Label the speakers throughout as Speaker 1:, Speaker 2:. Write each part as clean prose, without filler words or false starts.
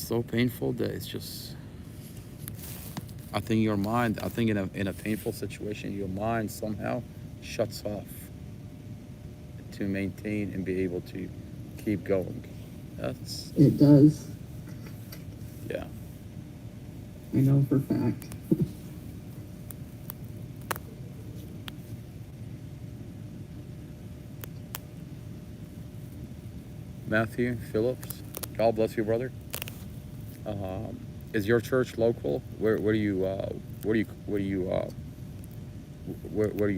Speaker 1: so painful that it's just, I think your mind, I think in a painful situation, your mind somehow shuts off to maintain and be able to keep going. That's,
Speaker 2: It does.
Speaker 1: yeah.
Speaker 2: I know for a fact.
Speaker 1: Matthew Phillips, God bless you, brother. Is your church local? Where do you where do you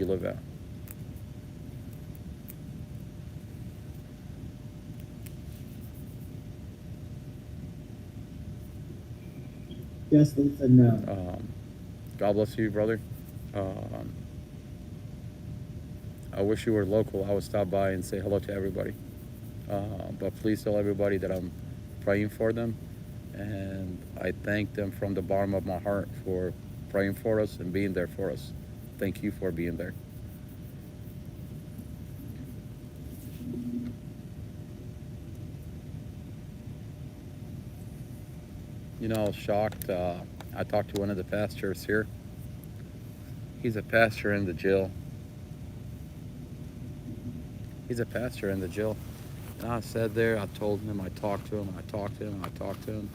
Speaker 1: live at?
Speaker 2: Yes, they said no.
Speaker 1: God bless you, brother. Um, I wish you were local. I would stop by and say hello to everybody. But please tell everybody that I'm praying for them, and I thank them from the bottom of my heart for praying for us and being there for us. Thank you for being there. You know, I was shocked. I talked to one of the pastors here. He's a pastor in the jail. He's a pastor in the jail. And I sat there, I told him, I talked to him, I talked to him, I talked to him.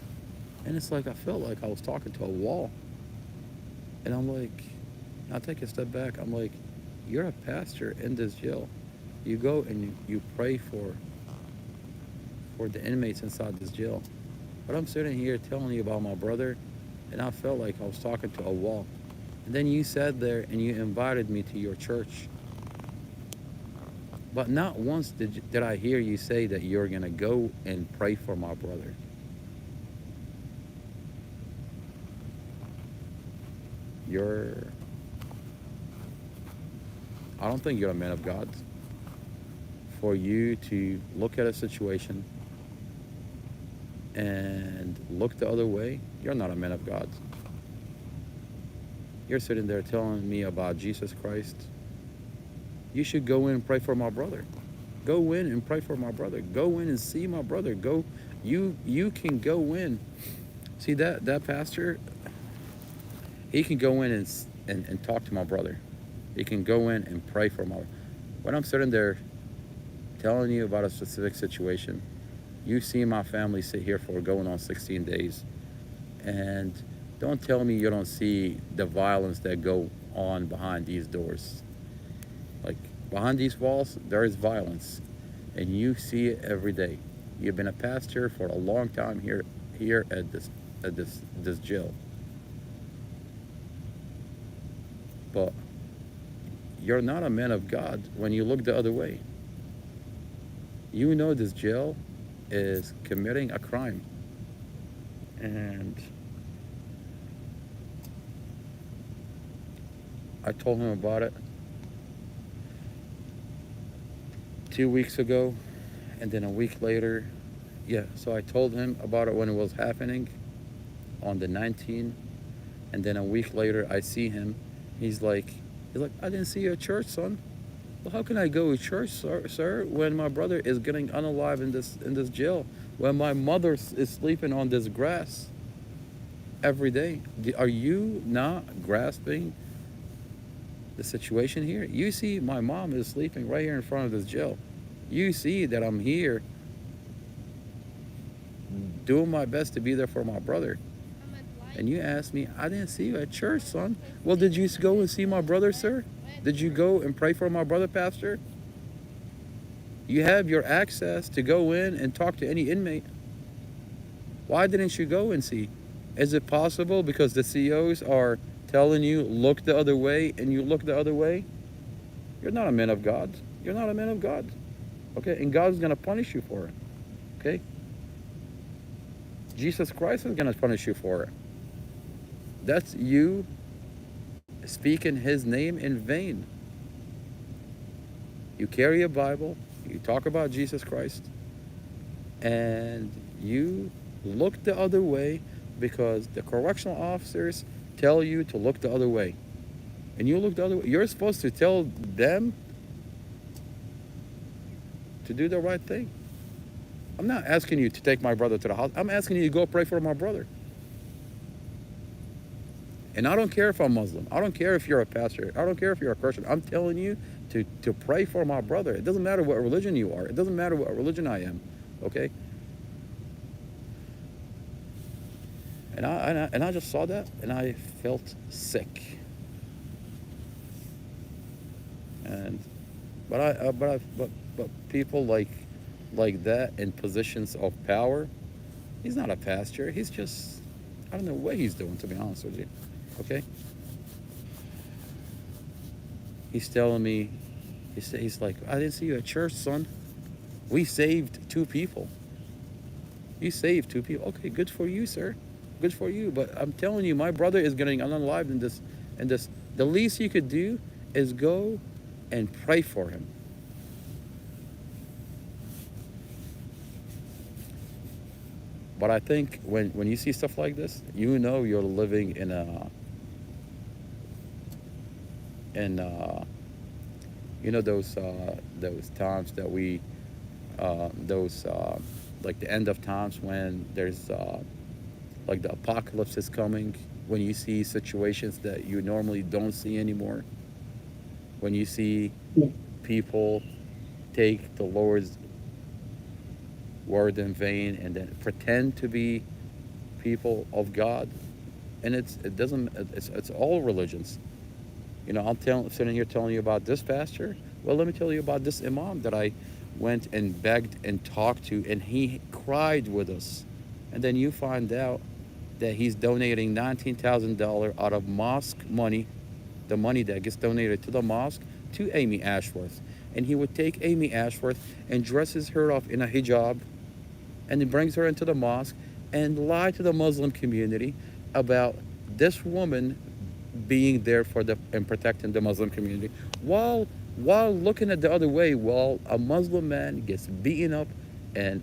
Speaker 1: And it's like I felt like I was talking to a wall. And I'm like, I take a step back. I'm like, you're a pastor in this jail. You go and you pray for the inmates inside this jail. But I'm sitting here telling you about my brother, and I felt like I was talking to a wall. And then you sat there and you invited me to your church. But not once did I hear you say that you're going to go and pray for my brother. You're, I don't think you're a man of God. For you to look at a situation and look the other way, you're not a man of God. You're sitting there telling me about Jesus Christ. You should go in and pray for my brother. Go in and pray for my brother. Go in and see my brother. Go, you can go in. See that pastor, he can go in and talk to my brother. He can go in and pray for my. When I'm sitting there telling you about a specific situation, you see my family sit here for going on 16 days. And don't tell me you don't see the violence that go on behind these doors. Like, behind these walls, there is violence. And you see it every day. You've been a pastor for a long time here at this jail. But you're not a man of God when you look the other way. You know this jail is committing a crime. And I told him about it 2 weeks ago, and then a week later, yeah, so I told him about it when it was happening on the 19th, and then a week later I see him. He's like, I didn't see you at church, son. Well, how can I go to church, sir, when my brother is getting unalive in this jail, when my mother is sleeping on this grass every day? Are you not grasping the situation here? You see my mom is sleeping right here in front of this jail. You see that I'm here doing my best to be there for my brother. And you ask me, I didn't see you at church, son. Well, did you go and see my brother, sir? Did you go and pray for my brother, pastor? You have your access to go in and talk to any inmate. Why didn't you go and see? Is it possible because the COs are telling you, look the other way, and you look the other way? You're not a man of God. You're not a man of God. Okay? And God's going to punish you for it. Okay? Jesus Christ is going to punish you for it. That's you speaking his name in vain. You carry a Bible, you talk about Jesus Christ, and you look the other way because the correctional officers tell you to look the other way. And you look the other way. You're supposed to tell them to do the right thing. I'm not asking you to take my brother to the house. I'm asking you to go pray for my brother. And I don't care if I'm Muslim. I don't care if you're a pastor. I don't care if you're a Christian. I'm telling you to pray for my brother. It doesn't matter what religion you are. It doesn't matter what religion I am. Okay? And I just saw that and I felt sick. And but people like that in positions of power, he's not a pastor. He's just, I don't know what he's doing, to be honest with you. Okay? He's telling me, he's like, I didn't see you at church, son. We saved 2 people. You saved 2 people. Okay, good for you, sir. Good for you. But I'm telling you, my brother is getting unalived in this. The least you could do is go and pray for him. But I think when you see stuff like this, you know you're living in you know those times that we those like the end of times when there's like the apocalypse is coming, when you see situations that you normally don't see anymore, when you see
Speaker 2: Yeah.
Speaker 1: people take the Lord's word in vain and then pretend to be people of God, and it's all religions. You know, sitting here telling you about this pastor. Well, let me tell you about this imam that I went and begged and talked to, and he cried with us. And then you find out that he's donating $19,000 out of mosque money, the money that gets donated to the mosque, to Amy Ashworth. And he would take Amy Ashworth and dresses her up in a hijab, and he brings her into the mosque and lie to the Muslim community about this woman being there for and protecting the Muslim community, while looking at the other way, while a Muslim man gets beaten up and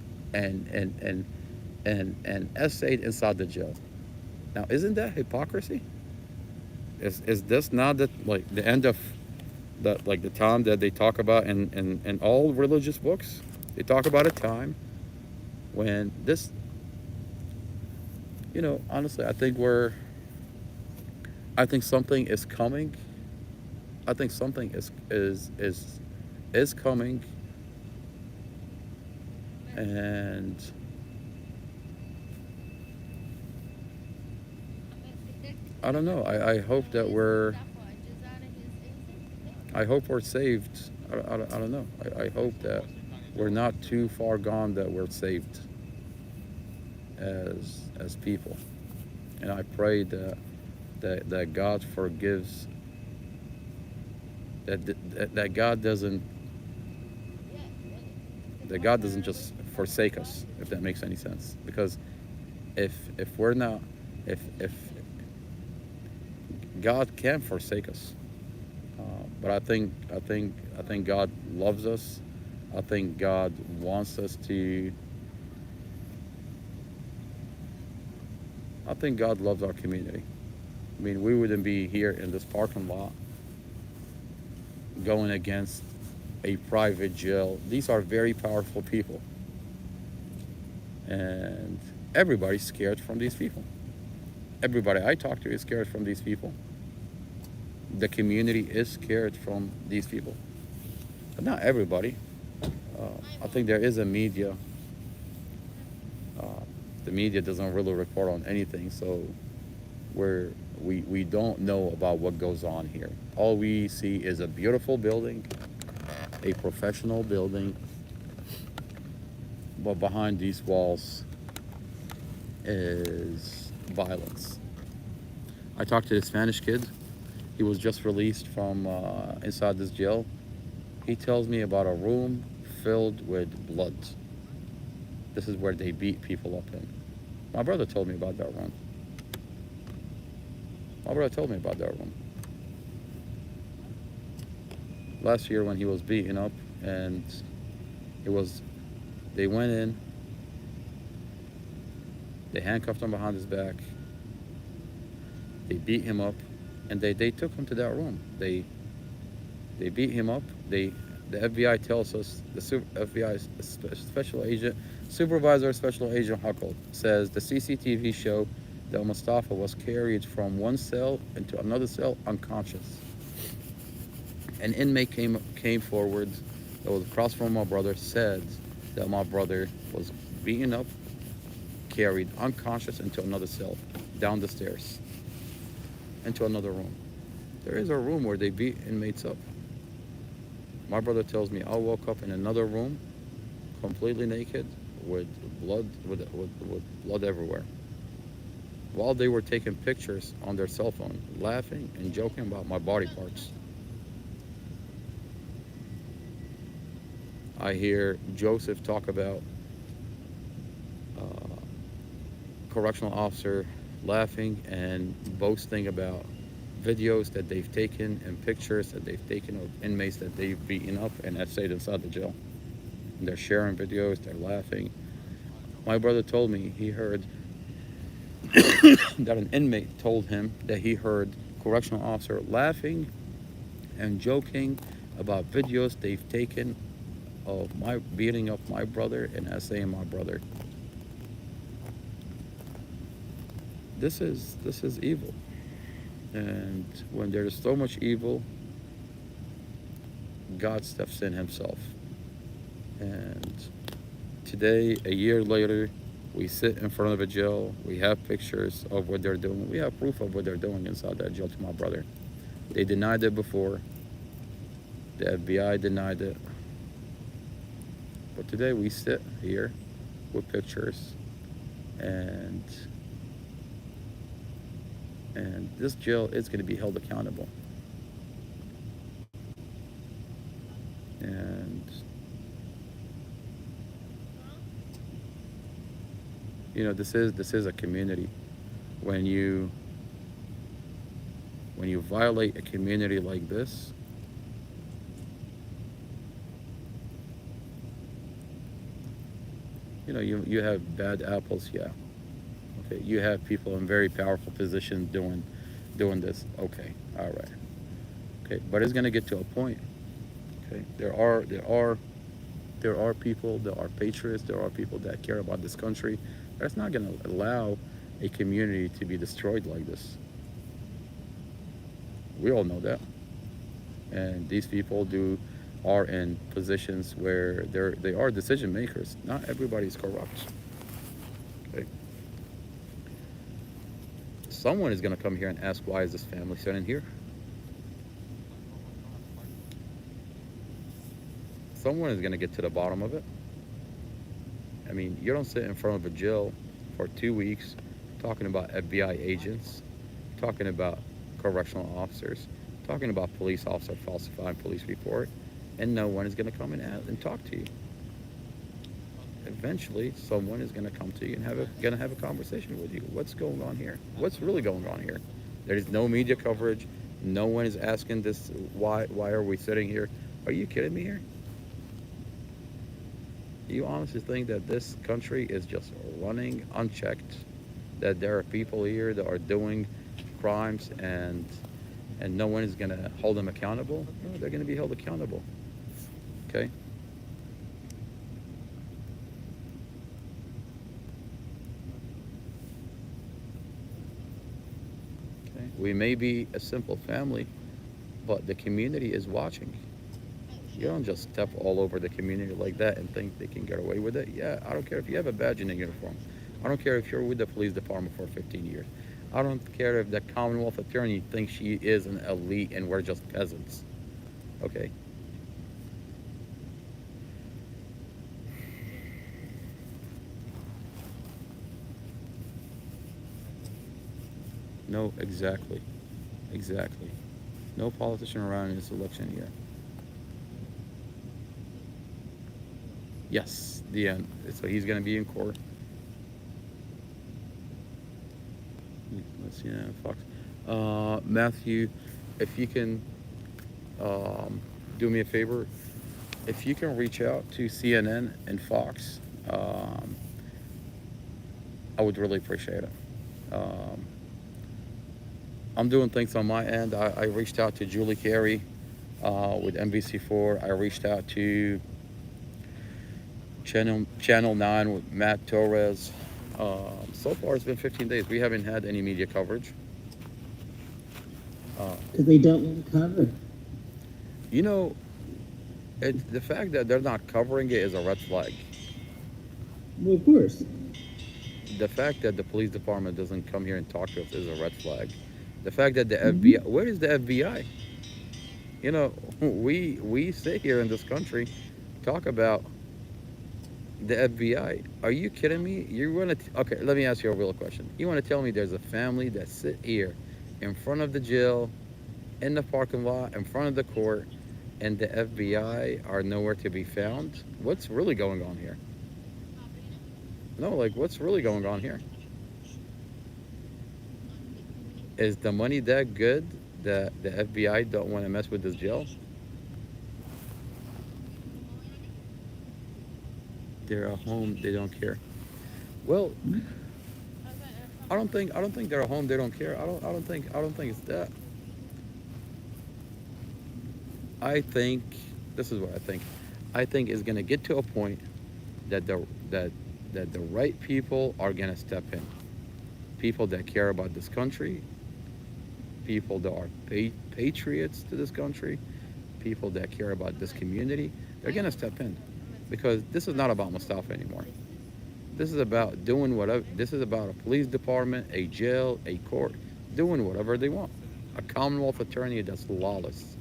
Speaker 1: essayed inside the jail. Now, isn't that hypocrisy? Is this not the end of the time that they talk about in all religious books? They talk about a time when this, honestly, I think something is coming. I think something is coming, and I don't know. I hope that I hope we're saved. I don't know. I hope that we're not too far gone, that we're saved as people, and I pray that God forgives, that God doesn't just forsake us, if that makes any sense. Because if we're not, if God can forsake us, but I think God loves us. I think God wants us to. I think God loves our community. I mean, we wouldn't be here in this parking lot going against a private jail. These are very powerful people. And everybody's scared from these people. Everybody I talk to is scared from these people. The community is scared from these people. But not everybody. I think there is a media. The media doesn't really report on anything, so we don't know about what goes on here. All we see is a beautiful building, a professional building, but behind these walls is violence. I talked to the Spanish kid. He was just released from inside this jail. He tells me about a room filled with blood. This is where they beat people up in. My brother told me about that room. Last year when he was beaten up, and they went in, they handcuffed him behind his back, they beat him up, and they took him to that room. They beat him up. The FBI tells us, the FBI special agent Supervisor Special Agent Huckle says the CCTV showed that Mustafa was carried from one cell into another cell unconscious. An inmate came forward that was across from my brother, said that my brother was beaten up, carried unconscious into another cell, down the stairs, into another room. There is a room where they beat inmates up. My brother tells me I woke up in another room, completely naked, with blood everywhere, while they were taking pictures on their cell phone, laughing and joking about my body parts. I hear Joseph talk about correctional officer laughing and boasting about videos that they've taken and pictures that they've taken of inmates that they've beaten up and have stayed inside the jail. And they're sharing videos, they're laughing. My brother told me he heard that an inmate told him that he heard correctional officer laughing and joking about videos they've taken of my beating up my brother and essaying my brother. This is evil. And when there's so much evil, God steps in himself. And today, a year later, we sit in front of a jail. We have pictures of what they're doing. We have proof of what they're doing inside that jail to my brother. They denied it before. The FBI denied it. But today we sit here with pictures, and this jail is going to be held accountable. And you know, this is a community. When you violate a community like this, you know, you have bad apples, yeah. Okay, you have people in very powerful positions doing this. Okay, all right. Okay, but it's gonna get to a point. Okay, there are people, there are patriots, there are people that care about this country. That's not gonna allow a community to be destroyed like this. We all know that, and these people are in positions where they are decision makers. Not everybody's corrupt. Okay. Someone is going to come here and ask, why is this family sitting here? Someone is going to get to the bottom of it. I mean, you don't sit in front of a jail for 2 weeks talking about FBI agents, talking about correctional officers, talking about police officer falsifying police report, and no one is going to come in and talk to you. Eventually, someone is going to come to you and going to have a conversation with you. What's going on here? What's really going on here? There is no media coverage. No one is asking this. Why are we sitting here? Are you kidding me here? Do you honestly think that this country is just running unchecked? That there are people here that are doing crimes and no one is going to hold them accountable? No, they're going to be held accountable. Okay? Okay. We may be a simple family, but the community is watching. You don't just step all over the community like that and think they can get away with it. Yeah, I don't care if you have a badge in a uniform. I don't care if you're with the police department for 15 years. I don't care if the Commonwealth attorney thinks she is an elite and we're just peasants. Okay? No, exactly. Exactly. No politician around in this election year. Yes, the end. So he's going to be in court. Let's see, Fox. Matthew, if you can do me a favor, if you can reach out to CNN and Fox, I would really appreciate it. I'm doing things on my end. I reached out to Julie Carey with NBC4. I reached out to Channel 9 with Matt Torres. So far, it's been 15 days. We haven't had any media coverage.
Speaker 2: Because they don't want to cover.
Speaker 1: You know, the fact that they're not covering it is a red flag.
Speaker 2: Well, of course.
Speaker 1: The fact that the police department doesn't come here and talk to us is a red flag. The fact that the
Speaker 2: Mm-hmm.
Speaker 1: FBI, where is the FBI? You know, we sit here in this country, talk about the FBI. Are you kidding me? You want to? Okay, let me ask you a real question. You want to tell me there's a family that sit here in front of the jail, in the parking lot, in front of the court, and the FBI are nowhere to be found? What's really going on here? No, like, what's really going on here? Is the money that good that the FBI don't want to mess with this jail? They're at home, they don't care. Well, I don't think they're at home, they don't care. I don't think it's that. I think this is what I think. I think it's gonna get to a point that the right people are gonna step in. People that care about this country, people that are patriots to this country, people that care about this community, they're gonna step in, because this is not about Mustafa anymore. This is about doing whatever. This is about a police department, a jail, a court, doing whatever they want. A Commonwealth attorney that's lawless.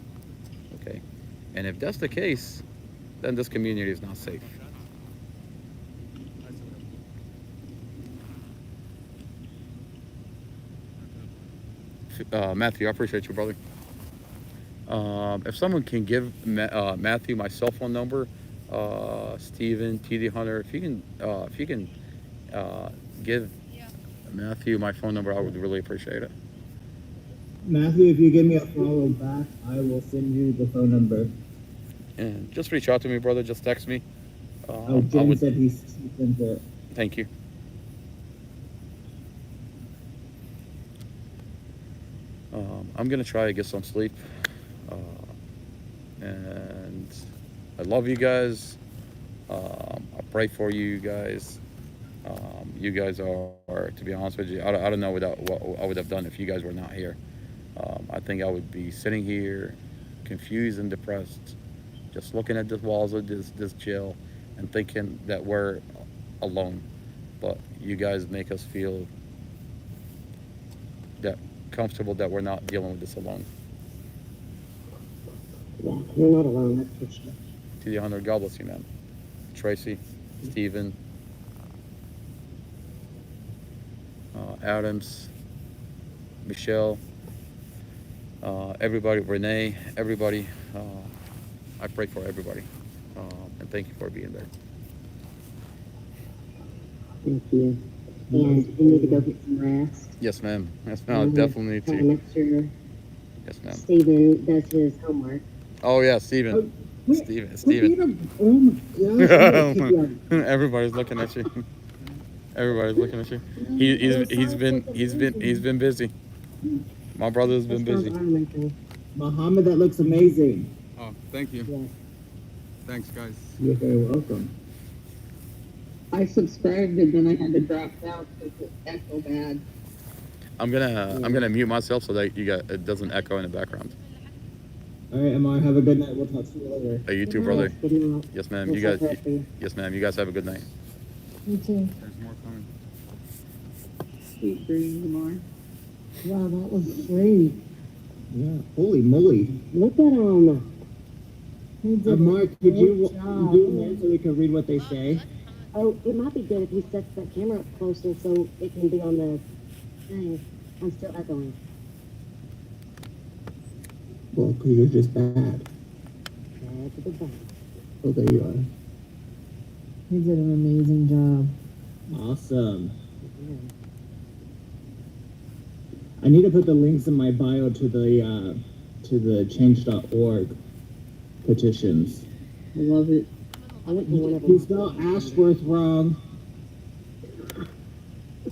Speaker 1: Okay, and if that's the case, then this community is not safe. Matthew, I appreciate you, brother. If someone can give Matthew my cell phone number, Steven, TD Hunter, if you can give Matthew my phone number, I would really appreciate it.
Speaker 2: Matthew, if you give me a follow back, I will send you the phone number.
Speaker 1: And just reach out to me, brother. Just text me.
Speaker 2: Oh,
Speaker 1: I
Speaker 2: Jen
Speaker 1: would.
Speaker 2: said he sent it.
Speaker 1: Thank you. I'm gonna try to get some sleep, uh, and I love you guys. I pray for you guys. You guys are, to be honest with you, I don't know what I would have done if you guys were not here. I think I would be sitting here, confused and depressed, just looking at the walls of this jail, and thinking that we're alone. But you guys make us feel that comfortable that we're not dealing with this alone.
Speaker 2: Yeah, you're not alone, that's for sure.
Speaker 1: To the honor, God bless you, man. Tracy, Stephen, Adams, Michelle, everybody, Renee, everybody. I pray for everybody, and thank you for being there.
Speaker 3: Thank you. And you need to go get some rest.
Speaker 1: Yes, ma'am. Yes, ma'am. I definitely need
Speaker 3: Have to
Speaker 1: to.
Speaker 3: make sure
Speaker 1: Yes, ma'am.
Speaker 3: Stephen does his homework.
Speaker 1: Oh yeah, Stephen.
Speaker 2: Wait,
Speaker 1: Steven.
Speaker 2: oh my gosh, I'm gonna kick you out.
Speaker 1: Everybody's looking at you. Everybody's looking at you. He's been busy. My brother's been
Speaker 3: That sounds
Speaker 1: busy.
Speaker 3: ornamental.
Speaker 2: Muhammad, that looks amazing.
Speaker 1: Oh, thank you.
Speaker 3: Yes.
Speaker 1: Thanks, guys.
Speaker 2: You're very welcome.
Speaker 3: I subscribed and then I had to drop out because it echo bad.
Speaker 1: I'm gonna mute myself so that it doesn't echo in the background.
Speaker 2: All right, Amar, have a good night. We'll talk to you later.
Speaker 1: Hey, you too, brother.
Speaker 3: Good night.
Speaker 1: Yes, ma'am.
Speaker 3: We'll
Speaker 1: You guys.
Speaker 3: check that for you.
Speaker 1: Yes, ma'am. You guys have a good night.
Speaker 3: You too.
Speaker 1: There's more coming.
Speaker 3: Sweet dreams, Lamar. Wow, that was great.
Speaker 2: Yeah, holy moly.
Speaker 3: Look at him. He did
Speaker 2: Amar,
Speaker 3: a
Speaker 2: could you
Speaker 3: great job.
Speaker 2: do that so we can read what they say?
Speaker 3: Oh, it might be good if we set that camera up closer so it can be on the thing. I'm still echoing.
Speaker 2: Well, because you're just bad.
Speaker 3: Bad to the bone.
Speaker 2: Oh, there you are.
Speaker 3: He did an amazing job.
Speaker 2: Awesome. I need to put the links in my bio to the change.org petitions.
Speaker 3: I love it. I went to one of
Speaker 2: You
Speaker 3: them.
Speaker 2: spelled Ashworth wrong.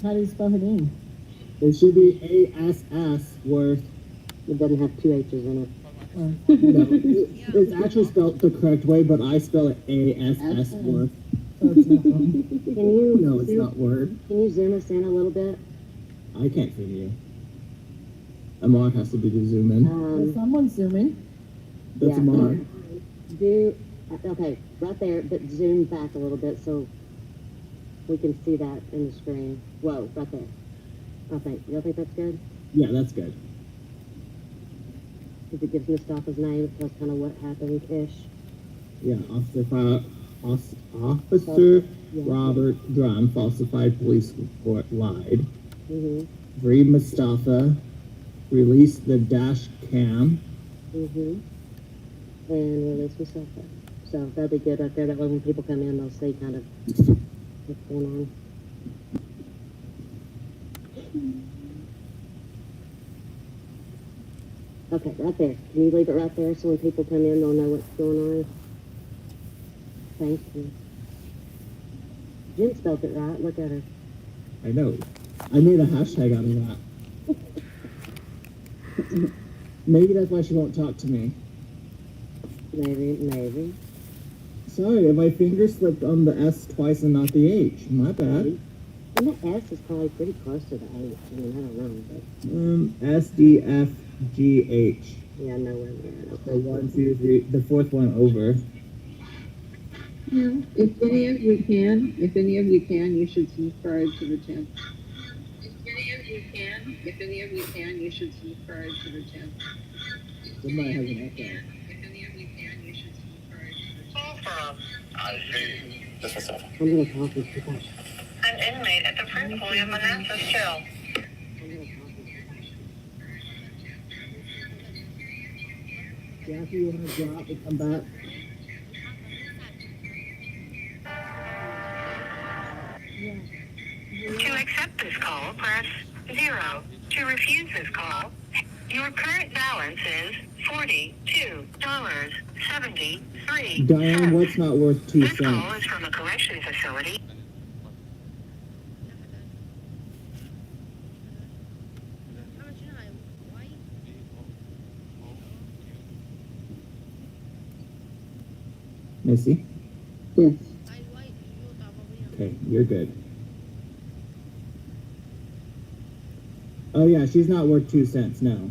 Speaker 3: How do you spell her name?
Speaker 2: It should be A-S-S worth.
Speaker 3: It doesn't have two H's in it.
Speaker 2: No, it's actually spelled the correct way, but I spell it A-S-S worth. Oh, it's not wrong.
Speaker 3: Can you
Speaker 2: No, it's
Speaker 3: zoom,
Speaker 2: not word.
Speaker 3: Can you zoom us in a little bit?
Speaker 2: I can't see you. Amar has to do the zoom in.
Speaker 4: Is someone zooming?
Speaker 2: That's
Speaker 3: yeah.
Speaker 2: Amar.
Speaker 3: Okay, right there, but zoom back a little bit so we can see that in the screen. Whoa, right there. You think that's good?
Speaker 2: Yeah, that's good.
Speaker 3: Because it gives Mustafa's name, it tells kind of what happened-ish.
Speaker 2: Yeah, Officer
Speaker 3: Yeah.
Speaker 2: Robert Drum, falsified police report, lied.
Speaker 3: Mm-hmm.
Speaker 2: Free Mustafa, released the dash cam.
Speaker 3: Mm-hmm. And release Mustafa. So that'd be good right there. That way when people come in, they'll see kind of what's going on. Okay, right there. Can you leave it right there so when people come in, they'll know what's going on? Thank you. Jen spelled it right. Look at her.
Speaker 2: I know. I made a hashtag out of that. Maybe that's why she won't talk to me.
Speaker 3: Maybe.
Speaker 2: Sorry, my finger slipped on the S twice and not the H. My bad.
Speaker 3: And the S is probably pretty close to the H. I mean, I don't know, but
Speaker 2: S, D, F, G, H.
Speaker 3: yeah, nowhere near.
Speaker 2: So 1, 2, 3, the fourth one over.
Speaker 4: Yeah. If any of you can, you should subscribe to the channel. If any of you can, you should subscribe to the channel.
Speaker 2: Somebody has an echo.
Speaker 4: If any of you can, you should subscribe to the channel.
Speaker 5: I see. This is
Speaker 3: I'm gonna talk with you.
Speaker 5: an inmate at the Prince William Manassas jail.
Speaker 2: Jackie, you want to drop and come back?
Speaker 5: To accept this call, press 0. To refuse this call, your current balance is $42.73.
Speaker 2: Diane, what's not worth 2
Speaker 5: This call
Speaker 2: cents?
Speaker 5: is from a correction facility.
Speaker 2: Missy?
Speaker 4: Yes.
Speaker 2: Okay, you're good. Oh yeah, she's not worth 2 cents, no.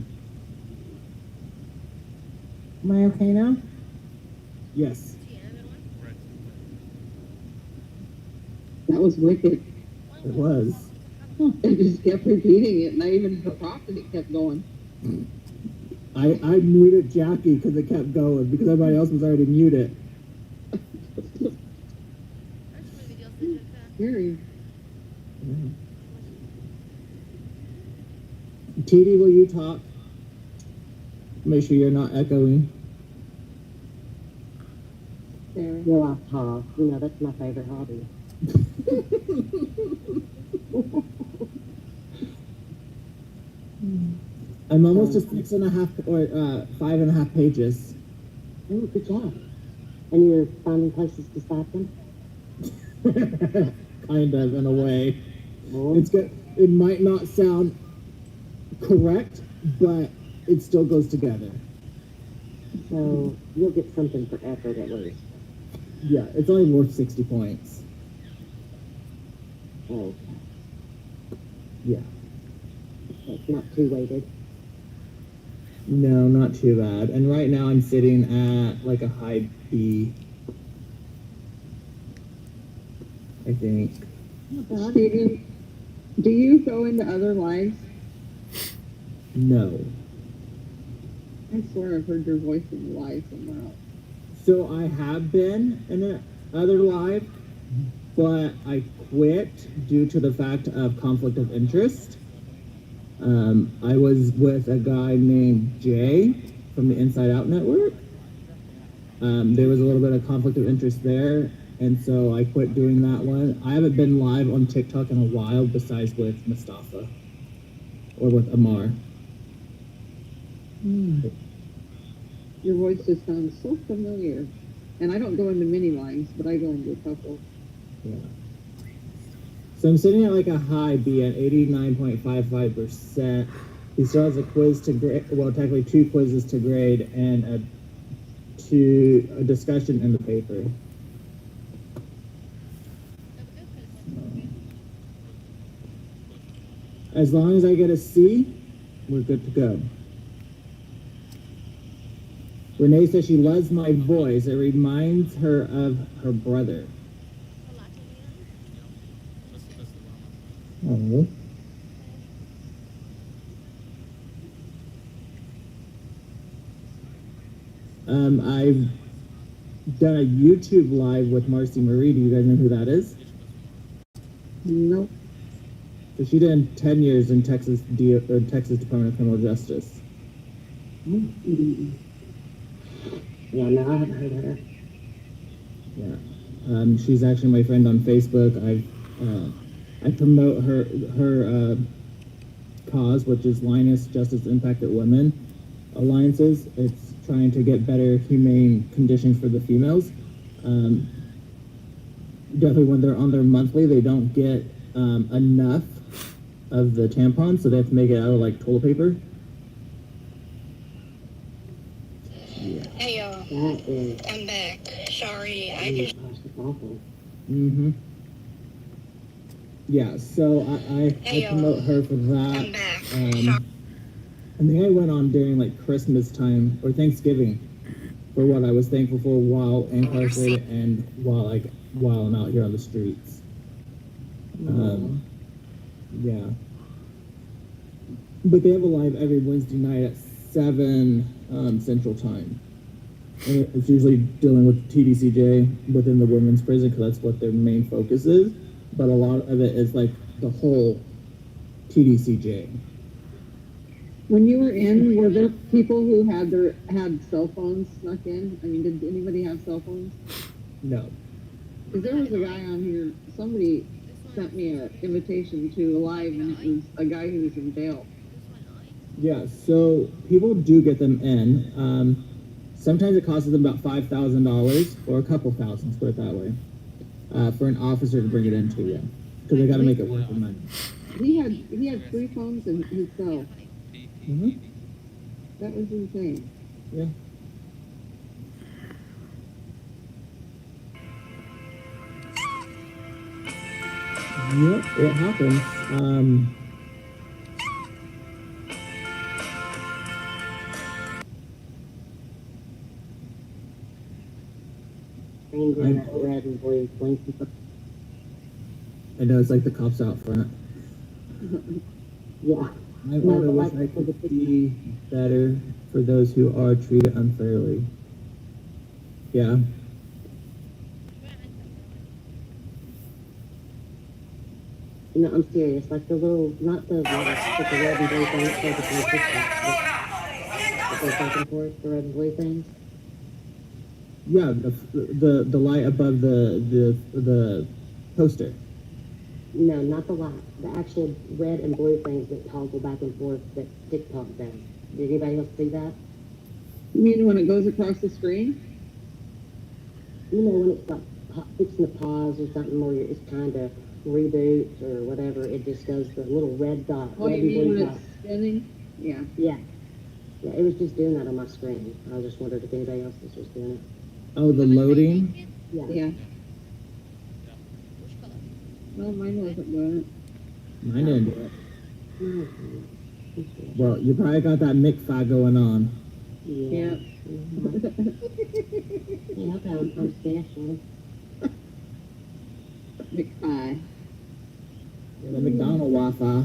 Speaker 4: Am I okay now?
Speaker 2: Yes.
Speaker 4: That was wicked.
Speaker 2: It was.
Speaker 4: They just kept repeating it, and I even forgot that it kept going.
Speaker 2: I muted Jackie because it kept going, because everybody else was already muted.
Speaker 4: Scary.
Speaker 2: TD, will you talk? Make sure you're not echoing.
Speaker 4: Scary.
Speaker 3: Well, I talk. You know, that's my favorite hobby.
Speaker 2: I'm almost to 6.5 or 5.5 pages.
Speaker 3: Oh, good job. And you're finding places to stop them?
Speaker 2: Kind of, in a way.
Speaker 3: Oh,
Speaker 2: It's good. It might not sound correct, but it still goes together.
Speaker 3: so you'll get something for effort at least.
Speaker 2: Yeah, it's only worth 60 points.
Speaker 3: Oh,
Speaker 2: Yeah.
Speaker 3: so it's not too weighted.
Speaker 2: No, not too bad. And right now I'm sitting at like a high B. I think.
Speaker 4: Steven, do you go into other lives?
Speaker 2: No.
Speaker 4: I swear I've heard your voice in the live somewhere else.
Speaker 2: So I have been in another live, but I quit due to the fact of conflict of interest. I was with a guy named Jay from the Inside Out Network. There was a little bit of conflict of interest there, and so I quit doing that one. I haven't been live on TikTok in a while besides with Mustafa or with Amar.
Speaker 4: Your voice just sounds so familiar. And I don't go into many lines, but I go into a couple.
Speaker 2: Yeah. So I'm sitting at like a high B at 89.55%. He still has a quiz to grade, well, technically 2 quizzes to grade and a discussion in the paper. As long as I get a C, we're good to go. Renee says she loves my voice. It reminds her of her brother. Oh. I've done a YouTube live with Marcy Marie. Do you guys know who that is?
Speaker 4: Nope.
Speaker 2: So she did 10 years in Texas Department of Criminal Justice.
Speaker 3: Yeah, no, I haven't heard of her.
Speaker 2: Yeah. She's actually my friend on Facebook. I promote her cause, which is Lioness Justice Impacted Women Alliances. It's trying to get better humane conditions for the females. Definitely when they're on their monthly, they don't get enough of the tampons, so they have to make it out of like toilet paper. Yeah.
Speaker 6: Hey y'all,
Speaker 3: That is,
Speaker 6: I'm back. Sorry,
Speaker 3: oh
Speaker 6: I
Speaker 3: my
Speaker 6: just
Speaker 3: gosh, that's awful.
Speaker 2: Mm-hmm. Yeah, so I promote her for that.
Speaker 6: I'm back.
Speaker 2: I think I went on during like Christmas time or Thanksgiving for what I was thankful for while incarcerated and while I'm out here on the streets. Yeah. But they have a live every Wednesday night at 7 Central Time. And it's usually dealing with TDCJ within the women's prison because that's what their main focus is. But a lot of it is like the whole TDCJ.
Speaker 4: When you were in, were there people who had cell phones snuck in? I mean, did anybody have cell phones?
Speaker 2: No.
Speaker 4: Because there was a guy on here, somebody sent me an invitation to a live, and it was a guy who was in jail.
Speaker 2: Yeah, so people do get them in. Sometimes it costs them about $5,000 or a couple thousand, let's put it that way, for an officer to bring it into you, because they got to make it worth the money.
Speaker 4: He had 3 phones in his cell.
Speaker 2: Mm-hmm.
Speaker 4: That was insane.
Speaker 2: Yeah. Yep, it happens.
Speaker 3: Green, green, red, and blue, blinking.
Speaker 2: I know it's like the cops out front.
Speaker 3: Yeah.
Speaker 2: I
Speaker 3: No,
Speaker 2: only
Speaker 3: but
Speaker 2: wish
Speaker 3: like
Speaker 2: I
Speaker 3: for the
Speaker 2: could be better for those who are treated unfairly. Yeah.
Speaker 3: No, I'm serious. Like the little, not the but the red and blue things for the blinking stuff. The back and forth, the red and blue things.
Speaker 2: Yeah, the light above the poster.
Speaker 3: No, not the light. The actual red and blue things that toggle back and forth that TikTok does. Did anybody else see that?
Speaker 4: You mean when it goes across the screen?
Speaker 3: You know, when it's like fixing to pause or something, or it's trying to reboot or whatever, it just goes the little red dot.
Speaker 4: Oh,
Speaker 3: red
Speaker 4: you
Speaker 3: and
Speaker 4: mean
Speaker 3: blue
Speaker 4: when
Speaker 3: dot.
Speaker 4: it's spinning? Yeah.
Speaker 3: Yeah. Yeah, it was just doing that on my screen. I just wondered if anybody else was just doing it.
Speaker 2: Oh, the loading?
Speaker 3: Yeah.
Speaker 4: Yeah. No, mine wasn't doing
Speaker 2: Mine didn't do it.
Speaker 3: Mhm.
Speaker 2: Well, you probably got that MIG-5 going on.
Speaker 4: it.
Speaker 3: Yeah.
Speaker 4: Yeah.
Speaker 3: Mhm. Yeah, okay, I'm special.
Speaker 4: McPie.
Speaker 2: The McDonald Wi-Fi.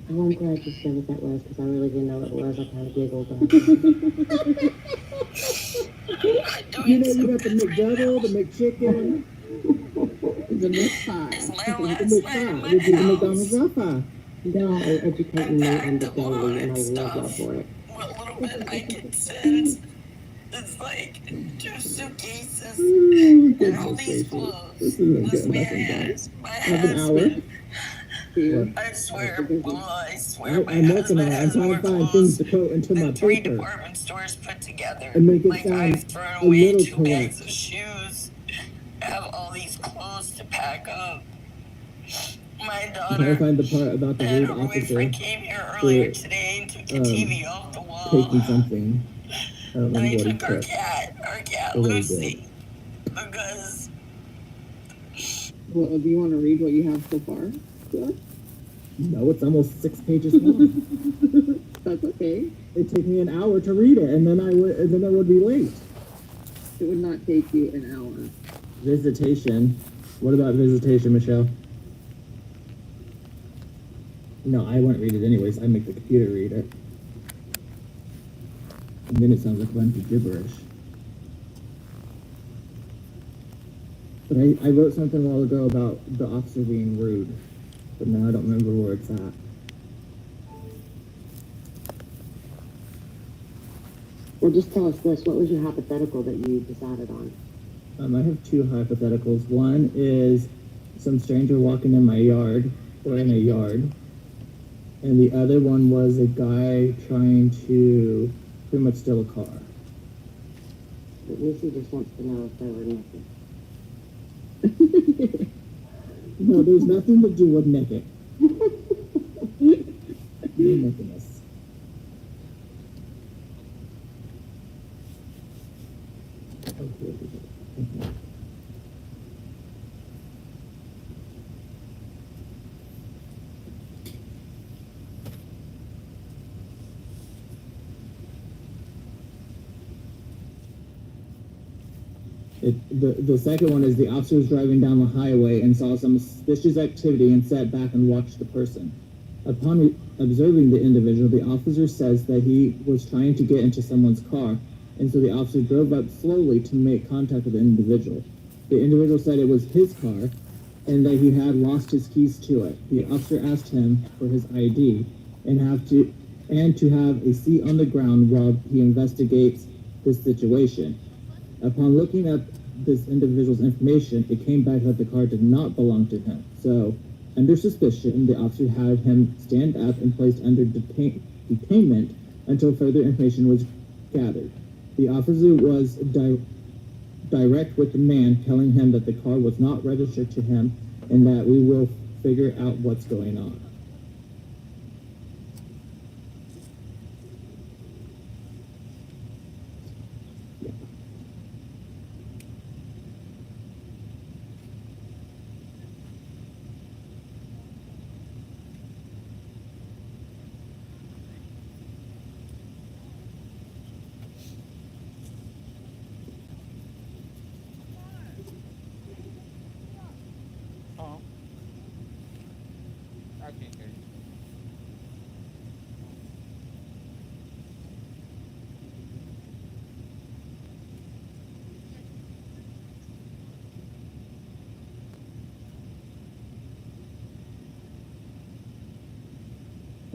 Speaker 3: Well, I'm glad you said what that was because I really didn't know what it was. I kind of giggled.
Speaker 2: You know, you got the McDouble, the McChicken,
Speaker 4: The McPie.
Speaker 2: the McFry, which is the McDonald's Wi-Fi.
Speaker 3: Y'all are educating me on the daily, and I love y'all for it.
Speaker 6: what little bit I can send. It's like 2 suitcases
Speaker 2: Ooh,
Speaker 6: and all
Speaker 2: goodness
Speaker 6: these
Speaker 2: gracious.
Speaker 6: clothes.
Speaker 2: This isn't
Speaker 6: This
Speaker 2: good
Speaker 6: man
Speaker 2: enough, guys.
Speaker 6: has my
Speaker 2: Half an hour.
Speaker 6: husband.
Speaker 4: Here.
Speaker 6: I swear, well, I swear, my
Speaker 2: I'm working
Speaker 6: husband
Speaker 2: on it. I'm
Speaker 6: has
Speaker 2: trying
Speaker 6: more
Speaker 2: to find
Speaker 6: clothes
Speaker 2: things to quote into my
Speaker 6: than 3
Speaker 2: paper
Speaker 6: department stores put together.
Speaker 2: and make it
Speaker 6: Like,
Speaker 2: sound
Speaker 6: I've thrown
Speaker 2: a
Speaker 6: away
Speaker 2: little
Speaker 6: 2 bags
Speaker 2: correct.
Speaker 6: of shoes. I have all these clothes to pack up. My
Speaker 2: I'm trying to
Speaker 6: daughter
Speaker 2: find the part about the
Speaker 6: and
Speaker 2: rude
Speaker 6: her
Speaker 2: officer
Speaker 6: boyfriend came here earlier
Speaker 2: for
Speaker 6: today and took the TV off the
Speaker 2: taking
Speaker 6: wall.
Speaker 2: something. I don't
Speaker 6: And
Speaker 2: remember
Speaker 6: he
Speaker 2: what he
Speaker 6: took our
Speaker 2: took.
Speaker 6: cat
Speaker 2: Or what he did.
Speaker 6: Lucy, because
Speaker 4: Well, do you want to read what you have so far? Yeah.
Speaker 2: No, it's almost 6 pages long.
Speaker 4: That's okay.
Speaker 2: It'd take me an hour to read it, and then I would be late.
Speaker 4: It would not take you an hour.
Speaker 2: Visitation. What about visitation, Michelle? No, I wouldn't read it anyways. I make the computer read it. And then it sounds like a bunch of gibberish. But I wrote something a while ago about the officer being rude. But now I don't remember where it's at.
Speaker 3: Well, just tell us this. What was your hypothetical that you decided on?
Speaker 2: I have 2 hypotheticals. One is some stranger walking in my yard, or in a yard. And the other one was a guy trying to pretty much steal a car.
Speaker 3: Missy just wants to know if they were naked.
Speaker 2: No, there's nothing to do with naked. No nakedness. The second one is the officer was driving down the highway and saw some suspicious activity and sat back and watched the person. Upon observing the individual, the officer says that he was trying to get into someone's car, and so the officer drove up slowly to make contact with the individual. The individual said it was his car and that he had lost his keys to it. The officer asked him for his ID and to have a seat on the ground while he investigates this situation. Upon looking up this individual's information, it came back that the car did not belong to him. So, under suspicion, the officer had him stand up and placed under detainment until further information was gathered. The officer was direct with the man, telling him that the car was not registered to him and that we will figure out what's going on.
Speaker 1: I can't hear you.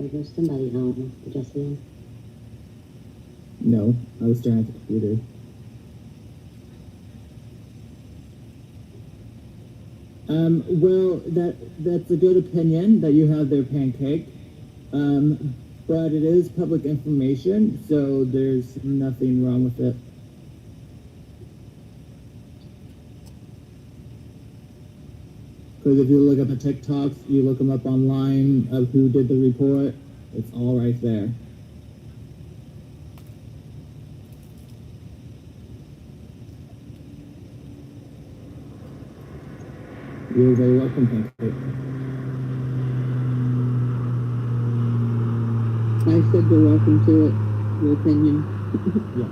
Speaker 3: There's somebody home. Just him.
Speaker 2: No, I was staring at the computer. Well, that's a good opinion that you have their pancake. But it is public information, so there's nothing wrong with it. Because if you look up the TikToks, you look them up online of who did the report, it's all right there. You're very welcome, pancake.
Speaker 4: I said you're welcome to it. Your opinion.
Speaker 2: Yeah.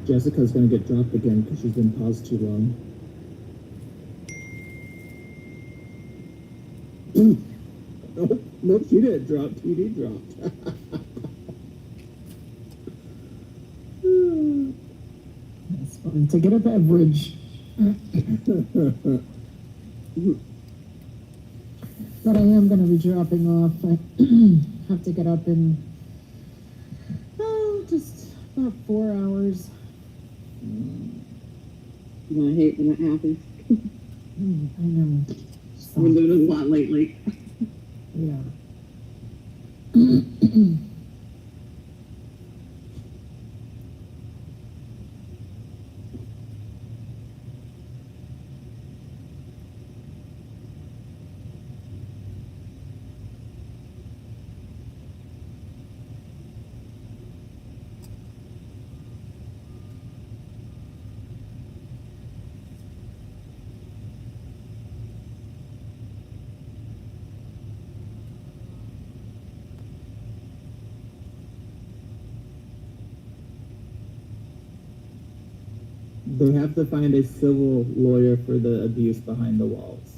Speaker 2: Jessica's gonna get dropped again because she's been paused too long. Nope, she didn't drop. TD dropped.
Speaker 7: That's fun. To get a beverage. But I am going to be dropping off. I have to get up in, just about 4 hours.
Speaker 4: I hate when that happens.
Speaker 7: I know.
Speaker 4: I've been doing it a lot lately.
Speaker 7: Yeah.
Speaker 2: They have to find a civil lawyer for the abuse behind the walls.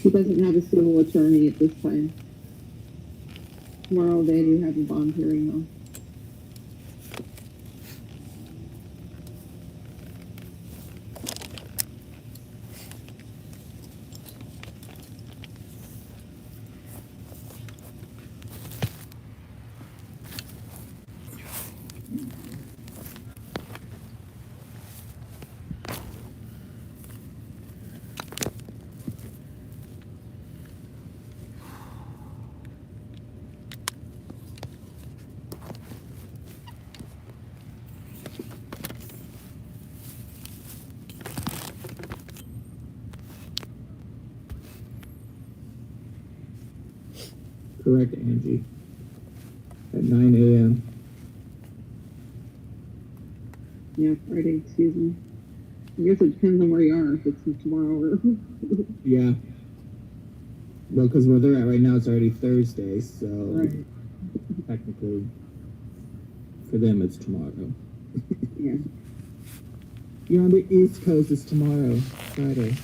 Speaker 4: He doesn't have a civil attorney at this time. Tomorrow they do have a bond hearing though.
Speaker 2: Correct, Angie. At 9 a.m.
Speaker 4: Yeah, Friday, excuse me. I guess it depends on where you are, if it's tomorrow or...
Speaker 2: Yeah. Well, because where they're at right now, it's already Thursday, so
Speaker 4: Right.
Speaker 2: technically, for them, it's tomorrow.
Speaker 4: Yeah.
Speaker 2: You're on the East Coast, it's tomorrow, Friday.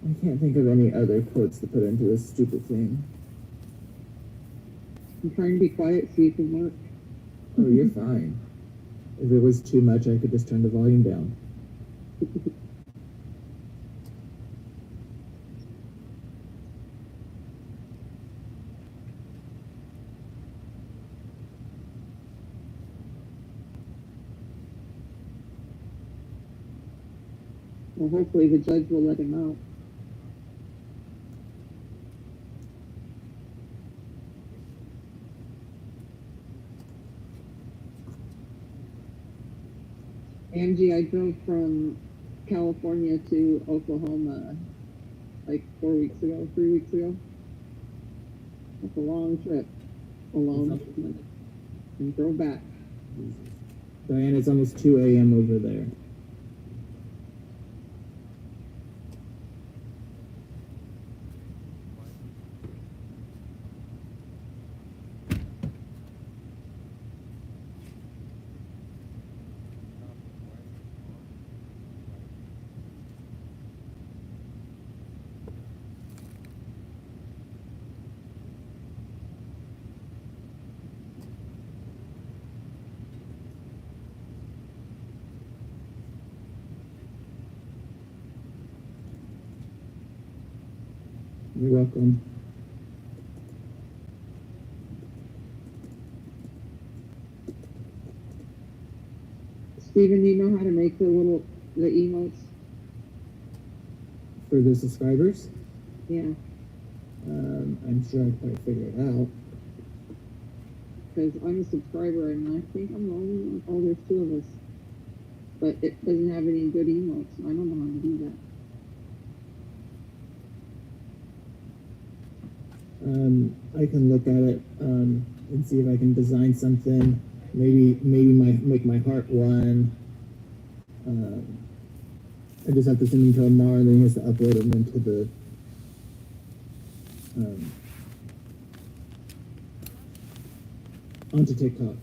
Speaker 2: I can't think of any other quotes to put into this stupid thing.
Speaker 4: I'm trying to be quiet so you can work.
Speaker 2: Oh, you're fine. If it was too much, I could just turn the volume down.
Speaker 4: Well, hopefully the judge will let him out. Angie, I drove from California to Oklahoma like 3 weeks ago. That's a long trip. Alone. And drove back.
Speaker 2: Diane, it's almost 2 a.m. over there. You're welcome.
Speaker 4: Steven, do you know how to make the emotes?
Speaker 2: For the subscribers,
Speaker 4: Yeah,
Speaker 2: I'm sure I'd probably figure it out.
Speaker 4: because I'm a subscriber and I think I'm the only one. Oh, there's two of us. But it doesn't have any good emotes. I don't know how to do that.
Speaker 2: I can look at it and see if I can design something. Maybe make my heart one. I just have to send them to Amar, and then he has to upload them into the onto TikTok.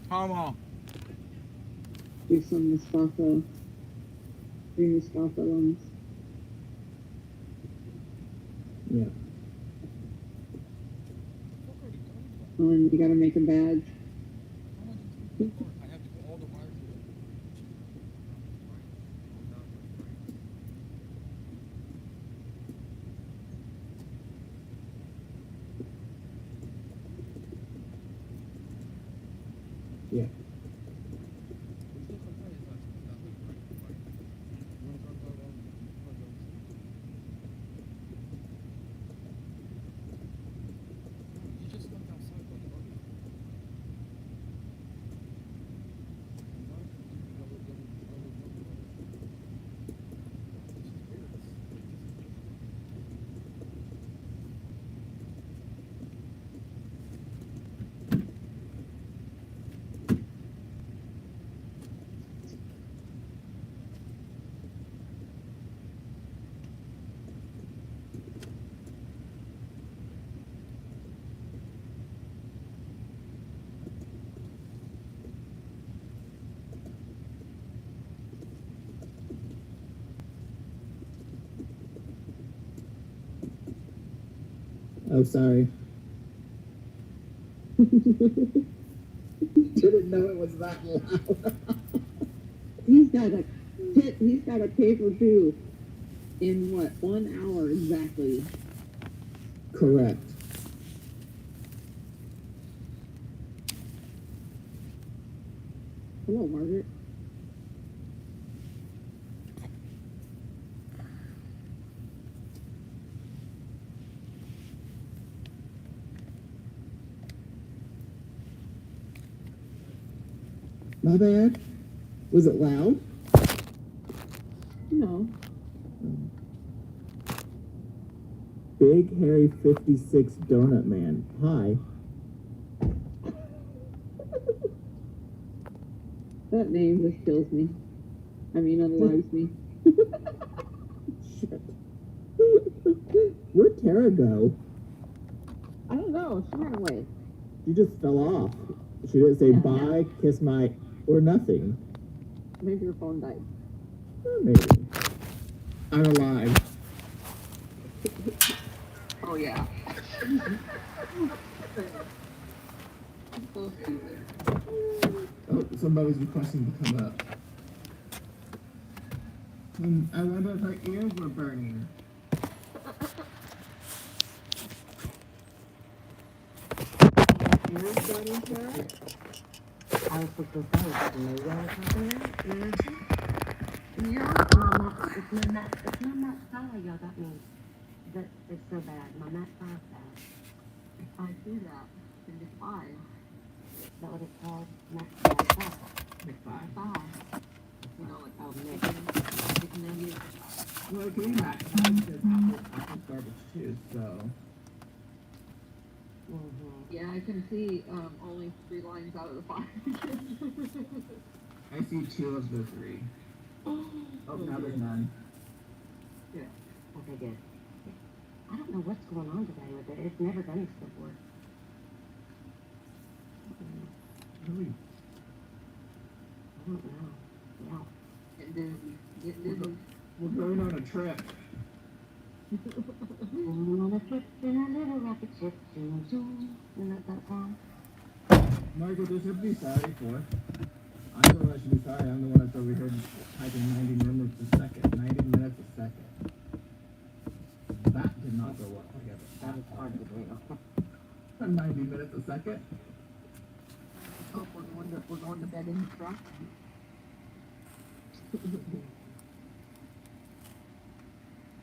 Speaker 1: Come on.
Speaker 4: Do some Mustafa, 3 Mustafa ones.
Speaker 2: Yeah.
Speaker 4: And you gotta make a badge.
Speaker 2: Yeah. Oh, sorry. Didn't know it was that loud.
Speaker 4: He's got a paper too. In what, 1 hour exactly?
Speaker 2: Correct.
Speaker 4: Hello, Margaret.
Speaker 2: My bad. Was it loud?
Speaker 4: No.
Speaker 2: Big Hairy 56 Donut Man. Hi.
Speaker 4: That name just kills me. I mean, unalives me.
Speaker 2: Shit. Where'd Tara go?
Speaker 4: I don't know. She ran away.
Speaker 2: She just fell off. She didn't say
Speaker 4: Yeah.
Speaker 2: bye, kiss my, or nothing.
Speaker 4: Maybe your phone died.
Speaker 2: Maybe. I'm alive.
Speaker 4: Oh, yeah. So stupid.
Speaker 2: Oh, somebody's requesting to come up. I wonder if her ears were burning.
Speaker 3: Ears burning, Sarah? I was supposed to say, is it maybe I was something?
Speaker 4: Yeah.
Speaker 3: It's not that sour, y'all. That means that it's so bad. My Matt sour's bad.
Speaker 4: I see that. And it's fine.
Speaker 3: Is that what it's called? Matt sour.
Speaker 2: McFly.
Speaker 4: You know, like,
Speaker 3: Oh, Nick.
Speaker 4: it's negative.
Speaker 2: Well, it came back. Apple's garbage too, so.
Speaker 3: Mm-hmm.
Speaker 4: Yeah, I can see only 3 lines out of the 5.
Speaker 2: I see 2 of the 3. Oh, now there's none.
Speaker 4: Yeah.
Speaker 3: Okay, good. I don't know what's going on today with it. It's never done this before.
Speaker 2: Really?
Speaker 3: I don't know. Yeah.
Speaker 4: It didn't. It didn't.
Speaker 2: We're going on a trip.
Speaker 3: Going on a trip in a little rocket ship. Zoom, zoom. Isn't that song?
Speaker 2: Michael, there's something to be sorry for. I feel like should be sorry. I'm the one that's over here typing 90 minutes a second. 90 minutes a second. That did not go up together.
Speaker 3: That is hard to do.
Speaker 2: 90 minutes a second?
Speaker 4: Oh, we're going to bed in the truck.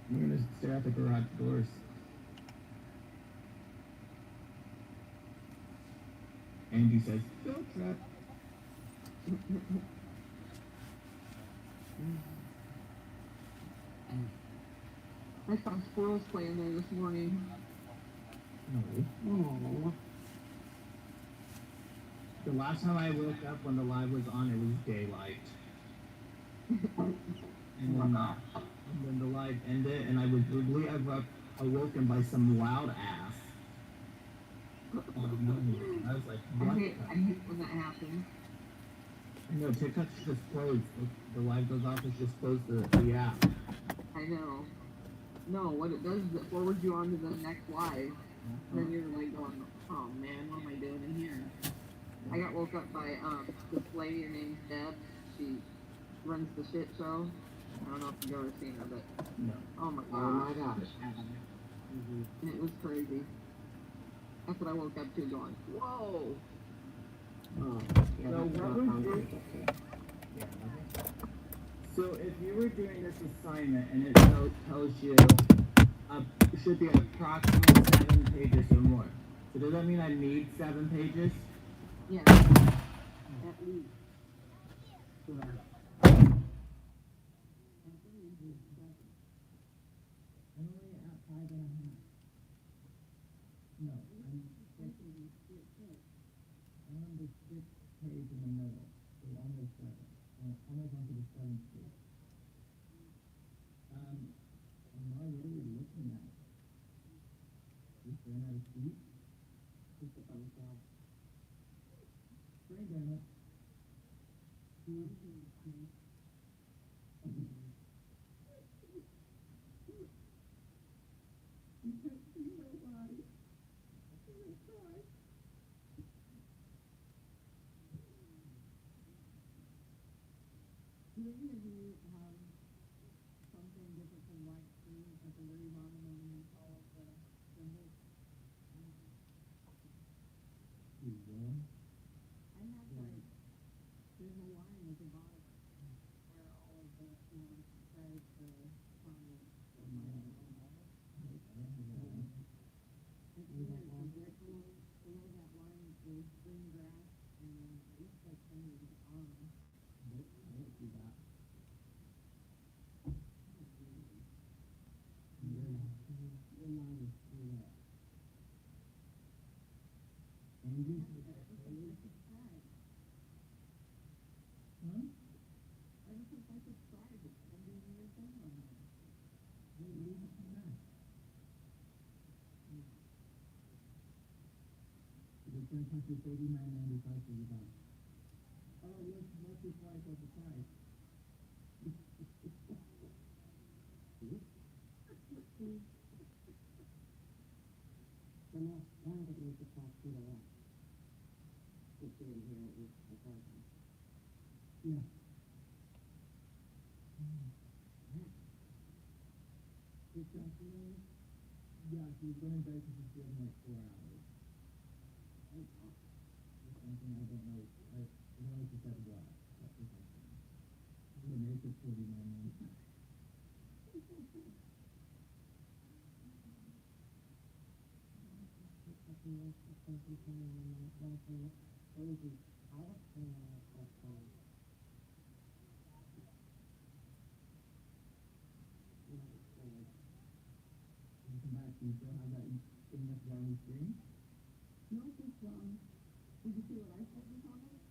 Speaker 2: We're gonna stare at the garage doors. Angie says, "Go truck."
Speaker 4: I saw squirrels playing there this morning.
Speaker 2: No. The last time I woke up when the live was on, it was daylight. And then the live ended, and I was rudely awoken by some loud ass. I was like,
Speaker 4: I
Speaker 2: what?
Speaker 4: hate when that happens.
Speaker 2: I know, TikTok's just closed. The live goes off, it's just closed the app.
Speaker 4: I know. No, what it does is it forwards you on to the next live. And then you're like going, oh man, what am I doing in here? I got woke up by this lady, her name's Deb. She runs the shit show. I don't know if you've ever seen her, but
Speaker 2: No.
Speaker 4: oh my
Speaker 3: Oh my
Speaker 4: gosh.
Speaker 3: gosh.
Speaker 4: And it was crazy. That's what I woke up to going, whoa.
Speaker 3: Oh, yeah,
Speaker 2: So
Speaker 3: that's
Speaker 2: what
Speaker 3: not
Speaker 2: was
Speaker 3: fun.
Speaker 2: your- So if you were doing this assignment and it tells you it should be approximately 7 pages or more. So does that mean I need 7 pages?
Speaker 4: Yeah.
Speaker 3: At least.
Speaker 2: No, I'm on the 6th page in the middle, so almost 7. Almost onto the 7th page. Am I really looking at? Is there another seat?
Speaker 3: Keep it on yourself.
Speaker 2: Brain damage. It's going to cost you $39.95 for your bag. Oh, what's the price? What's the price?
Speaker 3: The next one that needs to talk to the left. It's in here, it's the person.
Speaker 2: Yeah. It's actually, yeah, she's going back to she's getting like 4 hours. It's something I don't know. I don't know if she said what. That's what I'm saying. I'm going to make it $49.95. Come back, do you still have that thing that's on the screen?
Speaker 4: No, it's did you see what I said in comments?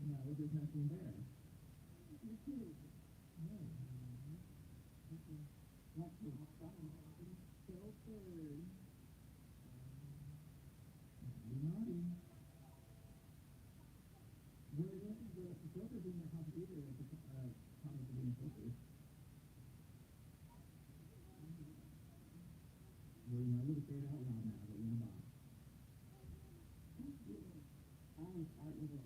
Speaker 2: No, there's nothing there.
Speaker 4: You too.
Speaker 2: No.
Speaker 4: What's not done? Filtered.
Speaker 2: Naughty. Well, the filter's in the computer if the comments are being filtered. Well, you might as well say it out loud now that you're in the box.
Speaker 3: I'm starting to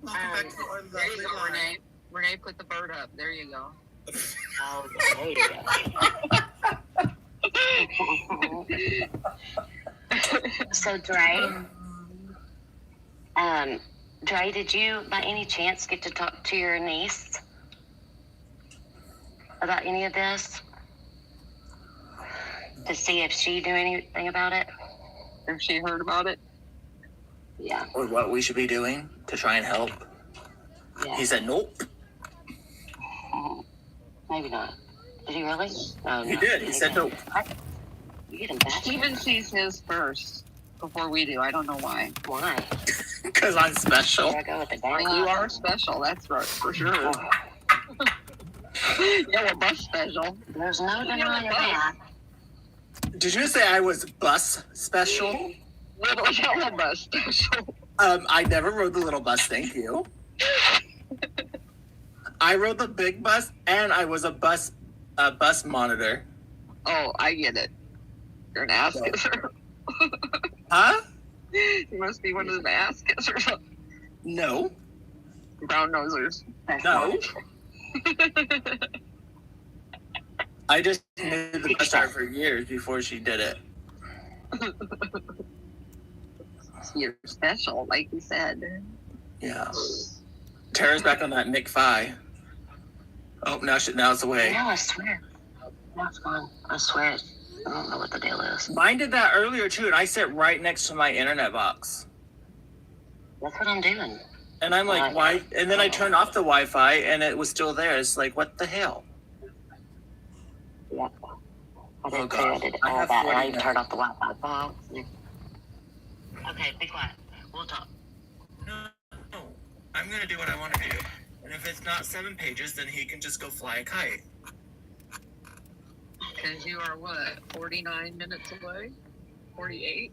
Speaker 6: Welcome back to our
Speaker 4: There you
Speaker 6: lovely
Speaker 4: go,
Speaker 6: live.
Speaker 4: Renee. Renee, put the bird up. There you go.
Speaker 3: Oh, there you go. So, Dre, did you by any chance get to talk to your niece about any of this? To see if she knew anything about it?
Speaker 4: If she heard about it.
Speaker 3: Yeah.
Speaker 6: Or what we should be doing to try and help.
Speaker 3: Yeah.
Speaker 6: He said nope.
Speaker 3: Maybe not. Did he really? Oh,
Speaker 6: He
Speaker 3: no.
Speaker 6: did. He said nope.
Speaker 3: You get him back.
Speaker 4: Steven sees his first before we do. I don't know why.
Speaker 3: Why?
Speaker 6: Because I'm special.
Speaker 3: Here I go with the dark.
Speaker 4: You are special. That's right, for sure. You're a bus special.
Speaker 3: There's no denying that.
Speaker 6: Did you say I was bus special?
Speaker 4: Little yellow bus special.
Speaker 6: I never rode the little bus, thank you. I rode the big bus, and I was a bus monitor.
Speaker 4: Oh, I get it. You're an ass kisser.
Speaker 6: Huh?
Speaker 4: You must be one of the ass kissers.
Speaker 6: No.
Speaker 4: Brown nosers.
Speaker 6: No. I just knew the bus driver for years before she did it.
Speaker 4: You're special, like you said.
Speaker 6: Yeah. Tara's back on that McFi. Oh, now it's away.
Speaker 3: No, I swear. That's fine. I swear. I don't know what the deal is.
Speaker 6: Mine did that earlier too, and I sit right next to my internet box.
Speaker 3: That's what I'm doing.
Speaker 6: And I'm like, why? And then I turned off the Wi-Fi, and it was still there. It's like, what the hell?
Speaker 3: Yeah. I
Speaker 6: Oh,
Speaker 3: did too.
Speaker 6: God.
Speaker 3: I did
Speaker 6: I
Speaker 3: all
Speaker 6: have
Speaker 3: that, and I
Speaker 6: 40
Speaker 3: even turned off the Wi-Fi box. Okay, be quiet. We'll talk.
Speaker 6: No, I'm gonna do what I want to do. And if it's not 7 pages, then he can just go fly a kite.
Speaker 4: Because you are what, 49 minutes away? 48?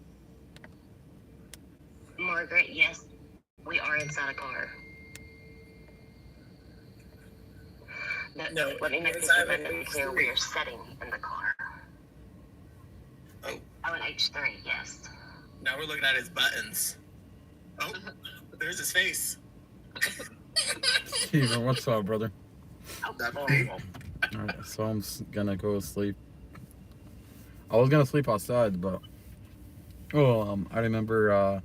Speaker 3: Margaret, yes, we are inside a car. But
Speaker 6: No,
Speaker 3: let me make this
Speaker 6: inside of
Speaker 3: abundantly clear.
Speaker 6: H3.
Speaker 3: We are sitting in the car.
Speaker 6: Oh.
Speaker 3: Oh, an H3, yes.
Speaker 6: Now we're looking at his buttons. Oh, there's his face.
Speaker 1: Steven, what's up, brother?
Speaker 6: That's
Speaker 3: Oh,
Speaker 6: me.
Speaker 1: Alright, so I'm gonna go sleep. I was gonna sleep outside, but I remember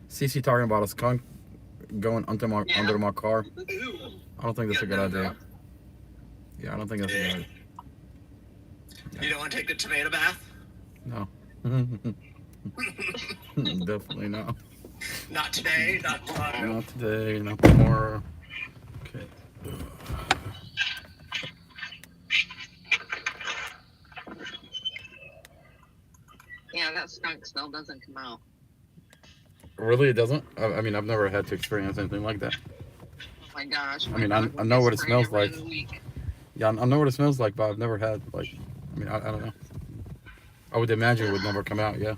Speaker 1: Cece talking about a skunk going under my car.
Speaker 6: Ew.
Speaker 1: I don't think that's a good idea. Yeah, I don't think that's a good idea.
Speaker 6: You don't want to take the tomato bath?
Speaker 1: No. Definitely not.
Speaker 6: Not today, not tomorrow.
Speaker 1: Not today, not tomorrow. Okay.
Speaker 4: Yeah, that skunk smell doesn't come out.
Speaker 1: Really, it doesn't? I mean, I've never had to experience anything like that.
Speaker 4: Oh my gosh.
Speaker 1: I mean,
Speaker 4: dog
Speaker 1: I know what it
Speaker 4: sprayed
Speaker 1: smells like.
Speaker 4: every week.
Speaker 1: Yeah, I know what it smells like, but I've never had, like, I mean, I don't know. I would imagine it would never come out, yeah.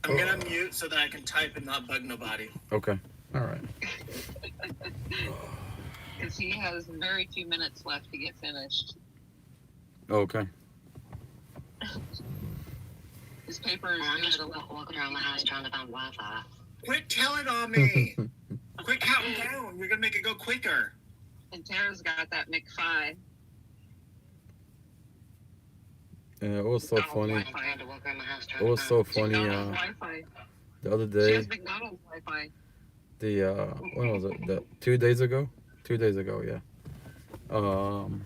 Speaker 6: I'm gonna mute so that I can type and not bug nobody.
Speaker 1: Okay. All right.
Speaker 4: Because he has very few minutes left to get finished.
Speaker 1: Okay.
Speaker 4: His paper is
Speaker 3: I'm
Speaker 4: due
Speaker 3: just
Speaker 4: at 11.
Speaker 3: walking around my house trying to find Wi-Fi.
Speaker 6: Quit telling on me. Quit counting down. You're gonna make it go quicker.
Speaker 4: And Tara's got that McFi.
Speaker 1: Yeah, it was so funny.
Speaker 3: I'm trying to walk around my house trying
Speaker 1: It was
Speaker 3: to
Speaker 1: so
Speaker 3: find
Speaker 1: funny.
Speaker 4: McDonald's Wi-Fi.
Speaker 1: The other
Speaker 4: She
Speaker 1: day,
Speaker 4: has McDonald's Wi-Fi.
Speaker 1: when was it? 2 days ago? 2 days ago, yeah. Um,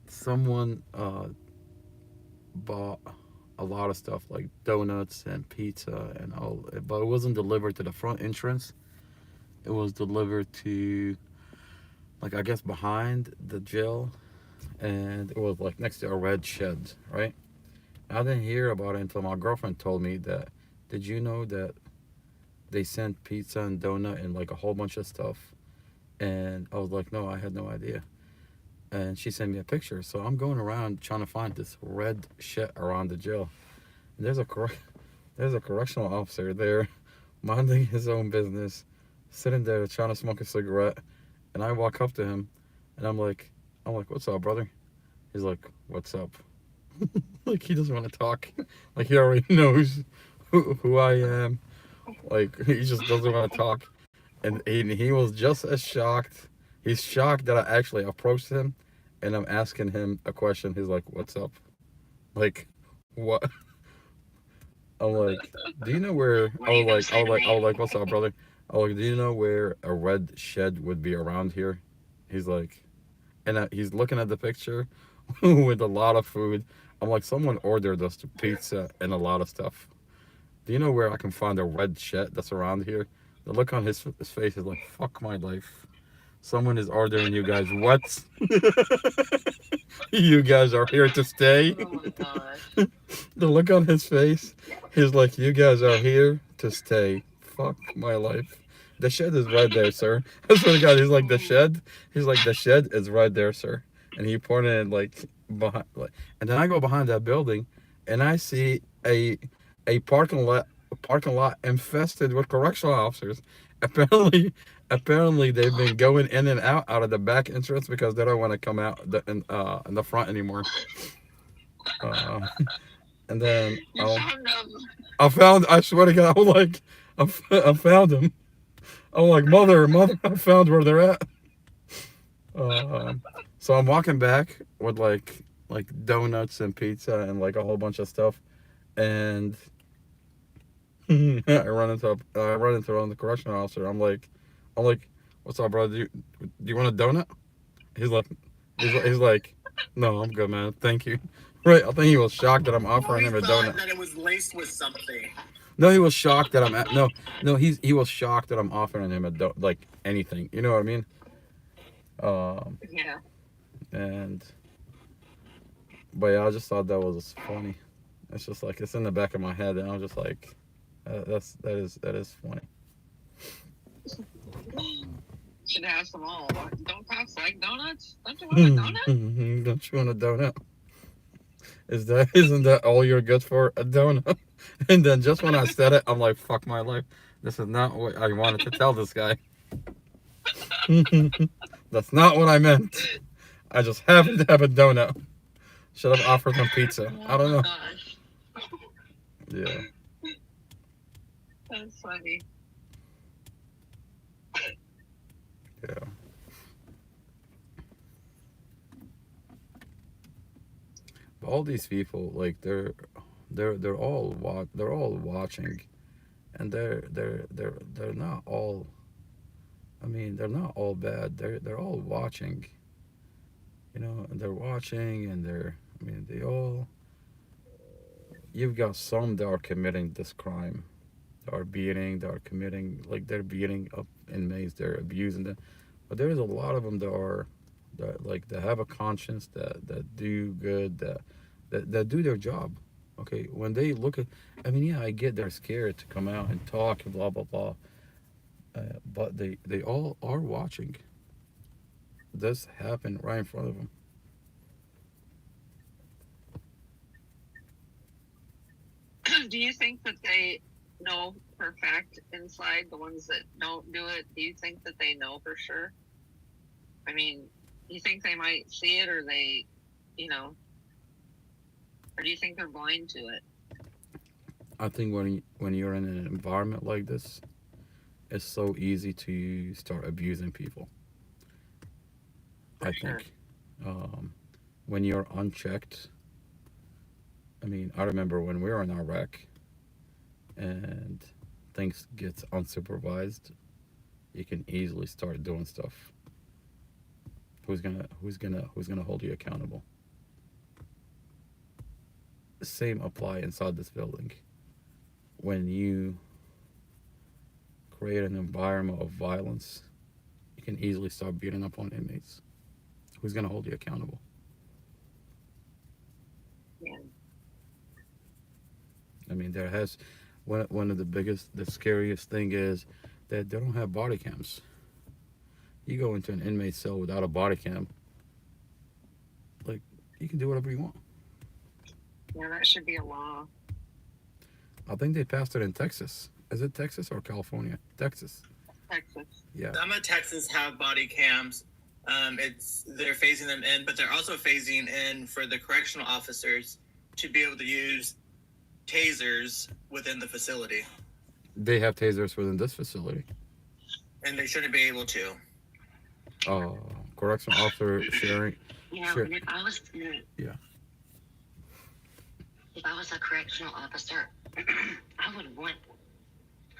Speaker 1: someone bought a lot of stuff like donuts and pizza and all, but it wasn't delivered to the front entrance. It was delivered to, like, I guess behind the jail, and it was like next to a red shed, right? I didn't hear about it until my girlfriend told me that. Did you know that they sent pizza and donut and like a whole bunch of stuff? And I was like, no, I had no idea. And she sent me a picture. So I'm going around trying to find this red shit around the jail. And there's a correctional officer there, minding his own business, sitting there trying to smoke a cigarette. And I walk up to him, and I'm like, what's up, brother? He's like, what's up? Like he doesn't want to talk. Like he already knows who I am. Like he just doesn't want to talk. And he was just as shocked. He's shocked that I actually approached him, and I'm asking him a question. He's like, "What's up?" Like, what? I'm like, "Do you know where?" I was like, "What's up, brother?" I was like, "Do you know where a red shed would be around here?" He's like, and he's looking at the picture with a lot of food. I'm like, "Someone ordered us pizza and a lot of stuff. Do you know where I can find a red shed that's around here?" The look on his face is like, "Fuck my life." Someone is ordering you guys what? You guys are here to stay?
Speaker 6: Oh my gosh.
Speaker 1: The look on his face, he's like, you guys are here to stay. Fuck my life. The shed is right there, sir. I swear to God, he's like, the shed? He's like, the shed is right there, sir. And he pointed like behind, like, and then I go behind that building, and I see a parking lot infested with correctional officers. Apparently, apparently they've been going in and out of the back entrance because they don't want to come out in the front anymore. Uh, and then
Speaker 6: You found them.
Speaker 1: I swear to God, I was like, I found him. I'm like, mother, I found where they're at. Um, so I'm walking back with like donuts and pizza and like a whole bunch of stuff, and I run into one of the correctional officer. I'm like, what's up, brother? Do you want a donut? He's like, he's like, no, I'm good, man. Thank you. Right? I think he was shocked that I'm offering him a donut.
Speaker 6: That it was laced with something.
Speaker 1: No, he was shocked that I'm at, no, he was shocked that I'm offering him like anything. You know what I mean?
Speaker 6: Yeah.
Speaker 1: And but yeah, I just thought that was funny. It's just like it's in the back of my head, and I'm just like, that is funny.
Speaker 6: Should have some all. Don't cops like donuts? Don't you want a donut?
Speaker 1: Don't you want a donut? Isn't that all you're good for? A donut? And then just when I said it, I'm like, fuck my life. This is not what I wanted to tell this guy. That's not what I meant. I just happened to have a donut. Should have offered him pizza. I don't know.
Speaker 6: Gosh.
Speaker 1: Yeah.
Speaker 6: That's funny.
Speaker 1: Yeah. But all these people, like they're all watching, and they're not all. I mean, they're not all bad. They're all watching. You know, and they're watching, and they're. I mean, they all. You've got some that are committing this crime, that are committing, like they're beating up inmates, they're abusing them. But there's a lot of them that have a conscience, that do good, that do their job. Okay, when they look at, I mean, yeah, I get they're scared to come out and talk and blah blah blah, but they all are watching this happen right in front of them.
Speaker 6: Do you think that they know for a fact inside, the ones that don't do it? Do you think that they know for sure? I mean, you think they might see it, or they, you know, or do you think they're blind to it?
Speaker 1: I think when you're in an environment like this, it's so easy to start abusing people. I
Speaker 6: For sure.
Speaker 1: think when you're unchecked. I mean, I remember when we were in Iraq and things get unsupervised, you can easily start doing stuff. who's gonna hold you accountable? The same apply inside this building. When you create an environment of violence, you can easily start beating up on inmates. Who's gonna hold you accountable?
Speaker 6: Yeah.
Speaker 1: I mean, there has one of the scariest thing is that they don't have body cams. You go into an inmate cell without a body cam, like you can do whatever you want.
Speaker 6: Yeah, that should be a law.
Speaker 1: I think they passed it in Texas. Is it Texas or California? Texas.
Speaker 6: Texas.
Speaker 1: Yeah.
Speaker 8: Some of Texas have body cams. They're phasing them in, but they're also phasing in for the correctional officers to be able to use tasers within the facility,
Speaker 1: They have tasers within this facility.
Speaker 8: and they shouldn't be able to.
Speaker 1: Correctional officer sharing.
Speaker 5: You know,
Speaker 1: Sure.
Speaker 5: and if I was
Speaker 1: Yeah.
Speaker 5: if I was a correctional officer, I would want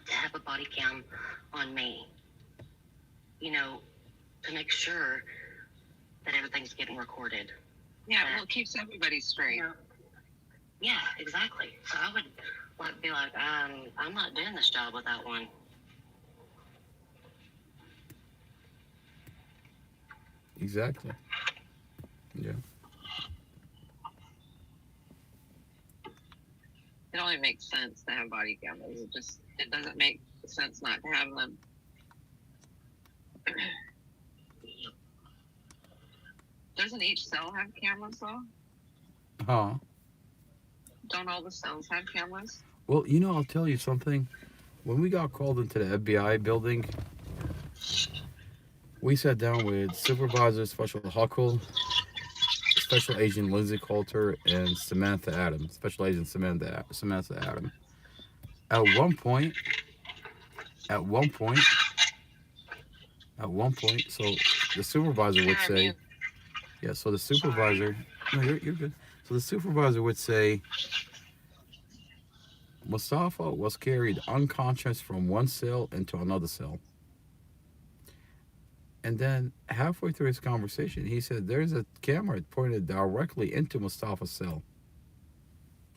Speaker 5: to have a body cam on me. You know, to make sure that everything's getting recorded.
Speaker 6: Yeah, well, it keeps everybody straight.
Speaker 5: You know, yeah, exactly. So I would be like, I'm not doing this job without one.
Speaker 1: Exactly. Yeah.
Speaker 6: It only makes sense to have body cameras. It doesn't make sense not to have them. Doesn't each cell have cameras though?
Speaker 1: Huh.
Speaker 6: Don't all the cells have cameras?
Speaker 1: Well, I'll tell you something. When we got called into the FBI building, we sat down with Supervisor Special Huckle, Special Agent Lindsay Coulter, and Samantha Adams, Special Agent Samantha Adams. At one point, so the supervisor would say, yeah, so the supervisor, no, you're good. So the supervisor would say, Mustafa was carried unconscious from one cell into another cell. And then halfway through his conversation, he said, there's a camera pointed directly into Mustafa's cell.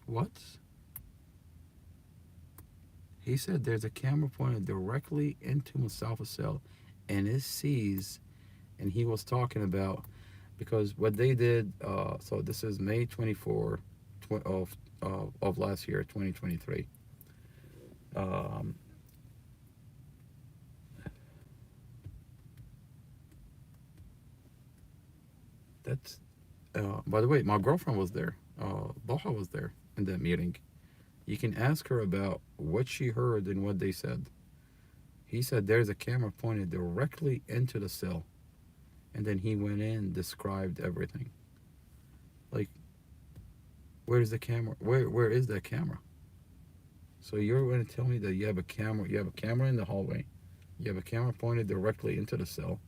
Speaker 1: What? He said there's a camera pointed directly into Mustafa's cell, and it sees, and he was talking about, because what they did, so this is May 24 of last year, 2023. That's, by the way, my girlfriend was there. Doha was there in that meeting. You can ask her about what she heard and what they said. He said there's a camera pointed directly into the cell. And then he went in and described everything. Like, where's the camera? Where is that camera? So you're going to tell me that you have a camera in the hallway. You have a camera pointed directly into the cell.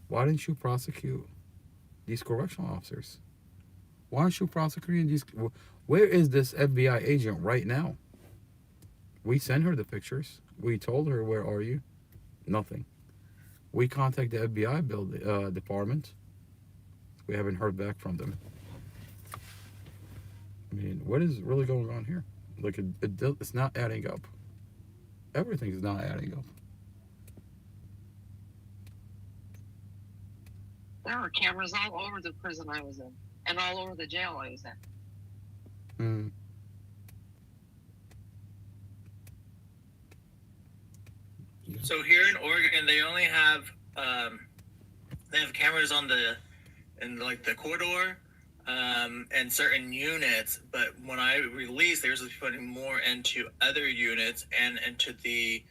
Speaker 1: Why didn't you prosecute these correctional officers? Why aren't you prosecuting these? Where is this FBI agent right now? We sent her the pictures. We told her, where are you? Nothing. We contacted the FBI department. We haven't heard back from them. I mean, what is really going on here? Like, it's not adding up. Everything's not adding up.
Speaker 6: There were cameras all over the prison I was in, and all over the jail I was in.
Speaker 8: So here in Oregon, they only have cameras in like the corridor, and certain units. But when I released, they're supposed to be putting more into other units and into the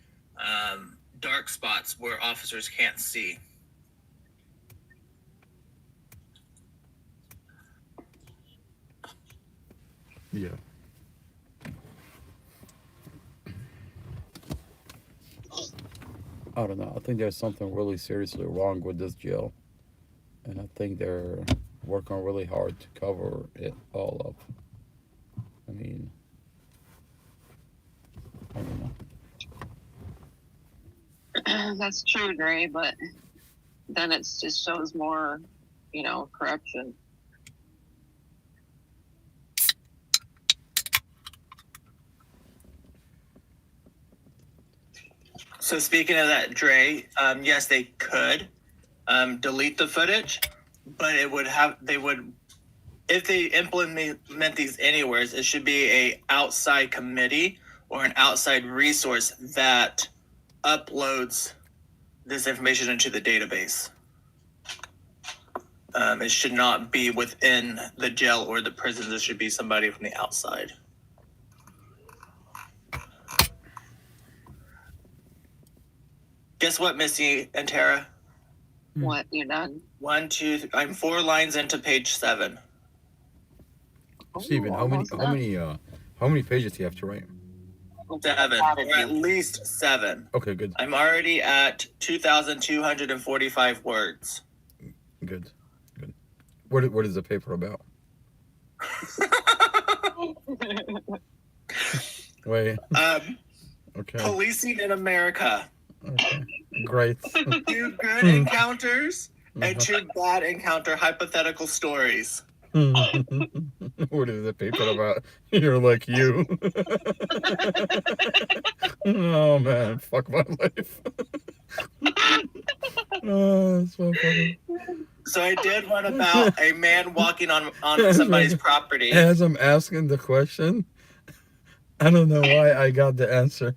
Speaker 8: dark spots where officers can't see.
Speaker 1: Yeah. I don't know. I think there's something really seriously wrong with this jail. And I think they're working really hard to cover it all up. I mean, I don't know.
Speaker 6: That's true, Dre, but then it just shows more, corruption.
Speaker 8: So speaking of that, Dre, yes, they could delete the footage, but if they implement these anywheres, it should be a outside committee or an outside resource that uploads this information into the database. It should not be within the jail or the prison. It should be somebody from the outside. Guess what, Missy and Tara?
Speaker 6: What, you done?
Speaker 8: 1, 2, 3, I'm 4 lines into page 7.
Speaker 1: Stephen, how many pages do you have to write?
Speaker 8: 7, or at least 7.
Speaker 1: Okay, good.
Speaker 8: I'm already at 2,245 words.
Speaker 1: Good. What is the paper about? Wait. Okay.
Speaker 8: Policing in America.
Speaker 1: Okay. Great.
Speaker 8: 2 good encounters and 2 bad encounter hypothetical stories.
Speaker 1: What is the paper about? You're like you. Oh man, fuck my life. Oh, that's so funny.
Speaker 8: So I did one about a man walking on somebody's property.
Speaker 1: As I'm asking the question, I don't know why I got the answer.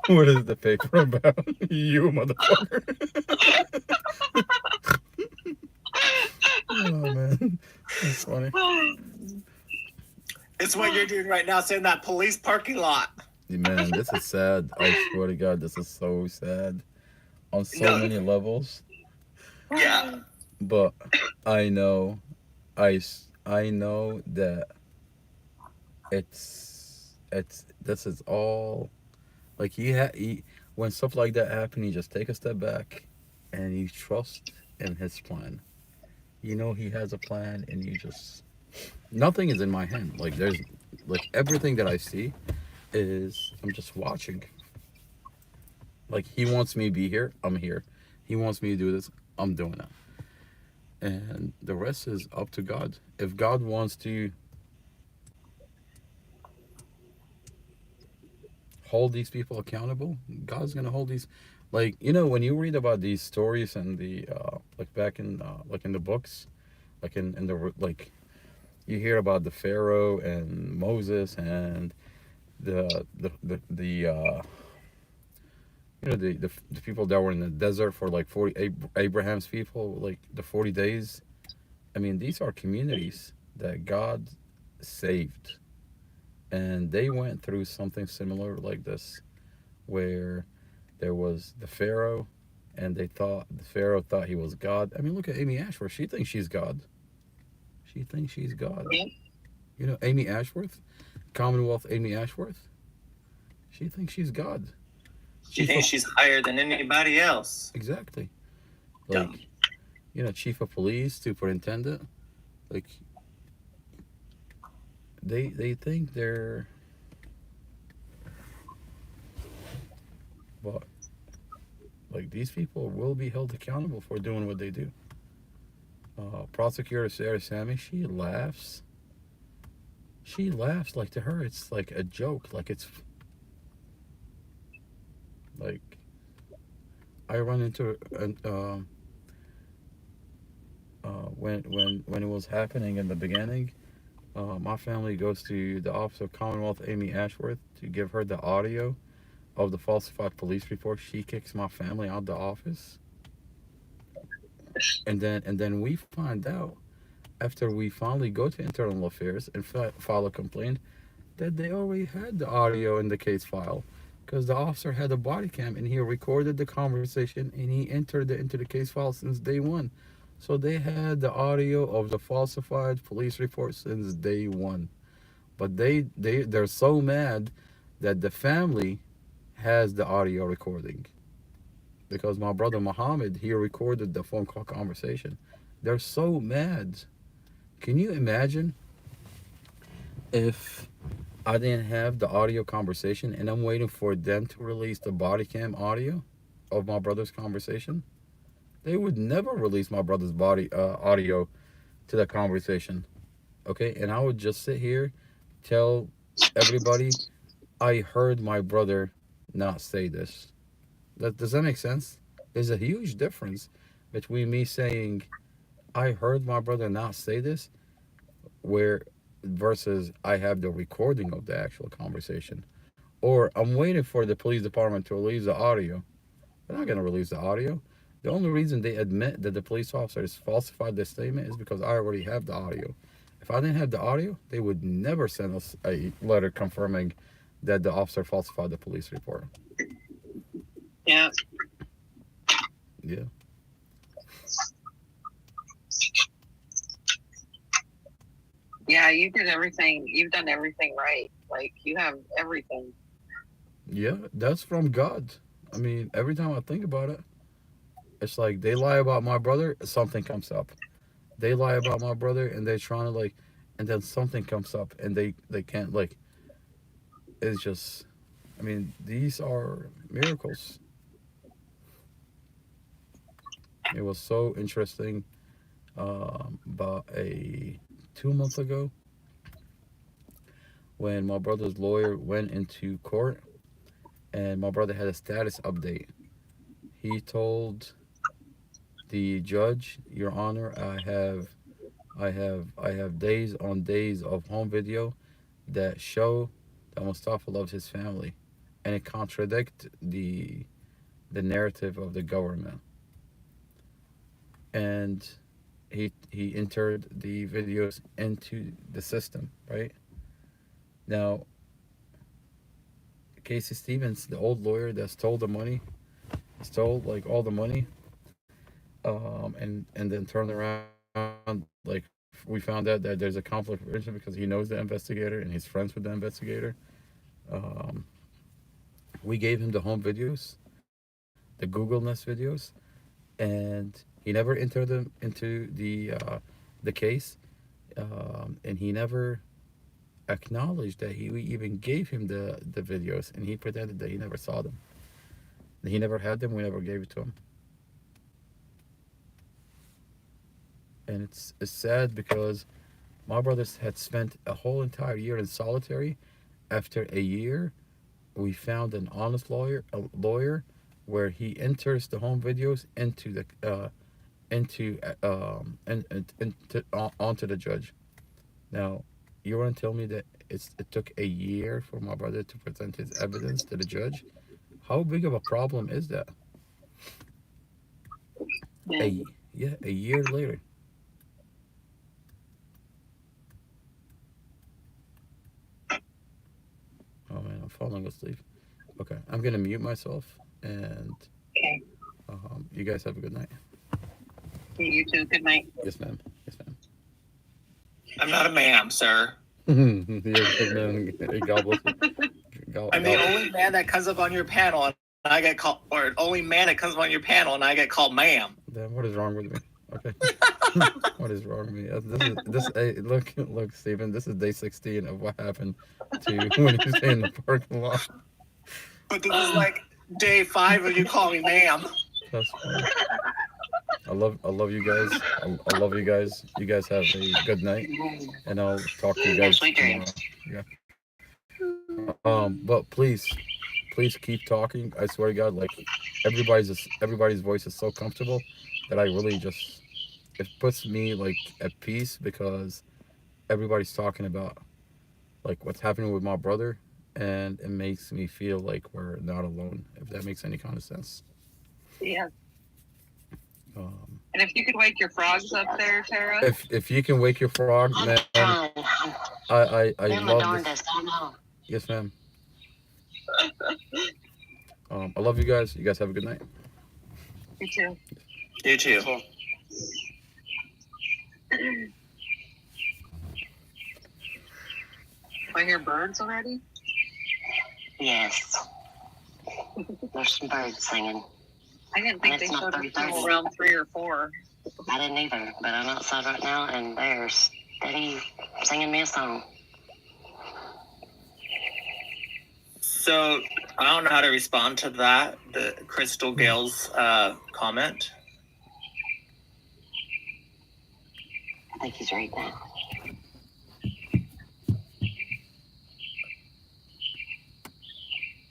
Speaker 1: What is the paper about? You motherfucker. Oh man, that's funny.
Speaker 8: It's what you're doing right now, saying that police parking lot.
Speaker 1: Man, this is sad. I swear to God, this is so sad on so many levels.
Speaker 8: Yeah.
Speaker 1: But I know that this is all like when stuff like that happen, you just take a step back and you trust in his plan. You know he has a plan, and nothing is in my hand. Like there's everything that I see is I'm just watching. Like he wants me to be here, I'm here. He wants me to do this, I'm doing it. And the rest is up to God. If God wants to hold these people accountable, God's gonna hold these. Like, when you read about these stories and the back in in the books, in the you hear about the Pharaoh and Moses and the people that were in the desert for 40, Abraham's people, the 40 days. I mean, these are communities that God saved, and they went through something similar like this, where there was the Pharaoh, and the Pharaoh thought he was God. I mean, look at Amy Ashworth. She thinks she's God. She thinks she's God. Amy Ashworth, Commonwealth Amy Ashworth. She thinks she's God.
Speaker 8: She thinks she's higher than anybody else.
Speaker 1: Exactly.
Speaker 8: Dumb.
Speaker 1: Chief of police, superintendent. They think they're. But these people will be held accountable for doing what they do. Prosecutor Sarah Sammy, she laughs. To her it's like a joke. It's I run into when it was happening in the beginning. My family goes to the office of Commonwealth Amy Ashworth to give her the audio of the falsified police report. She kicks my family out the office, and then we find out, after we finally go to internal affairs and file a complaint, that they already had the audio in the case file, because the officer had a body cam and he recorded the conversation and he entered it into the case file since day one. So they had the audio of the falsified police report since day one. But they're so mad that the family has the audio recording, because my brother Muhammad, he recorded the phone call conversation. They're so mad. Can you imagine if I didn't have the audio conversation and I'm waiting for them to release the body cam audio? of my brother's conversation, they would never release my brother's body audio to that conversation. Okay, and I would just sit here, tell everybody I heard my brother not say this. Does that make sense? There's a huge difference between me saying I heard my brother not say this, where versus I have the recording of the actual conversation, or I'm waiting for the police department to release the audio. They're not gonna release the audio. The only reason they admit that the police officers falsified their statement is because I already have the audio. If I didn't have the audio, they would never send us a letter confirming that the officer falsified the police report.
Speaker 6: Yeah.
Speaker 1: Yeah.
Speaker 6: Yeah, you did everything. You've done everything right. Like, you have everything.
Speaker 1: Yeah, that's from God. I mean, every time I think about it, it's like they lie about my brother, something comes up. They lie about my brother, and they're trying to like, and then something comes up, and they can't like. It's just, I mean, these are miracles. It was so interesting. About a 2 months ago, when my brother's lawyer went into court, and my brother had a status update. He told the judge, "Your Honor, I have days on days of home video that show that Mustafa loves his family, and it contradicts the narrative of the government." And he entered the videos into the system. Right now, Casey Stevens, the old lawyer that stole the money, stole like all the money, and then turned around like we found out that there's a conflict of interest because he knows the investigator and he's friends with the investigator. Um, we gave him the home videos, the Google Nest videos, and he never entered them into the case, and he never acknowledged that we even gave him the videos, and he pretended that he never saw them. He never had them. We never gave it to him. And it's sad because my brothers had spent a whole entire year in solitary. After a year, we found an honest lawyer, where he enters the home videos into the onto the judge. Now, you want to tell me that it took a year for my brother to present his evidence to the judge? How big of a problem is that?
Speaker 6: Yeah.
Speaker 1: A year later. Oh man, I'm falling asleep. Okay, I'm gonna mute myself, and
Speaker 6: Okay.
Speaker 1: you guys have a good night.
Speaker 6: You too. Good night.
Speaker 1: Yes, ma'am. Yes, ma'am.
Speaker 8: I'm not a ma'am, sir.
Speaker 1: Yes, ma'am. God bless you.
Speaker 8: I'm the only man that comes up on your panel and I get called, or only man that comes up on your panel and I get called ma'am.
Speaker 1: Then what is wrong with me? Okay. What is wrong with me? Hey, look, Stephen. This is day 16 of what happened to when you stay in the parking lot.
Speaker 8: But this is like day 5 of you calling me ma'am.
Speaker 1: That's funny. I love you guys. I love you guys. You guys have a good night, and I'll talk to you guys
Speaker 5: Sweet
Speaker 1: tomorrow.
Speaker 5: dreams.
Speaker 1: Yeah. But please keep talking. I swear to God, like everybody's voice is so comfortable that I really just it puts me like at peace because everybody's talking about like what's happening with my brother, and it makes me feel like we're not alone. If that makes any kind of sense.
Speaker 6: Yeah.
Speaker 1: Um,
Speaker 6: And if you could wake your frogs up there, Tara.
Speaker 1: if you can wake your frog, man,
Speaker 5: I'm
Speaker 1: I
Speaker 5: doing my
Speaker 1: love this.
Speaker 5: darndest. I know.
Speaker 1: Yes, ma'am. I love you guys. You guys have a good night.
Speaker 6: You too.
Speaker 8: You too.
Speaker 6: I hear birds already.
Speaker 5: Yes. There's some birds singing.
Speaker 6: I didn't think
Speaker 5: And
Speaker 6: they
Speaker 5: it's not
Speaker 6: showed up
Speaker 5: 3:30.
Speaker 6: until around 3 or 4.
Speaker 5: I didn't either, but I'm outside right now and they're steady singing me a song.
Speaker 8: So I don't know how to respond to that. The Crystal Gale's comment.
Speaker 5: I think he's right now.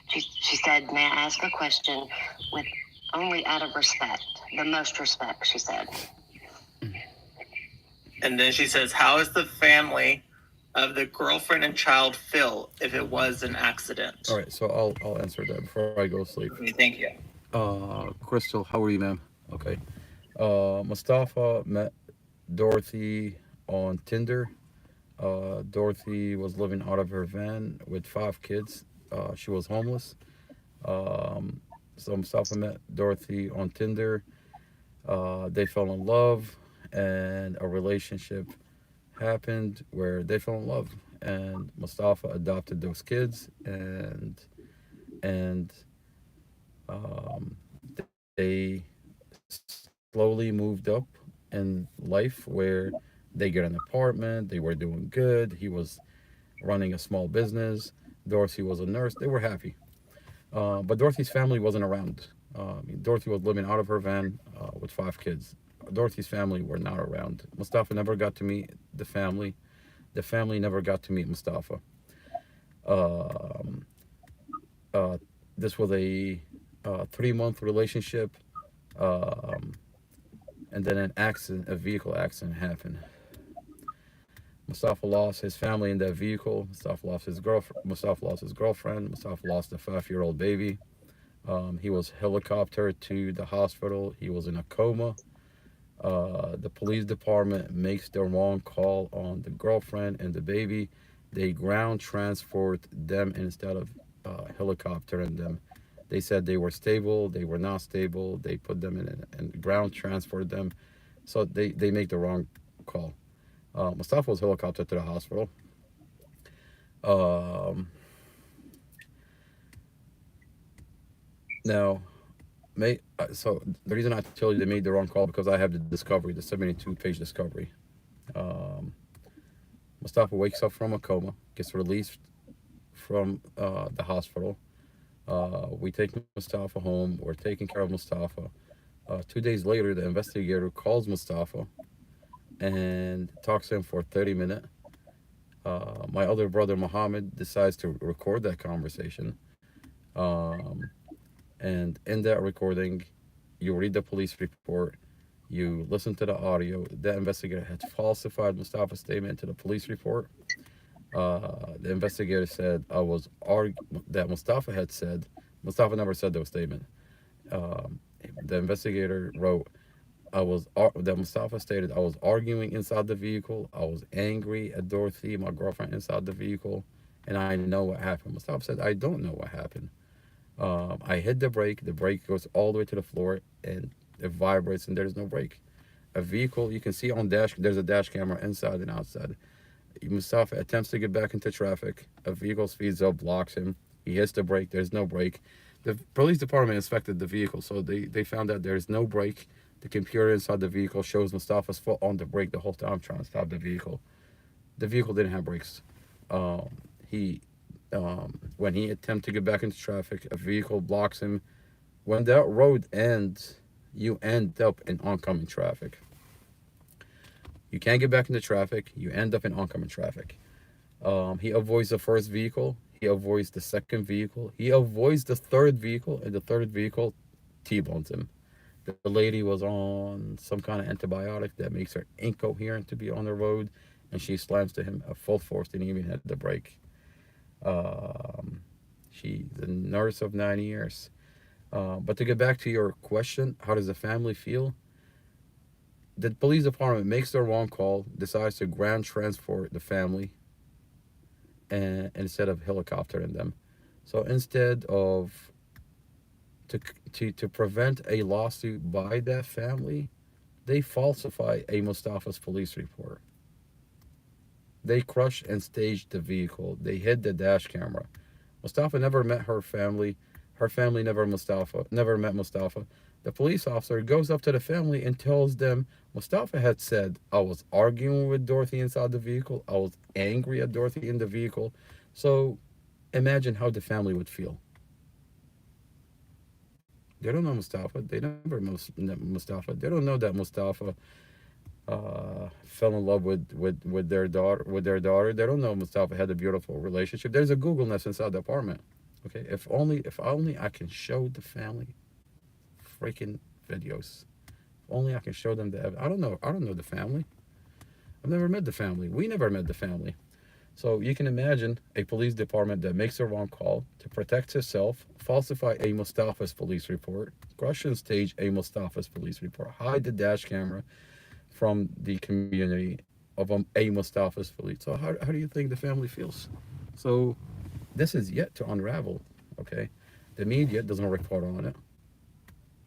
Speaker 5: She said, may I ask a question with only out of respect, the most respect, she said.
Speaker 8: And then she says, how is the family of the girlfriend and child feel if it was an accident?
Speaker 1: All right, so I'll answer that before I go to sleep.
Speaker 8: Okay, thank you.
Speaker 1: Crystal, how are you, ma'am? Okay. Mustafa met Dorothy on Tinder. Dorothy was living out of her van with 5 kids. She was homeless. So Mustafa met Dorothy on Tinder. They fell in love, and a relationship happened where they fell in love. And Mustafa adopted those kids, and um, they slowly moved up in life where they get an apartment. They were doing good. He was running a small business. Dorothy was a nurse. They were happy. But Dorothy's family wasn't around. Dorothy was living out of her van with 5 kids. Dorothy's family were not around. Mustafa never got to meet the family. The family never got to meet Mustafa. Um, this was a 3-month relationship, um, and then an accident, a vehicle accident happened. Mustafa lost his family in that vehicle. Mustafa lost his girlfriend. Mustafa lost his girlfriend. Mustafa lost a 5-year-old baby. He was helicoptered to the hospital. He was in a coma. The police department makes the wrong call on the girlfriend and the baby. They ground transport them instead of helicoptering them. They said they were stable. They were not stable. They put them in and ground transport them. So they make the wrong call. Mustafa was helicoptered to the hospital. Um, now, so the reason I tell you they made the wrong call because I have the discovery, the 72-page discovery. Um, Mustafa wakes up from a coma, gets released from the hospital. We take Mustafa home. We're taking care of Mustafa. 2 days later, the investigator calls Mustafa and talks to him for 30 minutes. My other brother, Muhammad, decides to record that conversation. Um, and in that recording, you read the police report, you listen to the audio. The investigator had falsified Mustafa's statement to the police report. The investigator said that Mustafa had said. Mustafa never said those statement. Um, the investigator wrote, that Mustafa stated, I was arguing inside the vehicle. I was angry at Dorothy, my girlfriend, inside the vehicle, and I know what happened. Mustafa said, I don't know what happened. I hit the brake. The brake goes all the way to the floor, and it vibrates, and there's no brake. A vehicle, you can see on dash. There's a dash camera inside and outside. Mustafa attempts to get back into traffic. A vehicle speeds up, blocks him. He hits the brake. There's no brake. The police department inspected the vehicle, so they found that there's no brake. The computer inside the vehicle shows Mustafa's foot on the brake the whole time trying to stop the vehicle. The vehicle didn't have brakes. He when he attempts to get back into traffic, a vehicle blocks him. When that road ends, you end up in oncoming traffic. You can't get back into traffic. You end up in oncoming traffic. He avoids the first vehicle. He avoids the second vehicle. He avoids the third vehicle, and the third vehicle T-bones him. The lady was on some kind of antibiotic that makes her incoherent to be on the road, and she slams to him at full force, didn't even hit the brake. She's a nurse of 9 years. But to get back to your question, how does the family feel? The police department makes the wrong call, decides to ground transport the family, and instead of helicoptering them. So instead of to prevent a lawsuit by that family, they falsify a Mustafa's police report. They crush and stage the vehicle. They hid the dash camera. Mustafa never met her family. Her family never met Mustafa. The police officer goes up to the family and tells them Mustafa had said, I was arguing with Dorothy inside the vehicle. I was angry at Dorothy in the vehicle. So imagine how the family would feel. They don't know Mustafa. They never met Mustafa. They don't know that Mustafa fell in love with their daughter. They don't know Mustafa had a beautiful relationship. There's a Google Nest inside the apartment. Okay, if only I can show the family freaking videos. If only I can show them the. I don't know the family. I've never met the family. We never met the family. So you can imagine a police department that makes a wrong call to protect itself, falsify a Mustafa's police report, crush and stage a Mustafa's police report, hide the dash camera from the community of a Mustafa's police. So how do you think the family feels? So this is yet to unravel. Okay, the media doesn't report on it.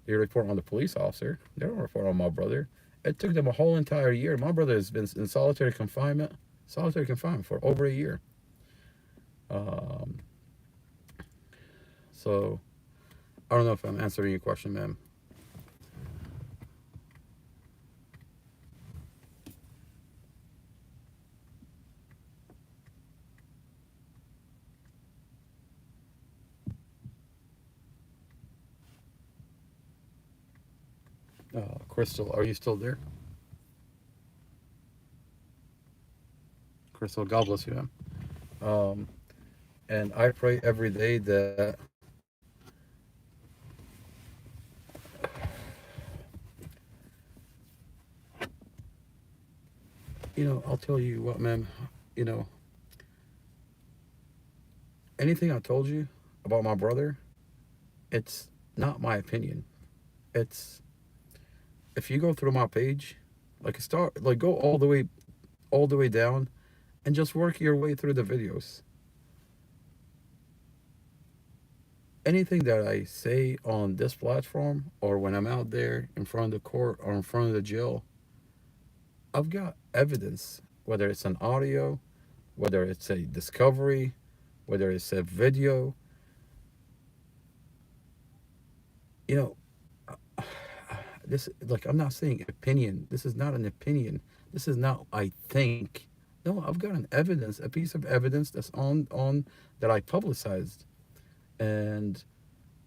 Speaker 1: They report on the police officer. They don't report on my brother. It took them a whole entire year. My brother has been in solitary confinement for over a year. Um, so I don't know if I'm answering your question, ma'am. Crystal, are you still there? Crystal, God bless you, ma'am. Um, and I pray every day that I'll tell you what, ma'am. You know, anything I told you about my brother, it's not my opinion. It's if you go through my page, go all the way down, and just work your way through the videos. Anything that I say on this platform or when I'm out there in front of the court or in front of the jail, I've got evidence, whether it's an audio, whether it's a discovery, whether it's a video. You know, this like I'm not saying opinion. This is not an opinion. This is not I think. No, I've got an evidence, a piece of evidence that's on that I publicized. And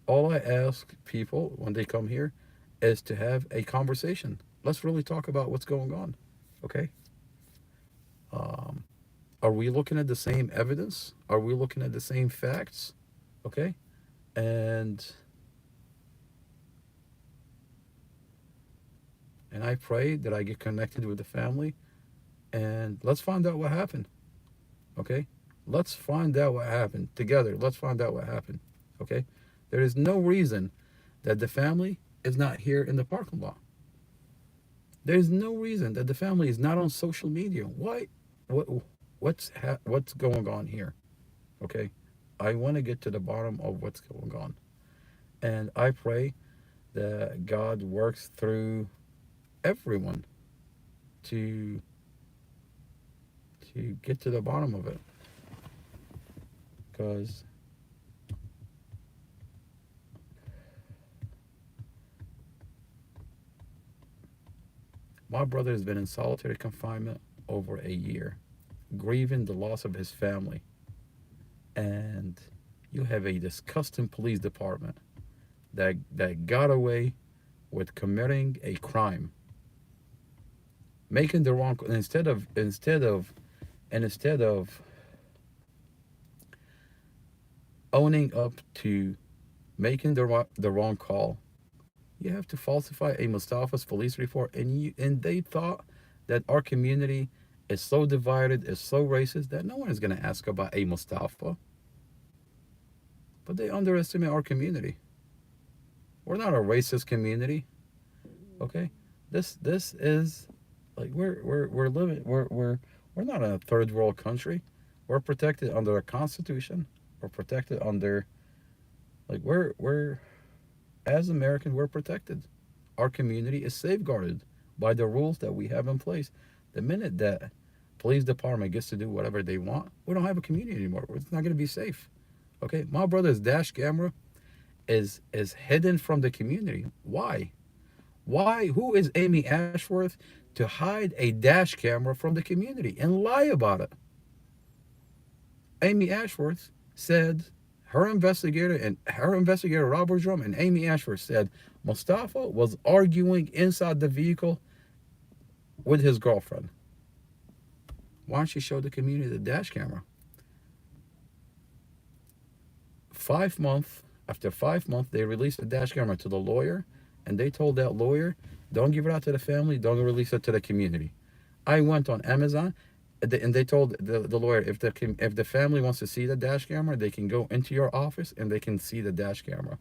Speaker 1: all I ask people when they come here is to have a conversation. Let's really talk about what's going on. Okay? Um, are we looking at the same evidence? Are we looking at the same facts? Okay? And I pray that I get connected with the family and let's find out what happened. Okay? Let's find out what happened together. Let's find out what happened. Okay? There is no reason that the family is not here in the parking lot. There's no reason that the family is not on social media. Why? What? What's going on here? Okay? I want to get to the bottom of what's going on, and I pray that God works through everyone to get to the bottom of it, because my brother has been in solitary confinement over a year, grieving the loss of his family. And you have a disgusting police department that got away with committing a crime, making the wrong instead of owning up to making the wrong call. You have to falsify a Mustafa's police report, and they thought that our community is so divided, is so racist that no one is going to ask about a Mustafa. But they underestimate our community. We're not a racist community, okay? This is like we're living we're not a third world country. We're protected under a constitution. We're protected under we're as Americans, we're protected. Our community is safeguarded by the rules that we have in place. The minute that police department gets to do whatever they want, we don't have a community anymore. It's not going to be safe. Okay, my brother's dash camera is hidden from the community. Why? Why? Who is Amy Ashworth to hide a dash camera from the community and lie about it? Amy Ashworth said her investigator Robert Drum and Amy Ashford said Mustafa was arguing inside the vehicle with his girlfriend. Why don't you show the community the dash camera? 5 months, after 5 months, they released the dash camera to the lawyer, and they told that lawyer, don't give it out to the family, don't release it to the community. I went on Amazon, and they told the lawyer, if the family wants to see the dash camera, they can go into your office and they can see the dash camera.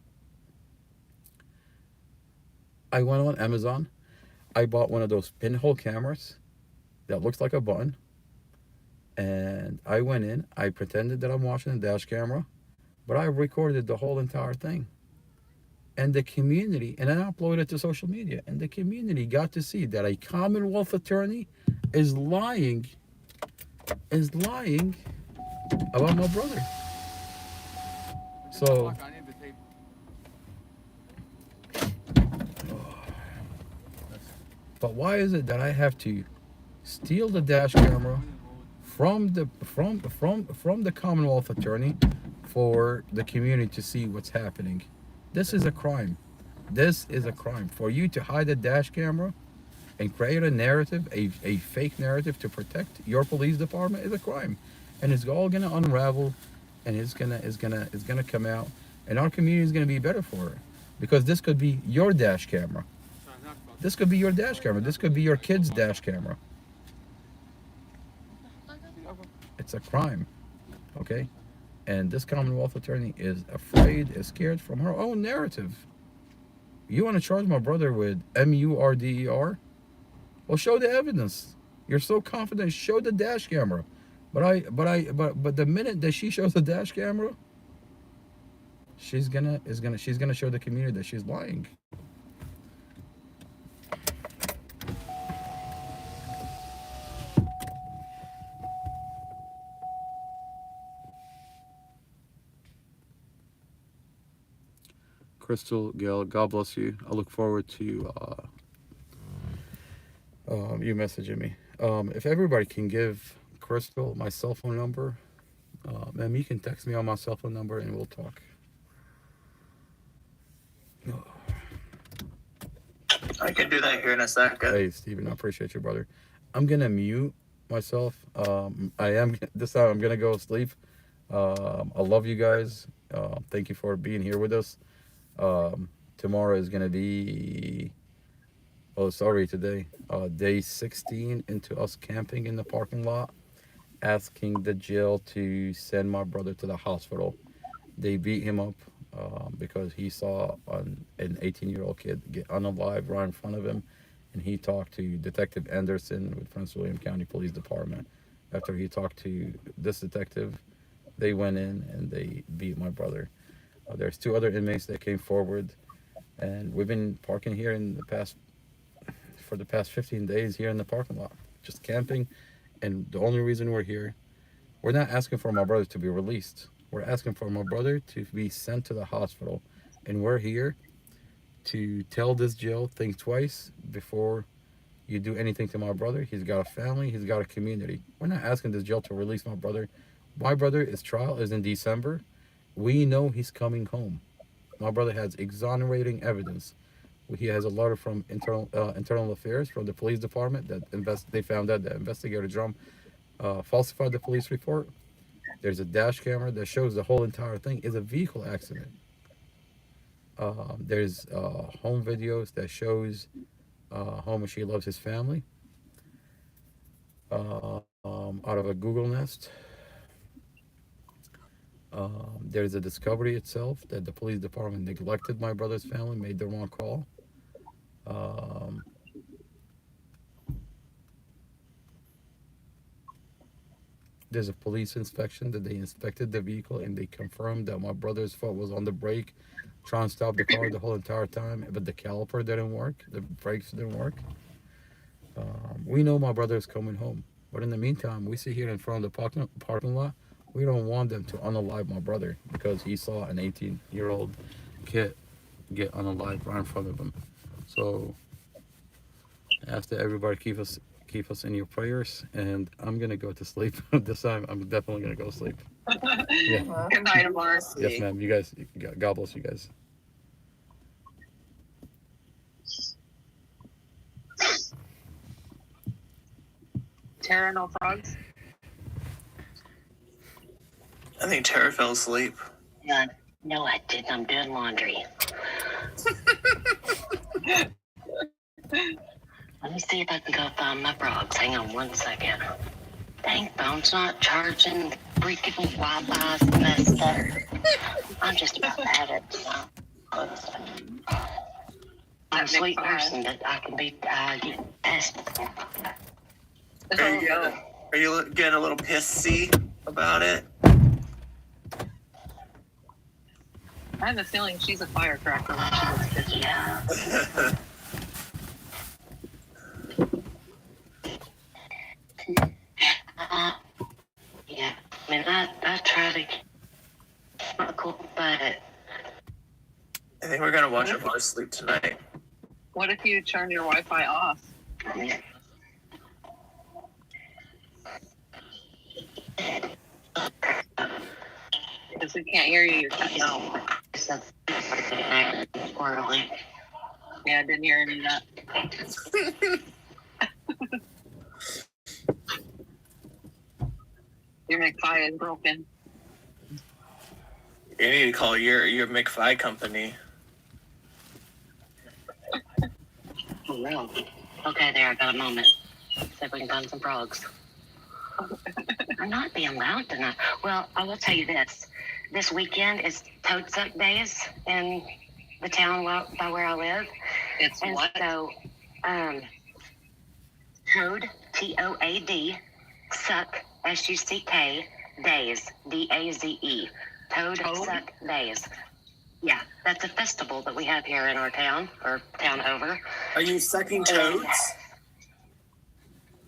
Speaker 1: I went on Amazon, I bought one of those pinhole cameras that looks like a button, and I went in, I pretended that I'm watching the dash camera, but I recorded the whole entire thing. And the community, and I uploaded it to social media, and the community got to see that a Commonwealth attorney is lying about my brother. So, but why is it that I have to steal the dash camera from the Commonwealth attorney for the community to see what's happening? This is a crime. This is a crime. For you to hide a dash camera and create a narrative, a fake narrative to protect your police department is a crime. And it's all gonna unravel, and it's gonna come out, and our community is gonna be better for it. Because this could be your dash camera. This could be your dash camera. This could be your kid's dash camera. It's a crime. Okay? And this Commonwealth attorney is afraid, is scared from her own narrative. You want to charge my brother with MURDER? Well, show the evidence. You're so confident, show the dash camera. But the minute that she shows the dash camera, she's gonna show the community that she's lying. Crystal, Gail, God bless you. I look forward to you messaging me. If everybody can give Crystal my cell phone number, ma'am, you can text me on my cell phone number and we'll talk.
Speaker 8: I can do that here in a second.
Speaker 1: Hey, Steven, I appreciate you, brother. I'm gonna mute myself. This time I'm gonna go sleep. I love you guys. Thank you for being here with us. Tomorrow is gonna be today, day 16 into us camping in the parking lot, asking the jail to send my brother to the hospital. They beat him up because he saw an 18-year-old kid get unalived right in front of him, and he talked to Detective Anderson with Prince William County Police Department. After he talked to this detective, they went in and they beat my brother. There's 2 other inmates that came forward, and we've been parking here for the past 15 days here in the parking lot, just camping. And the only reason we're here, we're not asking for my brother to be released. We're asking for my brother to be sent to the hospital. And we're here to tell this jail, think twice before you do anything to my brother. He's got a family, he's got a community. We're not asking this jail to release my brother. My brother, his trial is in December. We know he's coming home. My brother has exonerating evidence. He has a letter from internal affairs from the police department that they found out that investigator Drum falsified the police report. There's a dash camera that shows the whole entire thing is a vehicle accident. There's home videos that shows how much he loves his family out of a Google Nest. There's a discovery itself that the police department neglected my brother's family, made the wrong call. There's a police inspection that they inspected the vehicle and they confirmed that my brother's foot was on the brake, trying to stop the car the whole entire time, but the caliper didn't work, the brakes didn't work. We know my brother's coming home, but in the meantime, we sit here in front of the parking lot. We don't want them to unalive my brother because he saw an 18-year-old kid get unalived right in front of him. So I ask that everybody keep us in your prayers, and I'm gonna go to sleep. This time I'm definitely gonna go to sleep. Yeah.
Speaker 6: Good night, Amar.
Speaker 1: Yes, ma'am. You guys, God bless you guys.
Speaker 6: Tara, no frogs?
Speaker 8: I think Tara fell asleep.
Speaker 5: No, I didn't. I'm doing laundry. Let me see if I can go find my frogs. Hang on 1 second. Dang, phone's not charging. Freaking Wi-Fi's messed up. I'm just about to have it. I'm a sweet person, but I can be get tested.
Speaker 8: Are you getting a little pissy about it?
Speaker 6: I have a feeling she's a firecracker when she gets pissed.
Speaker 5: Yeah. Yeah. I mean, I try to keep not cool, but
Speaker 8: I think we're gonna watch Amar sleep tonight.
Speaker 6: What if you turn your Wi-Fi off? Because we can't hear you, you're cutting out. Yeah, I didn't hear any of that. Your McFi is broken.
Speaker 8: You need to call your McFi company.
Speaker 5: Oh, no. Okay, there, I got a moment. See if we can find some frogs. I'm not being loud tonight. Well, I will tell you this. This weekend is Toad Suck Days in the town by where I live.
Speaker 6: It's
Speaker 5: And
Speaker 6: what?
Speaker 5: so, Toad, Toad, Suck, SUCK, Days, DAZE. Toad Suck Days. Yeah, that's a festival that we have here in our town, or town over.
Speaker 8: Are you sucking toads?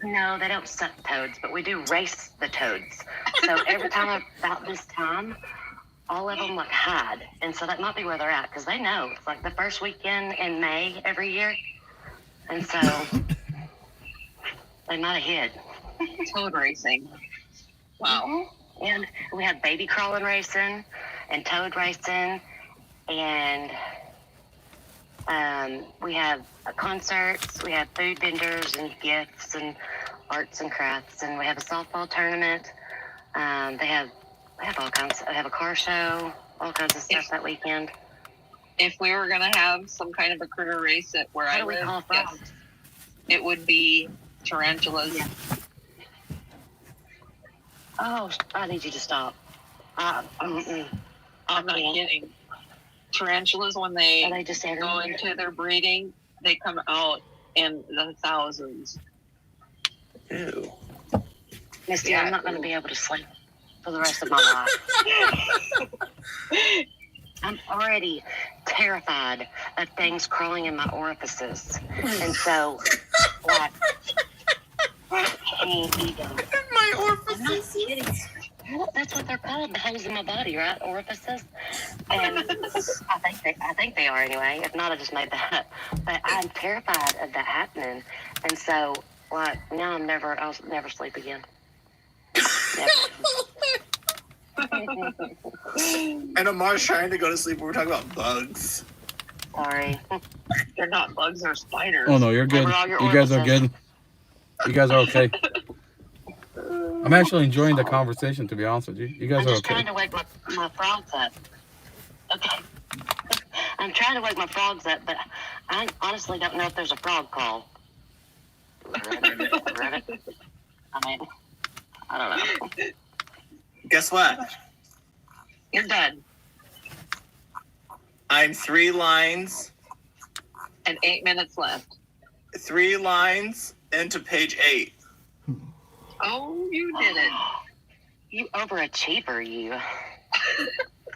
Speaker 5: No, they don't suck toads, but we do race the toads. So every time about this time, all of them like hide. And so that might be where they're at, because they know. It's like the first weekend in May every year. And so they might have hid.
Speaker 6: Toad racing. Wow.
Speaker 5: And we have baby crawling racing and toad racing. And we have concerts, we have food vendors and gifts and arts and crafts, and we have a softball tournament. They have all kinds. They have a car show, all kinds of stuff that weekend.
Speaker 6: If we were gonna have some kind of a critter race at where
Speaker 5: What
Speaker 6: I
Speaker 5: do we
Speaker 6: live,
Speaker 5: call frogs?
Speaker 6: yes, it would be tarantulas.
Speaker 5: Yeah. Oh, I need you to stop.
Speaker 6: I'm not kidding. Tarantulas, when
Speaker 5: Are
Speaker 6: they
Speaker 5: they just
Speaker 6: go
Speaker 5: everywhere?
Speaker 6: into their breeding, they come out in the thousands.
Speaker 8: Ew.
Speaker 5: Misty,
Speaker 6: Yeah.
Speaker 5: I'm not going to be able to sleep for the rest of my life. I'm already terrified of things crawling in my orifices. And so, like, I can't even.
Speaker 8: My
Speaker 5: I'm not
Speaker 8: orifices.
Speaker 5: kidding. Well, that's what they're called, the holes in my body, right? Orifices. And I think they are anyway. If not, I just made that up. But I'm terrified of that happening. And so, like, now I'll never sleep again. Never.
Speaker 8: And Amar's trying to go to sleep. We're talking about bugs.
Speaker 5: Sorry.
Speaker 6: They're not bugs, they're spiders.
Speaker 1: Oh no, you're good.
Speaker 5: Cover all your
Speaker 1: You guys are
Speaker 5: orifices.
Speaker 1: good. You guys are okay. I'm actually enjoying the conversation, to be honest with you. You guys
Speaker 5: I'm
Speaker 1: are
Speaker 5: just
Speaker 1: okay.
Speaker 5: trying to wake my frogs up. Okay. I'm trying to wake my frogs up, but I honestly don't know if there's a frog call. Ribbit. I mean, I don't know.
Speaker 8: Guess what?
Speaker 6: You're done.
Speaker 8: I'm 3 lines.
Speaker 6: And 8 minutes left.
Speaker 8: 3 lines into page 8.
Speaker 6: Oh, you did it.
Speaker 5: You overachiever, you.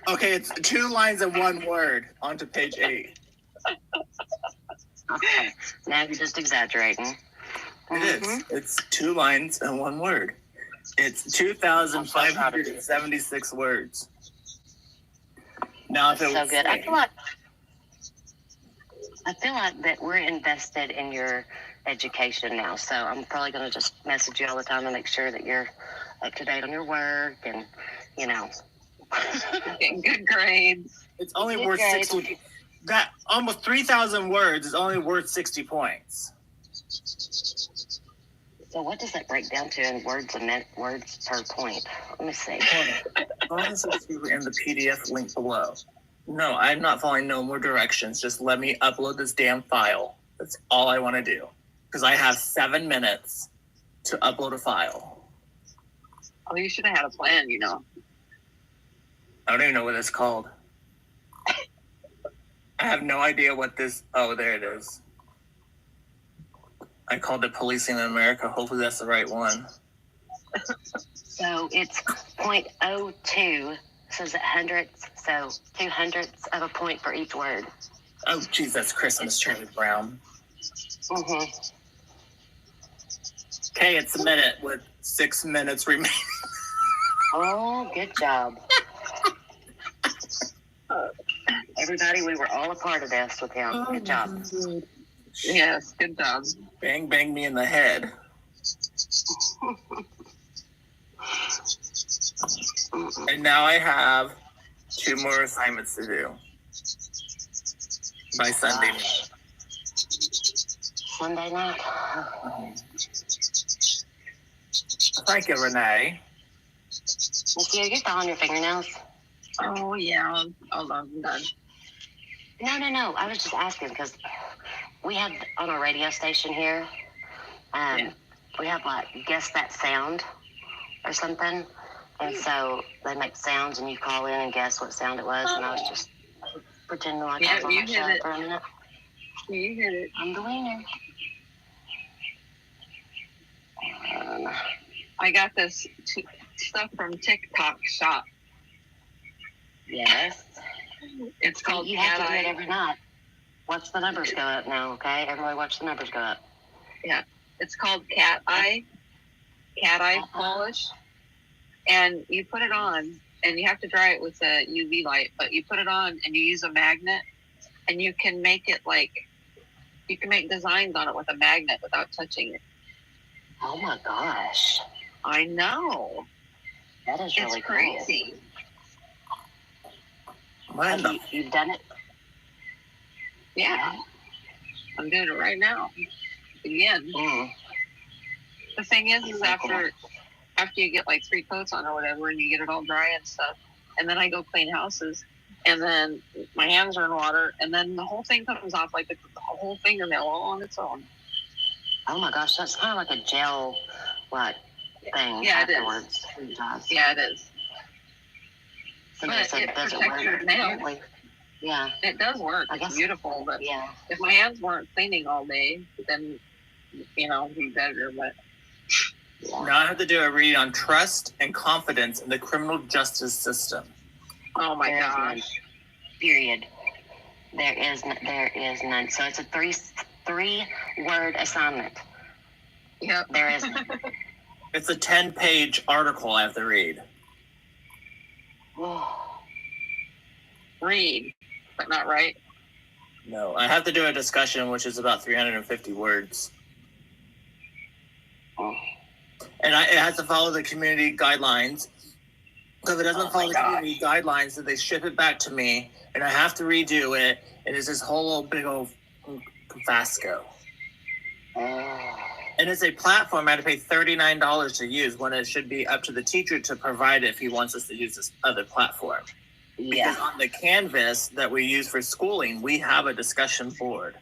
Speaker 8: Okay, it's 2 lines and 1 word onto page 8.
Speaker 5: Okay. Now you're just exaggerating.
Speaker 8: It is. It's 2 lines and 1 word. It's 2,576 words. Now, if it
Speaker 5: So
Speaker 8: was
Speaker 5: good. I feel like that we're invested in your education now. So I'm probably going to just message you all the time to make sure that you're up to date on your work and you know.
Speaker 6: Getting good grades.
Speaker 8: It's only
Speaker 5: Good
Speaker 8: worth
Speaker 5: grades.
Speaker 8: 60. That almost 3,000 words is only worth 60 points.
Speaker 5: So what does that break down to in words per point? Let me see.
Speaker 8: Bonus receiver in the PDF link below. No, I'm not following no more directions. Just let me upload this damn file. That's all I want to do. Because I have 7 minutes to upload a file.
Speaker 6: Oh, you should have had a plan, you know.
Speaker 8: I don't even know what it's called. I have no idea what this... Oh, there it is. I called it Policing in America. Hopefully that's the right one.
Speaker 5: So it's 0.02, says it hundredths, so 2/100ths of a point for each word.
Speaker 8: Oh, geez, that's Christmas, Charlie Brown.
Speaker 5: Mm-hmm.
Speaker 8: Okay, it's a minute with 6 minutes remaining.
Speaker 5: Oh, good job. Everybody, we were all a part of this with him. Good job.
Speaker 6: Yes, good job.
Speaker 8: Bang, bang me in the head. And now I have 2 more assignments to do by Sunday night.
Speaker 5: Sunday night.
Speaker 8: Thank you, Renee.
Speaker 5: Monsieur, you're filing your fingernails?
Speaker 6: Oh, yeah. Hold on, I'm done.
Speaker 5: No. I was just asking because we have on our radio station here, we have like Guess That Sound or something. And so they make sounds and you call in and guess what sound it was. And I was just pretending like I was on that show for a minute.
Speaker 6: You hit it.
Speaker 5: I'm the winner.
Speaker 6: I got this stuff from TikTok Shop.
Speaker 5: Yes.
Speaker 6: It's called
Speaker 5: You have
Speaker 6: Cat
Speaker 5: to do it
Speaker 6: Eye.
Speaker 5: every night. Watch the numbers go up now, okay? Everybody watch the numbers go up.
Speaker 6: It's called Cat Eye polish. And you put it on, and you have to dry it with a UV light, but you put it on and you use a magnet, and you can make it you can make designs on it with a magnet without touching it.
Speaker 5: Oh my gosh.
Speaker 6: I know.
Speaker 5: That is really
Speaker 6: It's crazy.
Speaker 5: Cool. You've done it?
Speaker 6: Yeah. I'm doing it right now. Again.
Speaker 5: Mm.
Speaker 6: The thing is after you get like 3 coats on or whatever and you get it all dry and stuff, and then I go clean houses, and then my hands are in water, and then the whole thing comes off like the whole fingernail all on its own.
Speaker 5: Oh my gosh, that's kind of like a gel thing
Speaker 6: Yeah, it is.
Speaker 5: afterwards.
Speaker 6: Yeah, it is.
Speaker 5: Somebody
Speaker 6: But
Speaker 5: said
Speaker 6: it
Speaker 5: it doesn't
Speaker 6: protects your
Speaker 5: work.
Speaker 6: nails.
Speaker 5: Yeah.
Speaker 6: It does work.
Speaker 5: I
Speaker 6: It's
Speaker 5: guess-
Speaker 6: beautiful, but
Speaker 5: Yeah.
Speaker 6: if my hands weren't cleaning all day, then it'd be better. But
Speaker 8: Now I have to do a read on trust and confidence in the criminal justice system.
Speaker 6: oh my
Speaker 5: There is
Speaker 6: gosh.
Speaker 5: none. Period. There is none. So it's a three-word assignment.
Speaker 6: Yep.
Speaker 5: There is none.
Speaker 8: It's a 10-page article I have to read.
Speaker 6: Read, but not write.
Speaker 8: No, I have to do a discussion, which is about 350 words.
Speaker 5: Oh.
Speaker 8: And it has to follow the community guidelines. So if it doesn't follow the community guidelines, then they ship it back to me, and I have to redo it. And it's this whole big old fiasco. And it's a platform I had to pay $39 to use when it should be up to the teacher to provide it if he wants us to use this other platform.
Speaker 5: Yeah.
Speaker 8: Because on the Canvas that we use for schooling, we have a discussion board.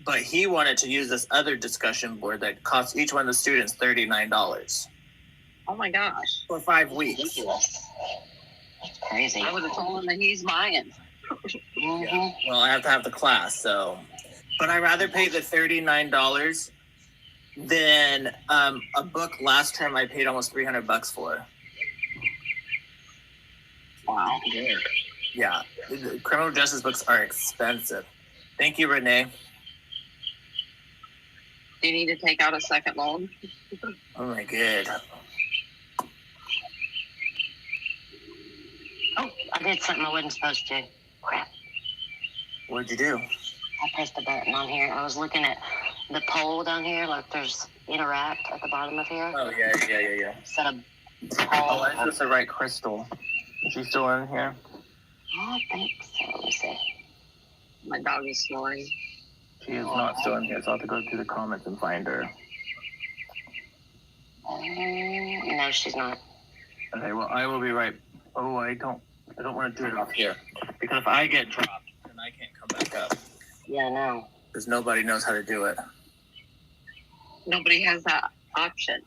Speaker 8: But he wanted to use this other discussion board that costs each one of the students $39
Speaker 6: Oh my gosh.
Speaker 8: for 5 weeks.
Speaker 5: Ridiculous. That's crazy.
Speaker 6: I would have told him that he's buying.
Speaker 5: Mhm.
Speaker 8: Well, I have to have the class, so. But I'd rather pay the $39 than a book last term I paid almost $300 for.
Speaker 6: Wow.
Speaker 8: Yeah, the criminal justice books are expensive. Thank you, Renee.
Speaker 6: Do you need to take out a second loan?
Speaker 8: Oh my god.
Speaker 5: Oh, I did something I wasn't supposed to. Crap.
Speaker 8: What'd you do?
Speaker 5: I pressed the button on here. I was looking at the poll down here, like there's interact at the bottom of here.
Speaker 8: Oh yeah.
Speaker 5: Instead of
Speaker 8: Oh, I was supposed to write Crystal. Is she still in here?
Speaker 5: I don't think so. Let me see.
Speaker 6: My dog is snoring.
Speaker 8: She is not still in here, so I'll have to go through the comments and find her.
Speaker 5: No, she's not.
Speaker 8: Okay, well, I will be right. Oh, I don't want to do it off here. Because if I get dropped, then I can't come back up.
Speaker 5: Yeah, no.
Speaker 8: Because nobody knows how to do it.
Speaker 6: Nobody has that option.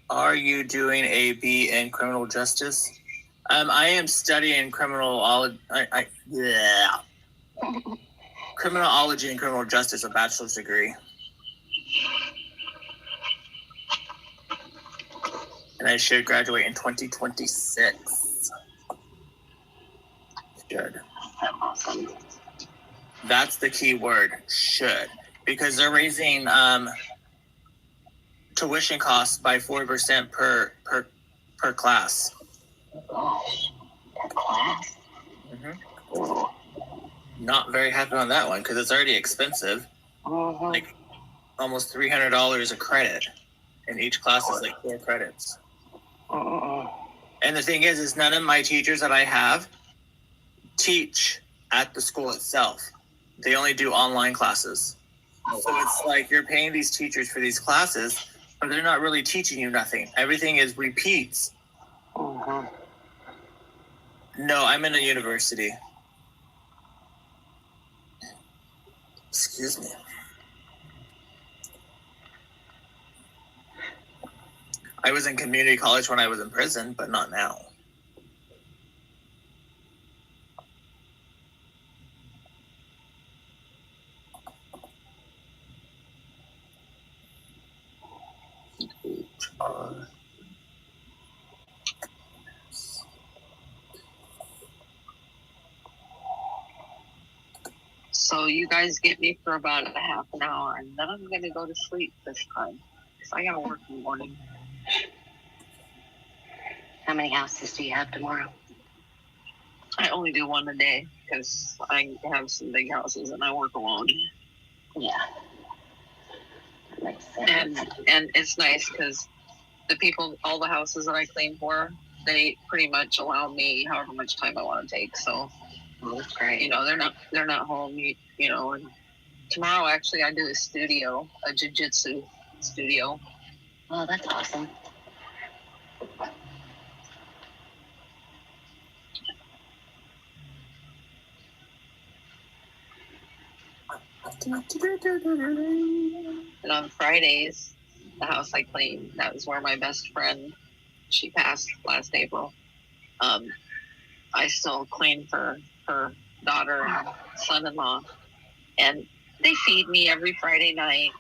Speaker 8: Are you doing a B in criminal justice? I am studying criminology and criminal justice, a bachelor's degree. And I should graduate in 2026. Should.
Speaker 5: Awesome.
Speaker 8: That's the key word, should. Because they're raising tuition costs by 4% per class.
Speaker 5: Oh gosh, that class.
Speaker 8: Not very happy on that one because it's already expensive. Like almost $300 a credit, and each class is like 4 credits. And the thing is none of my teachers that I have teach at the school itself. They only do online classes. So it's like you're paying these teachers for these classes, but they're not really teaching you nothing. Everything is repeats. No, I'm in a university. Excuse me. I was in community college when I was in prison, but not now.
Speaker 6: So you guys get me for about a half an hour, and then I'm going to go to sleep this time. Because I got to work in the morning.
Speaker 5: How many houses do you have tomorrow?
Speaker 6: I only do one a day because I have some big houses and I work alone.
Speaker 5: Yeah. That makes sense.
Speaker 6: And it's nice because the people, all the houses that I clean for, they pretty much allow me however much time I want to take. So,
Speaker 5: Well, that's great.
Speaker 6: you know, they're not home, you know. And tomorrow, actually, I do a studio, a jiu-jitsu studio.
Speaker 5: Oh, that's awesome.
Speaker 6: And on Fridays, the house I clean, that was where my best friend, she passed last April. I still clean for her daughter and son-in-law. And they feed me every Friday night.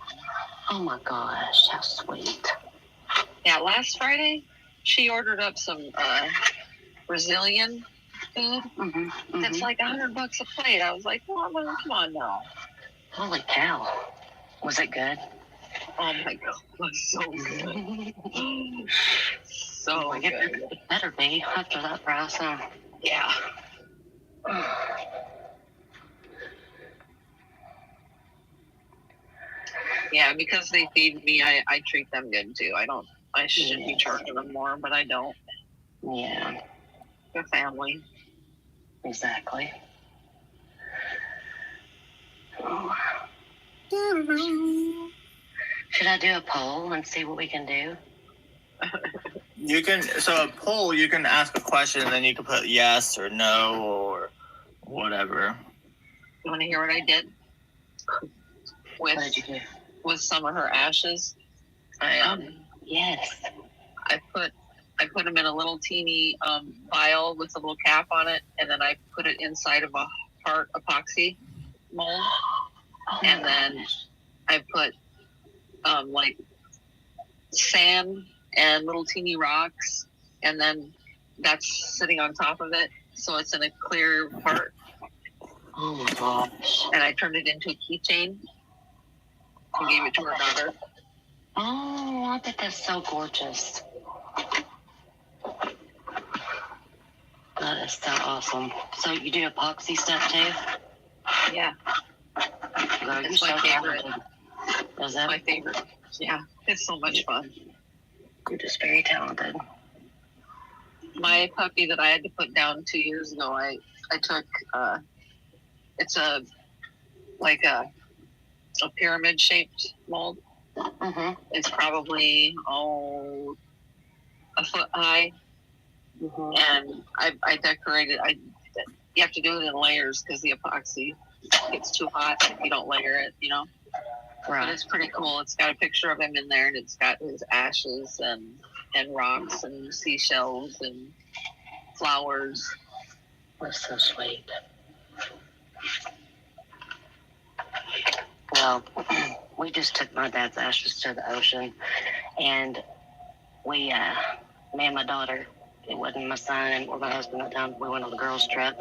Speaker 5: Oh my gosh, how sweet.
Speaker 6: Yeah, last Friday, she ordered up some Brazilian food. It's like $100 a plate. I was like, well, come on now.
Speaker 5: Holy cow. Was it good?
Speaker 6: Oh my God, it was so good. So
Speaker 5: Like,
Speaker 6: good.
Speaker 5: it better be after that price, huh?
Speaker 6: Yeah. Yeah, because they feed me, I treat them good too. I should be charging them more, but I don't.
Speaker 5: Yeah.
Speaker 6: They're family.
Speaker 5: Exactly. Should I do a poll and see what we can do?
Speaker 8: You can, so a poll, you can ask a question and then you can put yes or no or whatever.
Speaker 6: You want to hear what I did?
Speaker 5: What did you do?
Speaker 6: With some of her ashes,
Speaker 5: Yes.
Speaker 6: I put them in a little teeny vial with a little cap on it, and then I put it inside of a heart epoxy mold, and then I put like sand and little teeny rocks, and then that's sitting on top of it, so it's in a clear part.
Speaker 5: Oh my gosh.
Speaker 6: And I turned it into a keychain and gave it to her daughter.
Speaker 5: Oh, I think that's so gorgeous. That is so awesome. So you do epoxy stuff too?
Speaker 6: Yeah,
Speaker 5: Girl,
Speaker 6: it's my favorite.
Speaker 5: Is that
Speaker 6: My favorite. Yeah, it's so much fun.
Speaker 5: You're just very talented.
Speaker 6: my puppy that I had to put down 2 years ago, I took it's a like a pyramid shaped mold.
Speaker 5: Mm-hmm.
Speaker 6: It's probably a foot high, and I decorated. You have to do it in layers because the epoxy gets too hot if you don't layer it, you know.
Speaker 5: Right.
Speaker 6: But it's pretty cool. It's got a picture of him in there, and it's got his ashes and rocks and seashells and flowers.
Speaker 5: That's so sweet. Well, we just took my dad's ashes to the ocean, and we, me and my daughter, it wasn't my son or my husband at the time, we went on a girls' trip,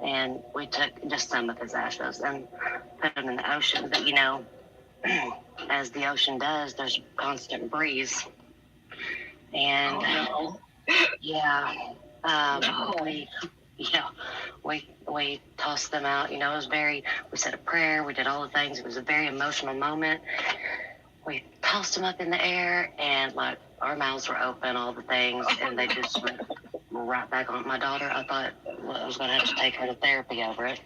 Speaker 5: and we took just some of his ashes and put them in the ocean. But, you know, as the ocean does, there's a constant breeze. And, yeah, we tossed them out. You know, it was we said a prayer, we did all the things. It was a very emotional moment. We tossed them up in the air, and like our mouths were open, all the things, and they just went right back on my daughter. I thought I was going to have to take her to therapy over it.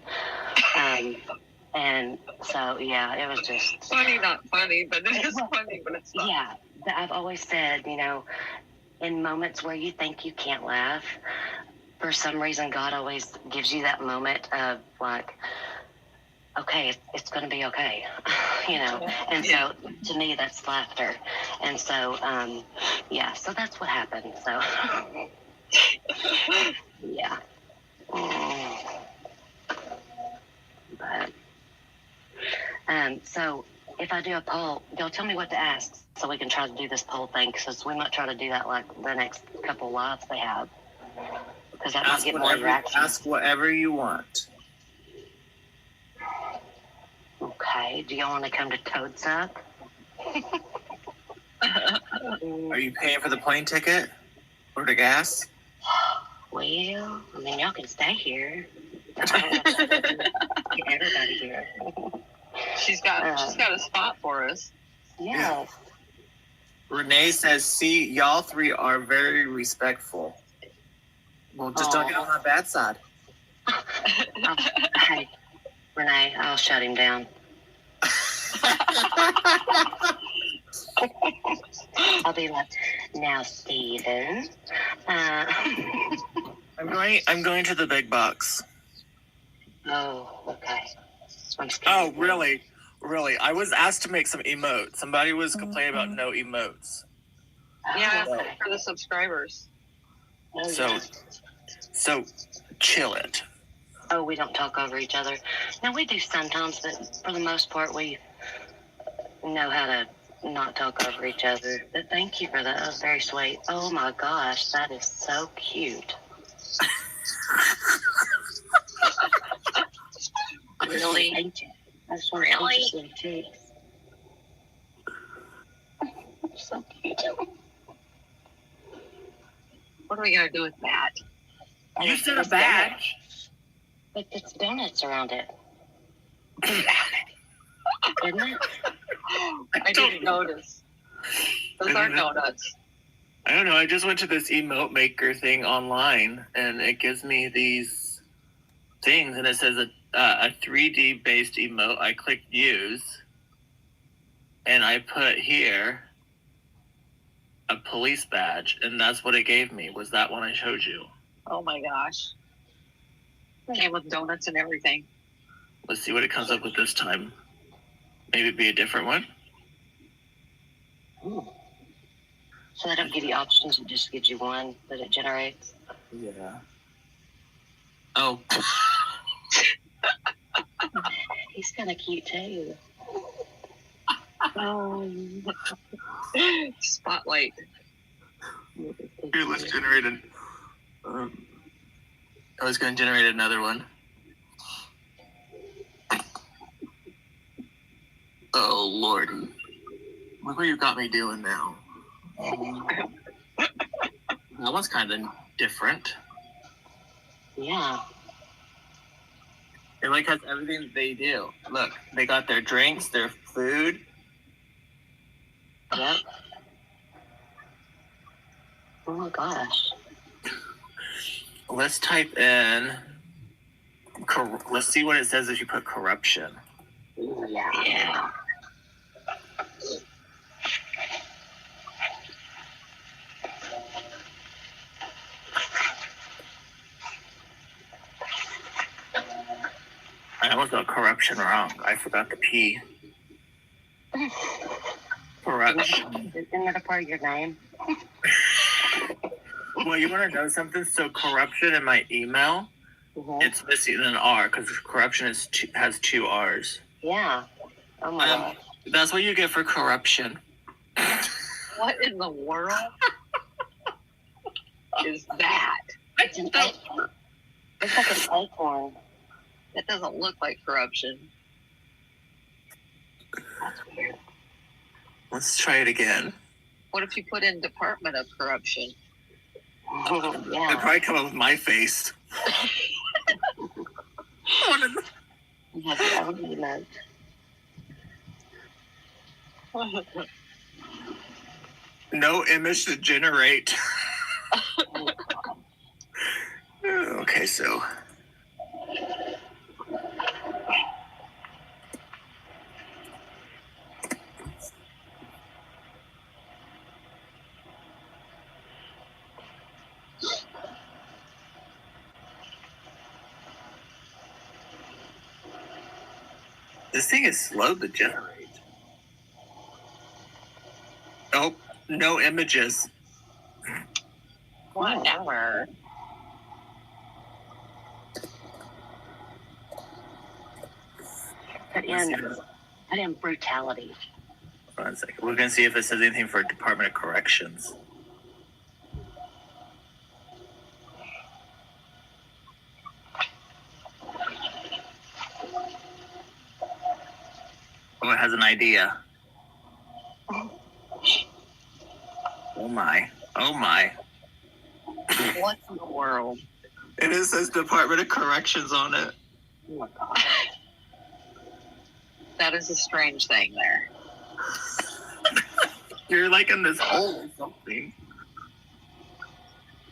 Speaker 5: And so, yeah, it was just
Speaker 6: funny, not funny, but it is funny, but it's not.
Speaker 5: Yeah, I've always said, you know, in moments where you think you can't laugh, for some reason, God always gives you that moment of like, okay, it's going to be okay, you know. And so, to me, that's laughter. And so, yeah, so that's what happened. So, yeah. But, so if I do a poll, y'all tell me what to ask so we can try to do this poll thing, because we might try to do that like the next couple lives they have. Because that might get more interaction.
Speaker 8: Ask whatever you want.
Speaker 5: Okay. Do y'all want to come to Toad's Up?
Speaker 8: Are you paying for the plane ticket or the gas?
Speaker 5: Well, I mean, y'all can stay here. Get everybody here.
Speaker 6: She's got a spot for us.
Speaker 5: Yeah.
Speaker 8: Renee says, "See, y'all three are very respectful." Well, just don't get on my bad side.
Speaker 5: Hey, Renee, I'll shut him down. I'll be like, now, Steven.
Speaker 8: I'm going to the big box.
Speaker 5: Oh, okay. I'm scared.
Speaker 8: Oh, really? Really? I was asked to make some emotes. Somebody was complaining about no emotes.
Speaker 6: Yeah,
Speaker 5: Oh, okay.
Speaker 6: for the subscribers.
Speaker 5: Oh,
Speaker 8: So,
Speaker 5: yeah.
Speaker 8: so chill it.
Speaker 5: Oh, we don't talk over each other. No, we do sometimes, but for the most part, we know how to not talk over each other. But thank you for that. That was very sweet. Oh my gosh, that is so cute.
Speaker 6: Really?
Speaker 5: Thank you. I just want to really? Some cheeks. So cute.
Speaker 6: What are we gonna do with that?
Speaker 8: You said a badge.
Speaker 5: But it's donuts around it. Isn't it?
Speaker 6: I didn't notice. Those are donuts.
Speaker 8: I don't know. I just went to this emote maker thing online, and it gives me these things, and it says a 3D based emote. I clicked use, and I put here a police badge, and that's what it gave me. Was that one I showed you?
Speaker 6: Oh my gosh. Came with donuts and everything.
Speaker 8: Let's see what it comes up with this time. Maybe it'd be a different one.
Speaker 5: Ooh. So they don't give you options, it just gives you one that it generates?
Speaker 8: Yeah. Oh.
Speaker 5: He's kind of cute too.
Speaker 6: Spotlight.
Speaker 8: Here, let's generate an. I was going to generate another one. Oh, Lordy. Look what you got me doing now. That one's kind of different.
Speaker 5: Yeah.
Speaker 8: It like has everything that they do. Look, they got their drinks, their food.
Speaker 5: Yep. Oh my gosh.
Speaker 8: let's type in. Let's see what it says if you put corruption.
Speaker 5: Yeah.
Speaker 8: I almost got corruption wrong. I forgot the P. Corruption.
Speaker 5: Isn't that a part of your name?
Speaker 8: Well, you want to know something? So corruption in my email, it's missing an R because corruption has 2 R's.
Speaker 5: Yeah. Oh my God.
Speaker 8: That's what you get for corruption.
Speaker 6: What in the world is that?
Speaker 5: It's like an acorn.
Speaker 6: That doesn't look like corruption.
Speaker 5: That's weird.
Speaker 8: Let's try it again.
Speaker 6: What if you put in Department of Corruption?
Speaker 8: It'd
Speaker 5: Yeah.
Speaker 8: probably come up with my face.
Speaker 5: Yeah, that would be nice.
Speaker 8: No image to generate. Okay, so. This thing is slow to generate. Oh, no images.
Speaker 6: Whatever.
Speaker 5: Put in brutality.
Speaker 8: Hold on a second. We're going to see if it says anything for Department of Corrections. Oh, it has an idea. Oh my. Oh my.
Speaker 6: What in the world?
Speaker 8: And it says Department of Corrections on it.
Speaker 5: Oh my God.
Speaker 6: That is a strange thing there.
Speaker 8: You're like in this hole or something.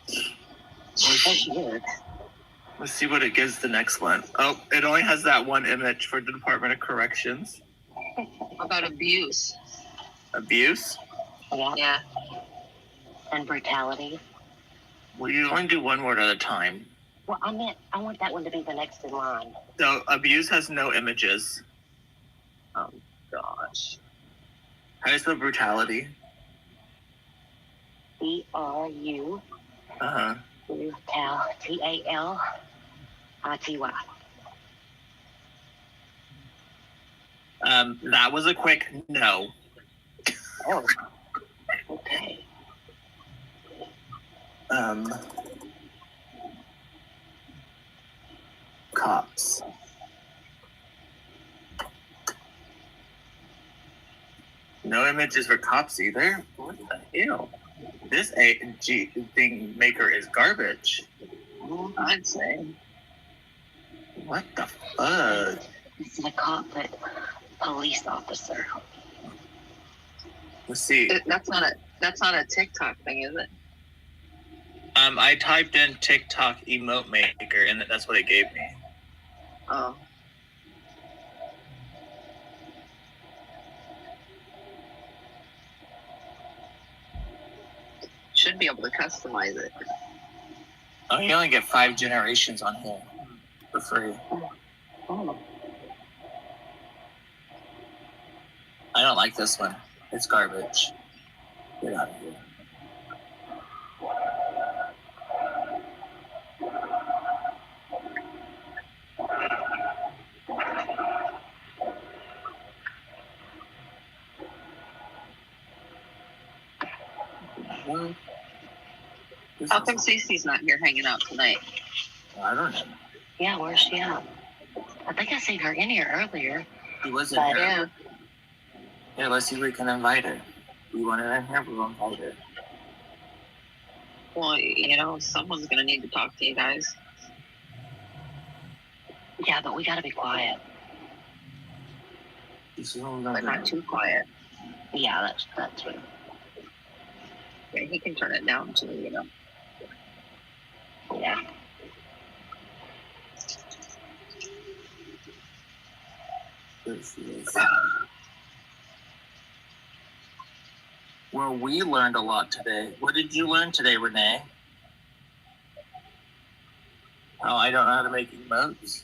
Speaker 5: That's weird.
Speaker 8: Let's see what it gives the next one. Oh, it only has that one image for the Department of Corrections.
Speaker 6: How about abuse?
Speaker 8: Abuse?
Speaker 5: Yeah.
Speaker 6: Yeah.
Speaker 5: And brutality.
Speaker 8: Well, you only do one word at a time.
Speaker 5: Well, I want that one to be the next in line.
Speaker 8: So, abuse has no images.
Speaker 6: Oh, gosh.
Speaker 8: How do you spell brutality?
Speaker 5: BRU.
Speaker 8: Uh-huh.
Speaker 5: TALITY.
Speaker 8: That was a quick no.
Speaker 5: Oh. Okay.
Speaker 8: Cops. No images for cops either? What the hell? This thing maker is garbage.
Speaker 6: I'd say.
Speaker 8: What the fuck?
Speaker 5: Instead of cop, but police officer.
Speaker 8: Let's see.
Speaker 6: That's not a TikTok thing, is it?
Speaker 8: I typed in TikTok emote maker and that's what it gave me.
Speaker 6: Oh. Should be able to customize it.
Speaker 8: Oh, you only get 5 generations on here for free.
Speaker 5: Oh.
Speaker 8: I don't like this one. It's garbage. Get out of here.
Speaker 6: How come Cece's not here hanging out tonight?
Speaker 8: I don't know.
Speaker 5: Yeah, where's she at? I think I seen her in here earlier.
Speaker 8: He wasn't here.
Speaker 6: Yeah.
Speaker 8: Yeah, let's see if we can invite her. We want her in here, we'll invite her.
Speaker 6: Well, someone's gonna need to talk to you guys.
Speaker 5: Yeah, but we gotta be quiet.
Speaker 6: But not too quiet.
Speaker 5: Yeah, that's true.
Speaker 6: Yeah, he can turn it down too,
Speaker 5: Yeah.
Speaker 8: Let's see. Well, we learned a lot today. What did you learn today, Renee? Oh, I don't know how to make emotes.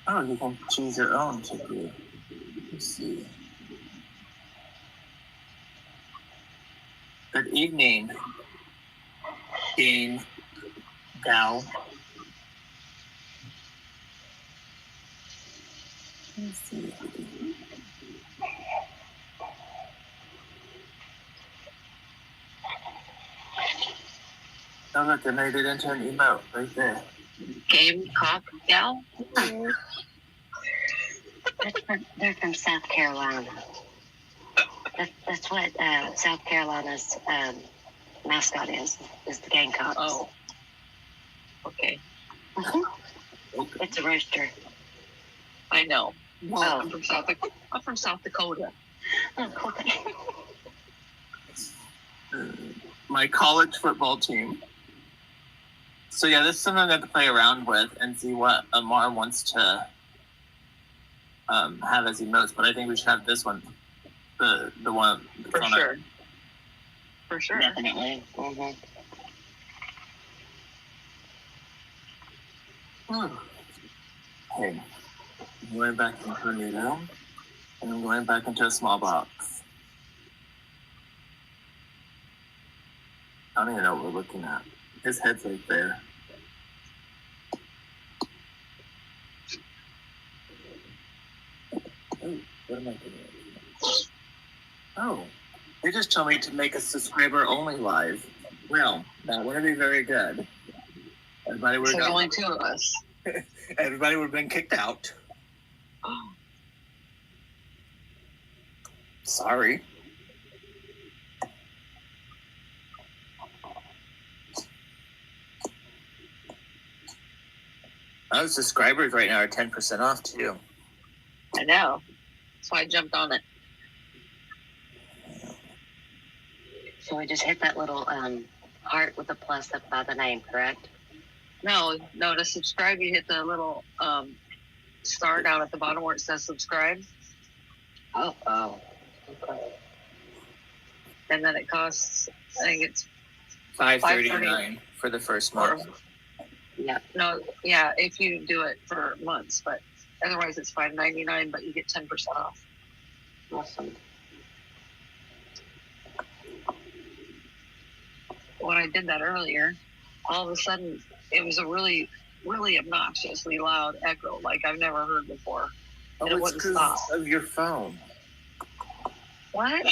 Speaker 8: Oh, you can choose your own to do. Let's see. Good evening, Dean Gal. Let's see. Oh, look, I made it into an emote right there.
Speaker 5: Gamecock gal? They're from South Carolina. That's what South Carolina's mascot is the Gamecocks.
Speaker 6: Oh, okay.
Speaker 5: It's a rooster.
Speaker 6: I know. Well,
Speaker 5: Oh.
Speaker 6: I'm from South Dakota.
Speaker 5: Oh, okay.
Speaker 8: My college football team. So yeah, this is something I have to play around with and see what Amar wants to have as emotes. But I think we should have this one, the one
Speaker 6: For sure. For sure.
Speaker 5: Definitely. Mm-hmm.
Speaker 8: Okay, I'm going back into a new room, and I'm going back into a small box. I don't even know what we're looking at. His head's right there. Oh, what am I doing? Oh, they just told me to make a subscriber only live. Well, that wouldn't be very good. Everybody would
Speaker 6: So
Speaker 8: have
Speaker 6: only two of us.
Speaker 8: everybody would have been kicked out. Sorry. Oh, subscribers right now are 10% off too.
Speaker 6: I know. That's why I jumped on it.
Speaker 5: So we just hit that little heart with a plus up by the name, correct?
Speaker 6: No, to subscribe, you hit the little star down at the bottom where it says subscribe.
Speaker 5: Oh. Okay.
Speaker 6: And then it costs, I think it's
Speaker 8: $5.39 for the first month.
Speaker 5: Yeah.
Speaker 6: No, yeah, if you do it for months, but otherwise it's $5.99, but you get 10% off.
Speaker 5: Awesome.
Speaker 6: When I did that earlier, all of a sudden it was a really, really obnoxiously loud echo like I've never heard before.
Speaker 8: Oh,
Speaker 6: And it
Speaker 8: it's
Speaker 6: wouldn't
Speaker 8: because
Speaker 6: stop.
Speaker 8: of your phone.
Speaker 6: What?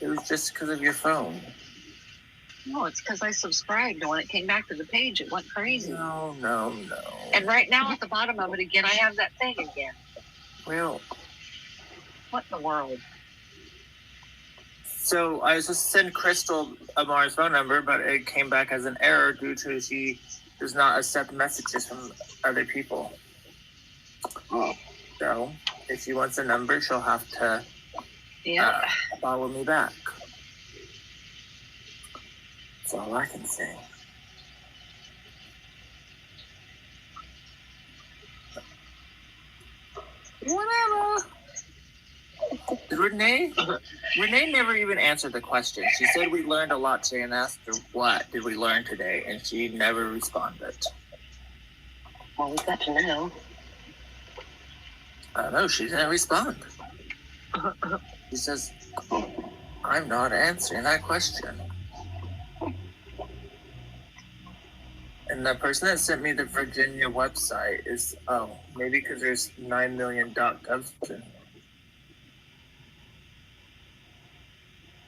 Speaker 8: It was just because of your phone.
Speaker 6: No, it's because I subscribed, and when it came back to the page, it went crazy.
Speaker 8: No.
Speaker 6: And right now at the bottom of it again, I have that thing again.
Speaker 8: Well,
Speaker 6: What in the world?
Speaker 8: so I was just send Crystal Amar's phone number, but it came back as an error due to she does not accept messages from other people.
Speaker 5: Oh.
Speaker 8: So if she wants a number, she'll have to
Speaker 6: Yeah.
Speaker 8: follow me back. That's all I can say. Whatever. Renee never even answered the question. She said we learned a lot today and asked her what did we learn today, and she never responded.
Speaker 5: Well, we've got to know.
Speaker 8: I don't know, she didn't respond. She says, I'm not answering that question. And the person that sent me the Virginia website is, maybe because there's 9 million .govs in.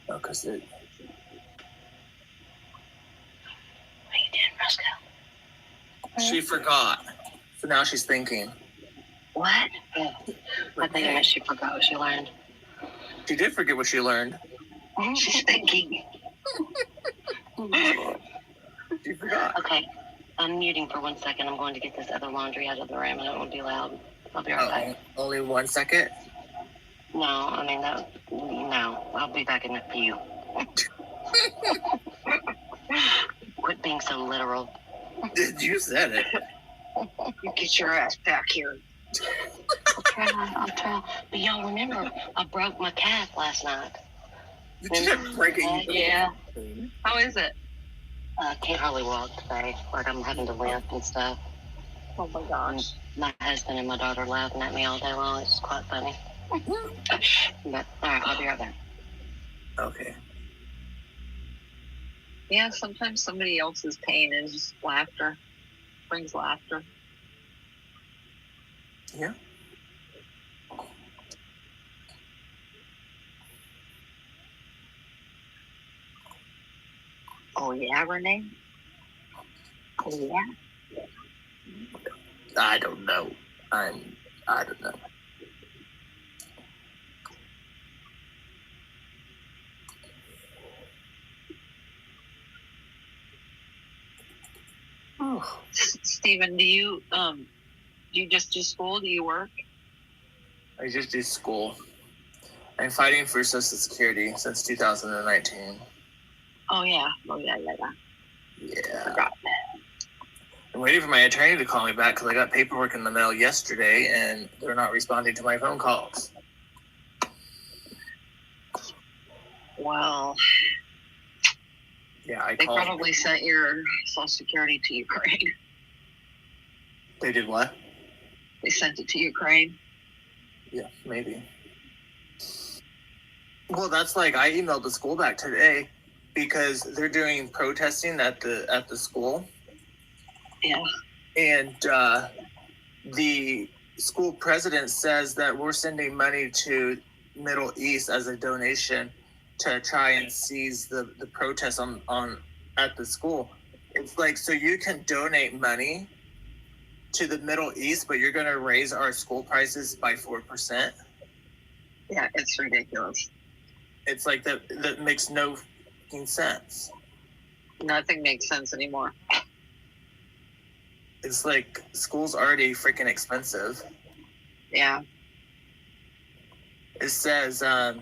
Speaker 8: Oh, because it.
Speaker 5: What are you doing, Roscoe?
Speaker 8: She forgot. So now she's thinking.
Speaker 5: What? I think that she forgot what she learned.
Speaker 8: She did forget what she learned.
Speaker 5: She's thinking.
Speaker 8: She forgot.
Speaker 5: Okay, I'm muting for 1 second. I'm going to get this other laundry out of the room. I don't want to be loud. I'll be right back.
Speaker 8: Only 1 second?
Speaker 5: No, I mean, no. I'll be back in a few. quit being so literal.
Speaker 8: You said it.
Speaker 6: You get your ass back here.
Speaker 5: I'll try. But y'all remember, I broke my calf last night.
Speaker 8: You didn't break it.
Speaker 6: Yeah. How is it?
Speaker 5: I can't hardly walk today. Like, I'm having to limp and stuff.
Speaker 6: Oh my gosh.
Speaker 5: My husband and my daughter laughing at me all day long. It's quite funny. But, all right, I'll be right back.
Speaker 8: Okay.
Speaker 6: Yeah, sometimes somebody else's pain is just laughter. Brings laughter.
Speaker 8: Yeah.
Speaker 6: Oh yeah, Renee? Oh yeah?
Speaker 8: I don't know. I don't know.
Speaker 6: Oh. Stephen, do you just do school? Do you work?
Speaker 8: I just do school. I'm fighting for Social Security since 2019.
Speaker 6: Oh yeah. Yeah.
Speaker 8: Yeah.
Speaker 6: Forgot.
Speaker 8: I'm waiting for my attorney to call me back because I got paperwork in the mail yesterday and they're not responding to my phone calls.
Speaker 6: Well,
Speaker 8: Yeah,
Speaker 6: they probably sent your Social Security to Ukraine.
Speaker 8: They did what?
Speaker 6: They sent it to Ukraine.
Speaker 8: Yeah, maybe. Well, that's like I emailed the school back today because they're doing protesting at the school.
Speaker 6: Yeah.
Speaker 8: And the school president says that we're sending money to Middle East as a donation to try and seize the protests on at the school. It's like, so you can donate money to the Middle East, but you're going to raise our school prices by 4%.
Speaker 6: Yeah, it's ridiculous.
Speaker 8: It's like that makes no fucking sense.
Speaker 6: Nothing makes sense anymore.
Speaker 8: It's like school's already freaking expensive.
Speaker 6: Yeah.
Speaker 8: It says, and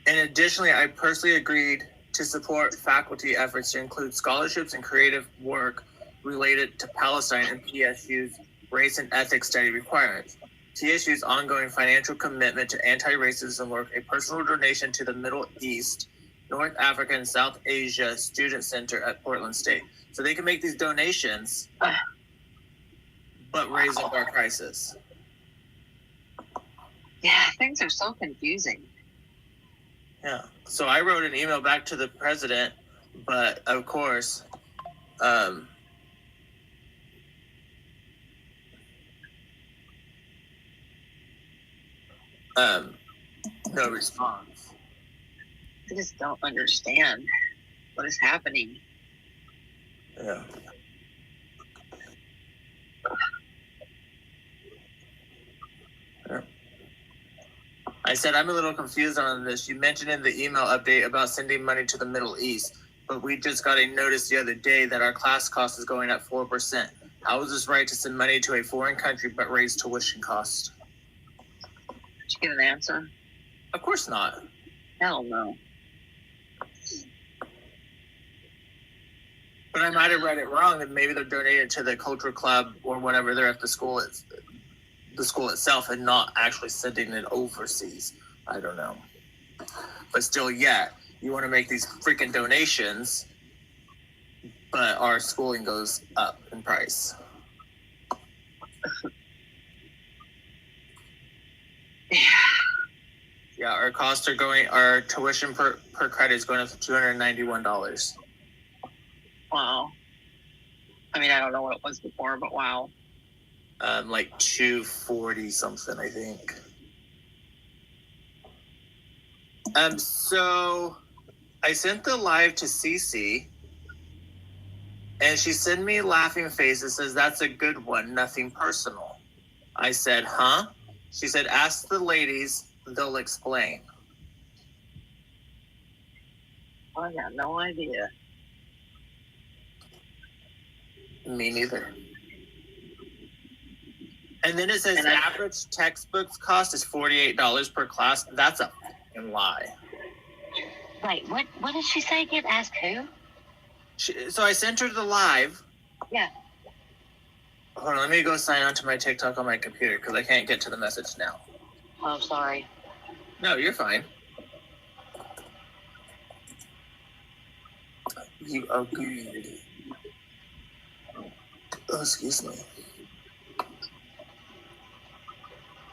Speaker 8: additionally, I personally agreed to support faculty efforts to include scholarships and creative work related to Palestine and PSU's race and ethics study requirements. TSU's ongoing financial commitment to anti-racism work, a personal donation to the Middle East, North Africa, and South Asia Student Center at Portland State. So they can make these donations, but raising our prices.
Speaker 6: Yeah, things are so confusing.
Speaker 8: Yeah. So I wrote an email back to the president, but of course, no response.
Speaker 6: I just don't understand what is happening.
Speaker 8: Yeah. I said, I'm a little confused on this. You mentioned in the email update about sending money to the Middle East, but we just got a notice the other day that our class cost is going up 4%. How is this right to send money to a foreign country but raise tuition cost?
Speaker 6: Did you get an answer?
Speaker 8: Of course not.
Speaker 6: Hell no.
Speaker 8: But I might have read it wrong, and maybe they're donated to the cultural club or whatever they're at the school itself, and not actually sending it overseas. I don't know. But still, yeah, you want to make these freaking donations, but our schooling goes up in price. Yeah, our tuition per credit is going up to $291.
Speaker 6: Wow. I mean, I don't know what it was before, but wow.
Speaker 8: Like 240 something, I think. So I sent the live to Cece, and she sent me a laughing face that says, "That's a good one, nothing personal." I said, "Huh?" She said, "Ask the ladies, they'll explain."
Speaker 6: I got no idea.
Speaker 8: Me neither. And then it says the average textbooks cost is $48 per class. That's a fucking lie.
Speaker 5: Wait, what did she say again? Ask who?
Speaker 8: So I sent her the live.
Speaker 5: Yeah.
Speaker 8: Hold on, let me go sign on to my TikTok on my computer because I can't get to the message now.
Speaker 5: Oh, sorry.
Speaker 8: No, you're fine. You agreed. Oh, excuse me.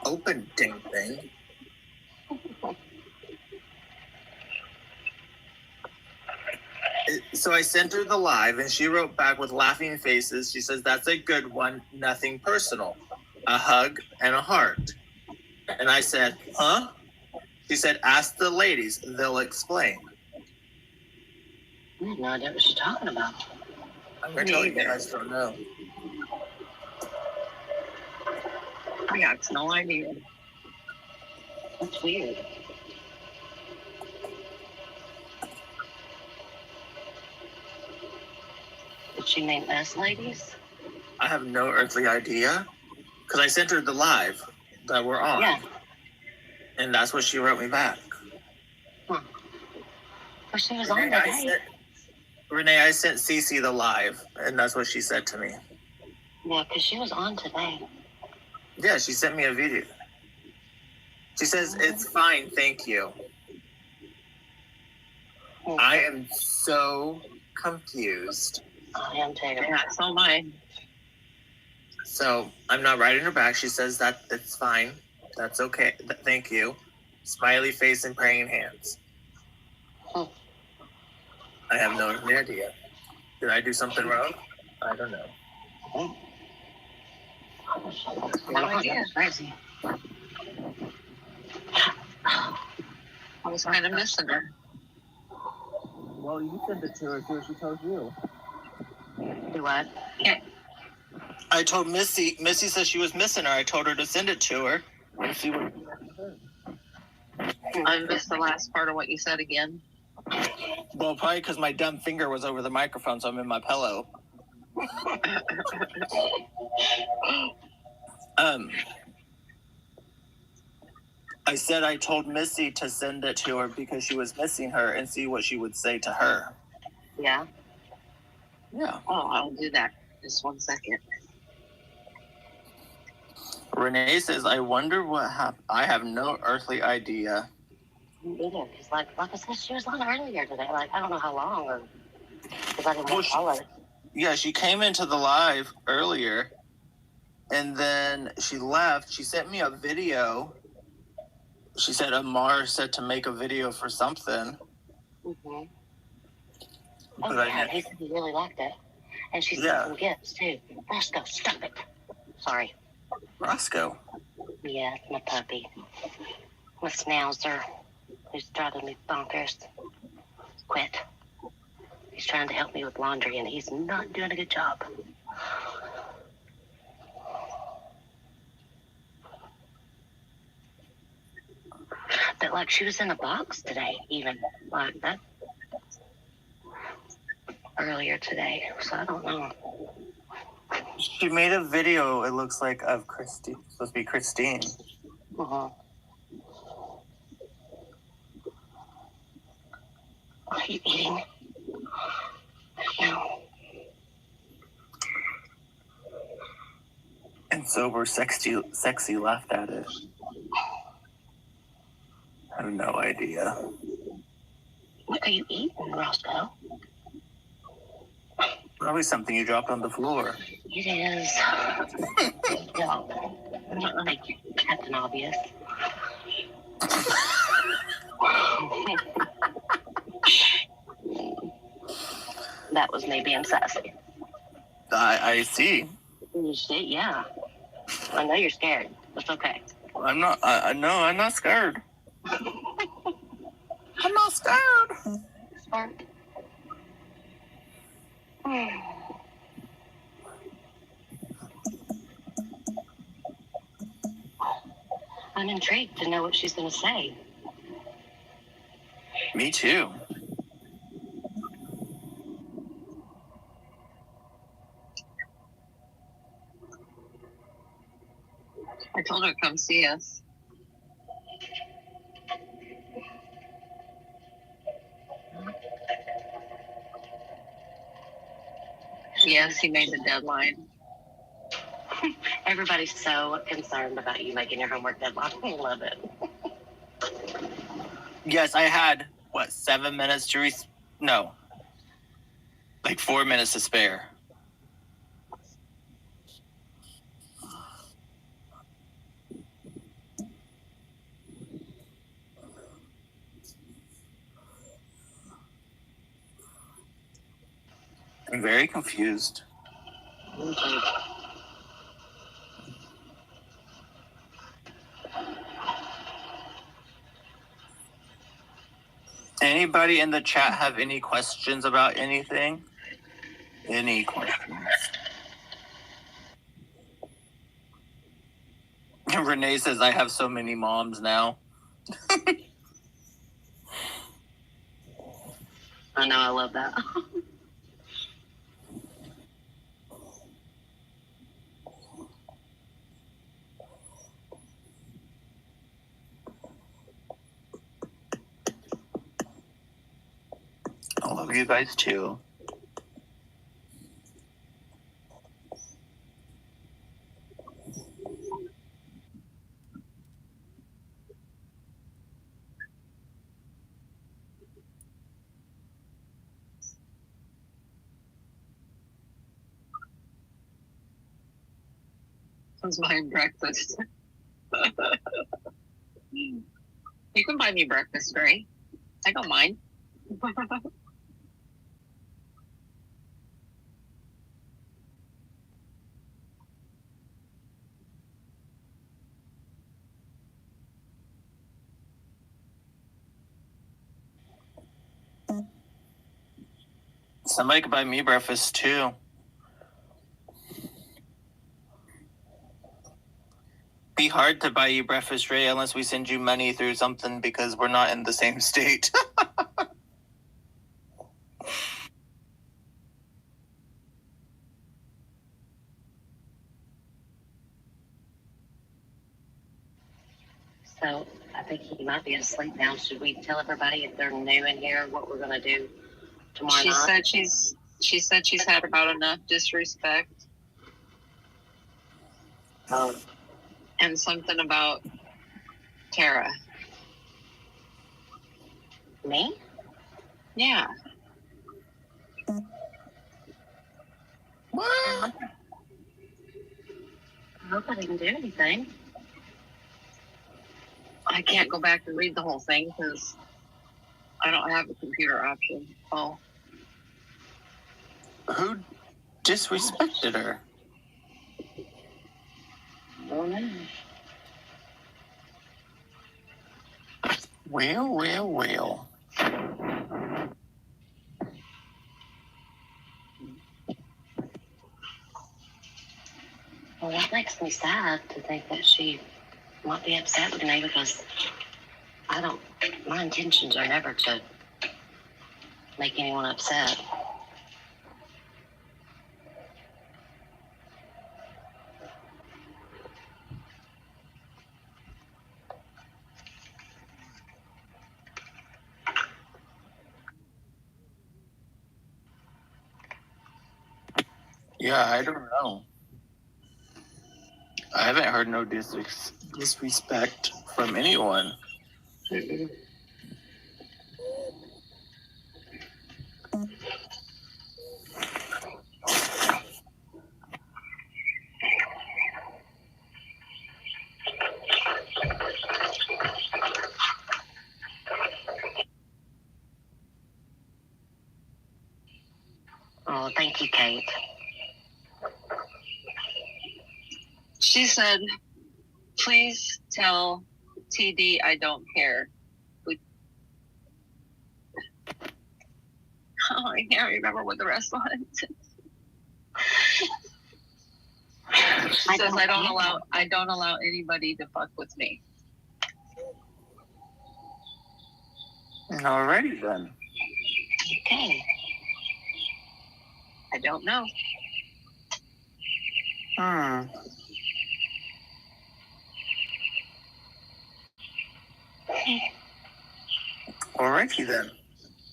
Speaker 8: Open dang thing. So I sent her the live and she wrote back with laughing faces. She says, "That's a good one. Nothing personal. A hug and a heart." And I said, "Huh?" She said, "Ask the ladies. They'll explain."
Speaker 5: I have no idea what she's talking about.
Speaker 8: I'm going to tell you guys don't know.
Speaker 6: I got no idea.
Speaker 5: That's weird. Did she mean us ladies?
Speaker 8: I have no earthly idea. Because I sent her the live that we're on.
Speaker 5: Yeah.
Speaker 8: And that's what she wrote me back.
Speaker 5: Huh. Well, she was
Speaker 8: Renee,
Speaker 5: on today.
Speaker 8: I sent Cece the live, and that's what she said to me.
Speaker 5: Yeah, because she was on today.
Speaker 8: Yeah, she sent me a video. She says, "It's fine, thank you." I am so confused.
Speaker 5: I am too.
Speaker 6: Yeah, so am I.
Speaker 8: So I'm not writing her back. She says that it's fine. That's okay. Thank you. Smiley face and praying hands.
Speaker 5: Hmm.
Speaker 8: I have no idea. Did I do something wrong? I don't know.
Speaker 6: No idea.
Speaker 5: Crazy.
Speaker 6: I was kind of missing her.
Speaker 8: Well, you sent it to her. See what she told you.
Speaker 5: Do what?
Speaker 8: I told Missy. Missy said she was missing her. I told her to send it to her and see what.
Speaker 6: I missed the last part of what you said again.
Speaker 8: Well, probably because my dumb finger was over the microphone, so I'm in my pillow. I said I told Missy to send it to her because she was missing her and see what she would say to her.
Speaker 5: Yeah.
Speaker 8: Yeah.
Speaker 6: Oh, I'll do that. Just 1 second.
Speaker 8: Renee says, "I wonder what happened. I have no earthly idea."
Speaker 5: Me either. Because, like I said, she was on earlier today. Like, I don't know how long, or because I didn't
Speaker 8: Well,
Speaker 5: follow her.
Speaker 8: Yeah, she came into the live earlier, and then she left. She sent me a video. She said Amar said to make a video for something.
Speaker 5: Mm-hmm.
Speaker 8: But
Speaker 5: Oh, yeah, he said he really liked it. And she sent some gifts, too. Roscoe, stop it. Sorry.
Speaker 8: Roscoe.
Speaker 5: Yeah, my puppy. My schnauzer. He's driving me bonkers. Quit. He's trying to help me with laundry, and he's not doing a good job. But, like, she was in a box today, even. Like, that. Earlier today, so I don't know.
Speaker 8: She made a video, it looks like, of Christine. It's supposed to be Christine.
Speaker 5: Uh-huh. Are you eating? No.
Speaker 8: And Sober Sexy laughed at it. I have no idea.
Speaker 5: What are you eating, Roscoe?
Speaker 8: Probably something you dropped on the floor.
Speaker 5: It is. No. I'm not gonna make you Captain Obvious. That was me being sassy.
Speaker 8: I see.
Speaker 5: You see? Yeah. I know you're scared. It's okay.
Speaker 8: I'm not. No, I'm not scared. I'm not scared.
Speaker 5: Smart. I'm intrigued to know what she's going to say.
Speaker 8: Me too.
Speaker 6: I told her to come see us. Yes, he made the deadline.
Speaker 5: Everybody's so concerned about you making your homework deadline. I love it.
Speaker 8: Yes, I had, 7 minutes to no, like 4 minutes to spare. I'm very confused. Anybody in the chat have any questions about anything? Any questions? Renee says, I have so many moms now.
Speaker 5: I know, I love that.
Speaker 8: I love you guys too.
Speaker 6: Someone's buying breakfast. You can buy me breakfast, Gray. I don't mind.
Speaker 8: Somebody could buy me breakfast too. Be hard to buy you breakfast, Ray, unless we send you money through something because we're not in the same state.
Speaker 5: So I think he might be asleep now. Should we tell everybody if they're new in here what we're gonna do tomorrow night?
Speaker 6: She said she's had about enough disrespect. And something about Tara.
Speaker 5: Me?
Speaker 6: Yeah.
Speaker 5: What? I hope I didn't do anything.
Speaker 6: I can't go back and read the whole thing because I don't have a computer option. Oh.
Speaker 8: Who disrespected her?
Speaker 5: Oh no.
Speaker 8: Well.
Speaker 5: Well, that makes me sad to think that she might be upset with me because my intentions are never to make anyone upset.
Speaker 8: Yeah, I don't know. I haven't heard no disrespect from anyone.
Speaker 5: Mm-mm. Oh, thank you, Kate.
Speaker 6: She said, please tell TD I don't care. I can't remember what the rest was. She says I don't allow anybody to fuck with me.
Speaker 8: Alrighty then.
Speaker 5: Okay.
Speaker 6: I don't know.
Speaker 8: Alrighty then.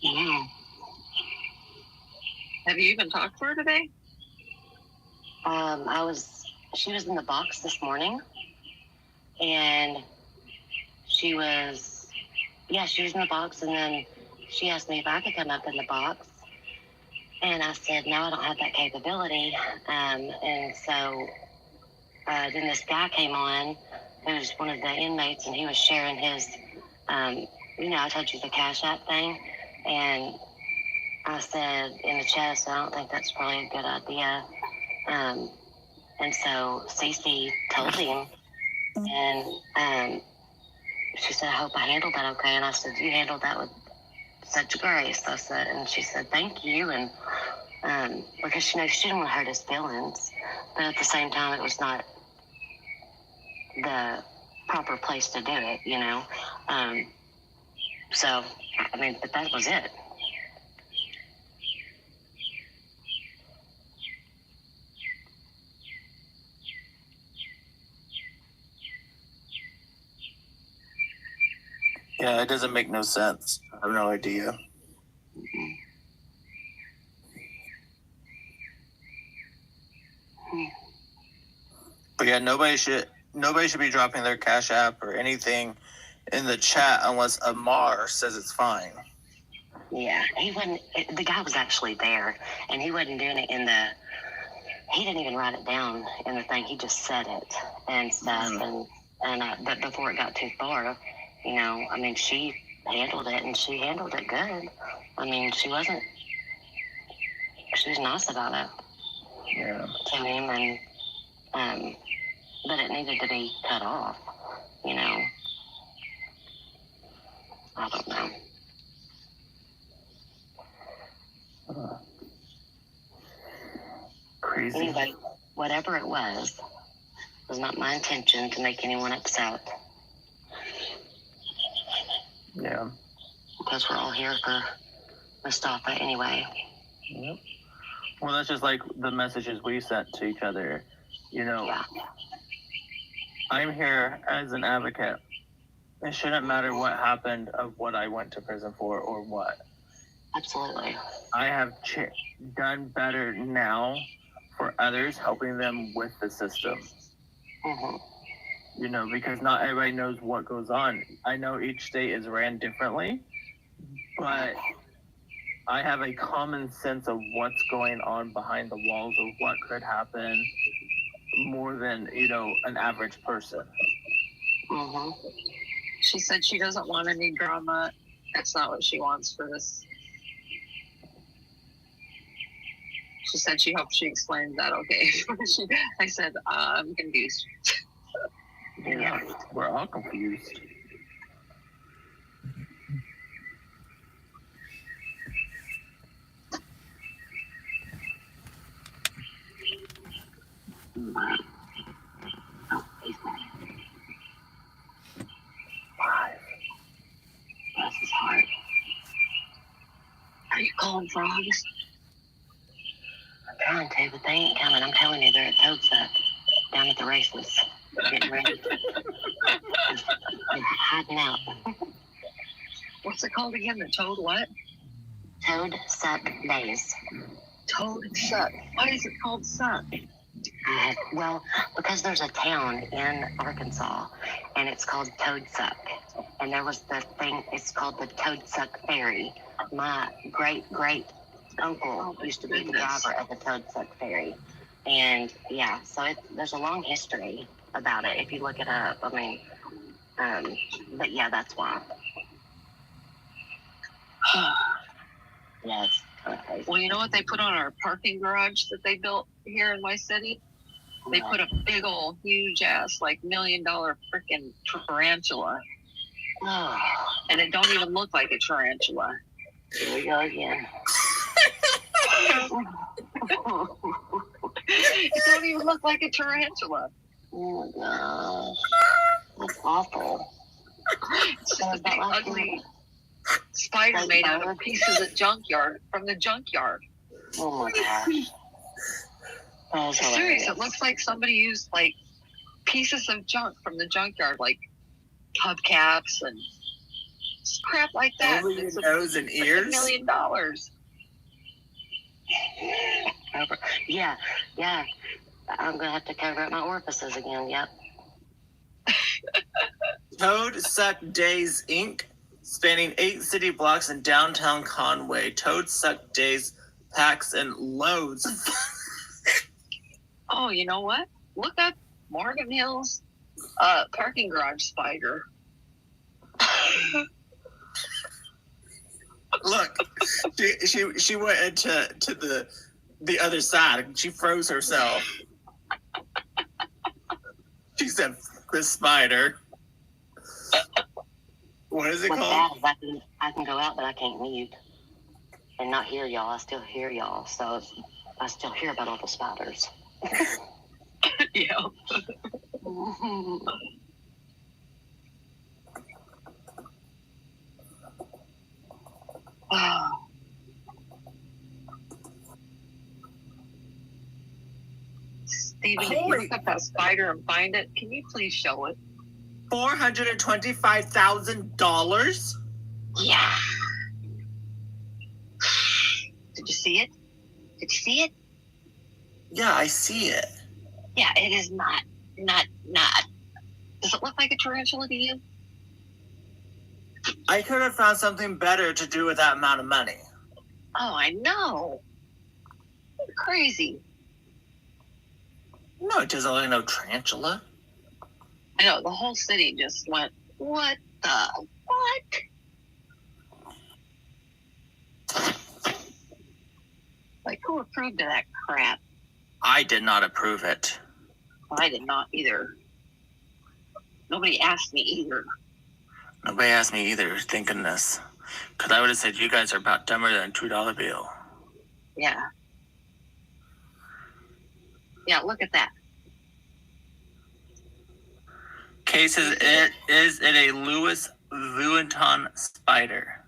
Speaker 5: Yeah.
Speaker 6: Have you even talked to her today?
Speaker 5: She was in the box this morning, and she was in the box, and then she asked me if I could come up in the box, and I said, no, I don't have that capability. And so then this guy came on, who's one of the inmates, and he was sharing his, I told you the Cash App thing, and I said in the chest, I don't think that's probably a good idea. And so Cece told him, and she said, I hope I handled that okay. And I said, you handled that with such grace. I said, and she said, thank you. And because she didn't want to hurt his feelings, but at the same time, it was not the proper place to do it, So, but that was it.
Speaker 8: Yeah, it doesn't make no sense. I have no idea. But yeah, nobody should be dropping their Cash App or anything in the chat unless Amar says it's fine.
Speaker 5: Yeah, he wasn't. The guy was actually there, and he wasn't doing it he didn't even write it down in the thing. He just said it and stuff, but before it got too far, she handled it, and she handled it good. She was nice about it.
Speaker 8: Yeah.
Speaker 5: To him, and but it needed to be cut off. I don't know.
Speaker 8: Crazy.
Speaker 5: Anyway, whatever it was not my intention to make anyone upset.
Speaker 8: Yeah.
Speaker 5: Because we're all here for Mustafa anyway.
Speaker 8: Yep. Well, that's just like the messages we sent to each other.
Speaker 5: Yeah.
Speaker 8: I'm here as an advocate. It shouldn't matter what happened of what I went to prison for or what.
Speaker 5: Absolutely.
Speaker 8: I have done better now for others, helping them with the system.
Speaker 5: Mm-hmm.
Speaker 8: Because not everybody knows what goes on. I know each state is ran differently, but I have a common sense of what's going on behind the walls of what could happen more than, an average person.
Speaker 5: Mm-hmm.
Speaker 6: She said she doesn't want any drama. That's not what she wants for this. She said she hopes she explained that okay. I said, I'm confused.
Speaker 8: Yeah, we're all confused.
Speaker 5: Bless his heart. Are you calling frogs? I'm trying to, but they ain't coming. I'm telling you, they're at Toad Suck down at the races. Getting ready. They're hiding out.
Speaker 6: What's it called again? The Toad what?
Speaker 5: Toad Suck Days.
Speaker 6: Toad Suck. Why is it called Suck?
Speaker 5: Well, because there's a town in Arkansas, and it's called Toad Suck. And there was the thing, it's called the Toad Suck Ferry. My great uncle used to be the driver of the Toad Suck Ferry. And yeah, so there's a long history about it if you look it up. But yeah, that's why. Yeah, it's kind of crazy.
Speaker 6: Well, you know what they put on our parking garage that they built here in my city? They put a big old huge ass $1 million freaking tarantula.
Speaker 5: Oh.
Speaker 6: And it don't even look like a tarantula.
Speaker 5: Here we go again.
Speaker 6: It don't even look like a tarantula.
Speaker 5: Oh my gosh. That's awful.
Speaker 6: It's just a big ugly spider made out of pieces of junkyard from the junkyard.
Speaker 5: Oh my gosh. Oh,
Speaker 6: serious. It looks like somebody used pieces of junk from the junkyard, like hubcaps and crap like that.
Speaker 8: Over your nose and ears?
Speaker 6: $1 million.
Speaker 5: Yeah. I'm gonna have to cover up my orifices again. Yep.
Speaker 8: Toad Suck Days Inc., spanning 8 city blocks in downtown Conway. Toad Suck Days packs and loads.
Speaker 6: Oh, you know what? Look up Morgan Hills parking garage spider.
Speaker 8: Look, she went into the other side. She froze herself. She said, "The spider." What is it
Speaker 5: What's
Speaker 8: called?
Speaker 5: bad is I can go out, but I can't mute and not hear y'all. I still hear y'all, so I still hear about all the spiders.
Speaker 6: Yeah. Steven, if you look up that spider and find it, can you please show it?
Speaker 8: $425,000.
Speaker 6: Yeah. Did you see it? Did you see it?
Speaker 8: Yeah, I see it.
Speaker 6: Yeah, it is not. Does it look like a tarantula to you?
Speaker 8: I could have found something better to do with that amount of money.
Speaker 6: Oh, I know. You're crazy.
Speaker 8: No, it doesn't look like no tarantula.
Speaker 6: I know, the whole city just went, what the? What? Like, who approved of that crap?
Speaker 8: I did not approve it.
Speaker 6: I did not either. Nobody asked me either.
Speaker 8: Nobody asked me either, thank goodness. Because I would have said you guys are about dumber than a $2 bill.
Speaker 6: Yeah. Yeah, look at that.
Speaker 8: Case is it a Louis Vuitton spider?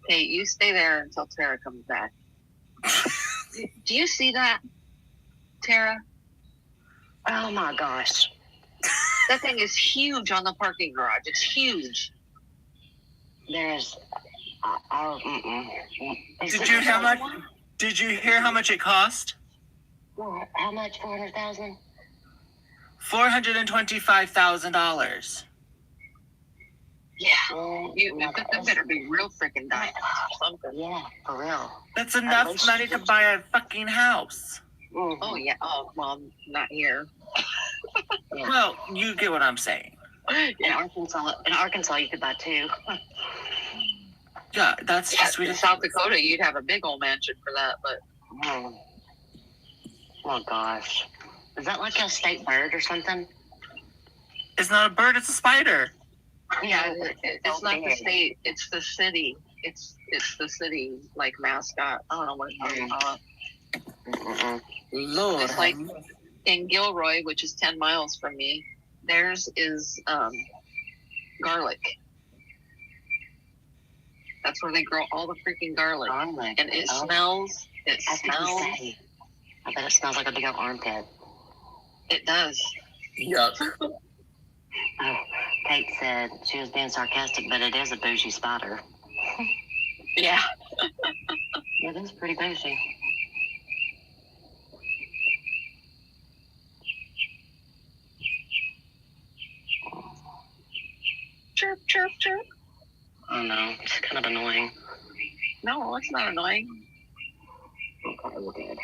Speaker 6: Hey, you stay there until Tara comes back. Do you see that, Tara?
Speaker 5: Oh my gosh.
Speaker 6: That thing is huge on the parking garage. It's huge.
Speaker 5: There's.
Speaker 8: Did you hear how much it cost?
Speaker 5: How much? 400,000.
Speaker 8: $425,000.
Speaker 6: Yeah. That better be real freaking diamonds or something.
Speaker 5: Yeah, for real.
Speaker 8: That's enough money to buy a fucking house.
Speaker 5: Mm-hmm.
Speaker 6: Oh, yeah. Oh, well, not here.
Speaker 5: Yeah.
Speaker 8: Well, you get what I'm saying.
Speaker 5: In Arkansas, you could buy 2.
Speaker 8: Yeah, that's just
Speaker 6: In
Speaker 8: ridiculous.
Speaker 6: South Dakota, you'd have a big old mansion for that, but
Speaker 5: Oh gosh, is that like a state bird or something?
Speaker 8: It's not a bird, it's a spider.
Speaker 6: yeah, it's not the state, it's the city. It's the city like mascot. I don't know what it's called.
Speaker 8: Lord.
Speaker 6: It's like in Gilroy, which is 10 miles from me. Theirs is garlic. That's where they grow all the freaking garlic, and it smells. It smells.
Speaker 5: I bet it smells like a big old armpit.
Speaker 6: It does.
Speaker 8: Yuck.
Speaker 5: Oh, Kate said she was being sarcastic, but it is a bougie spider.
Speaker 6: Yeah.
Speaker 5: It is pretty bougie.
Speaker 6: Chirp, chirp, chirp.
Speaker 5: Oh no, it's kind of annoying.
Speaker 6: No, it's not annoying.
Speaker 5: Okay, we're good.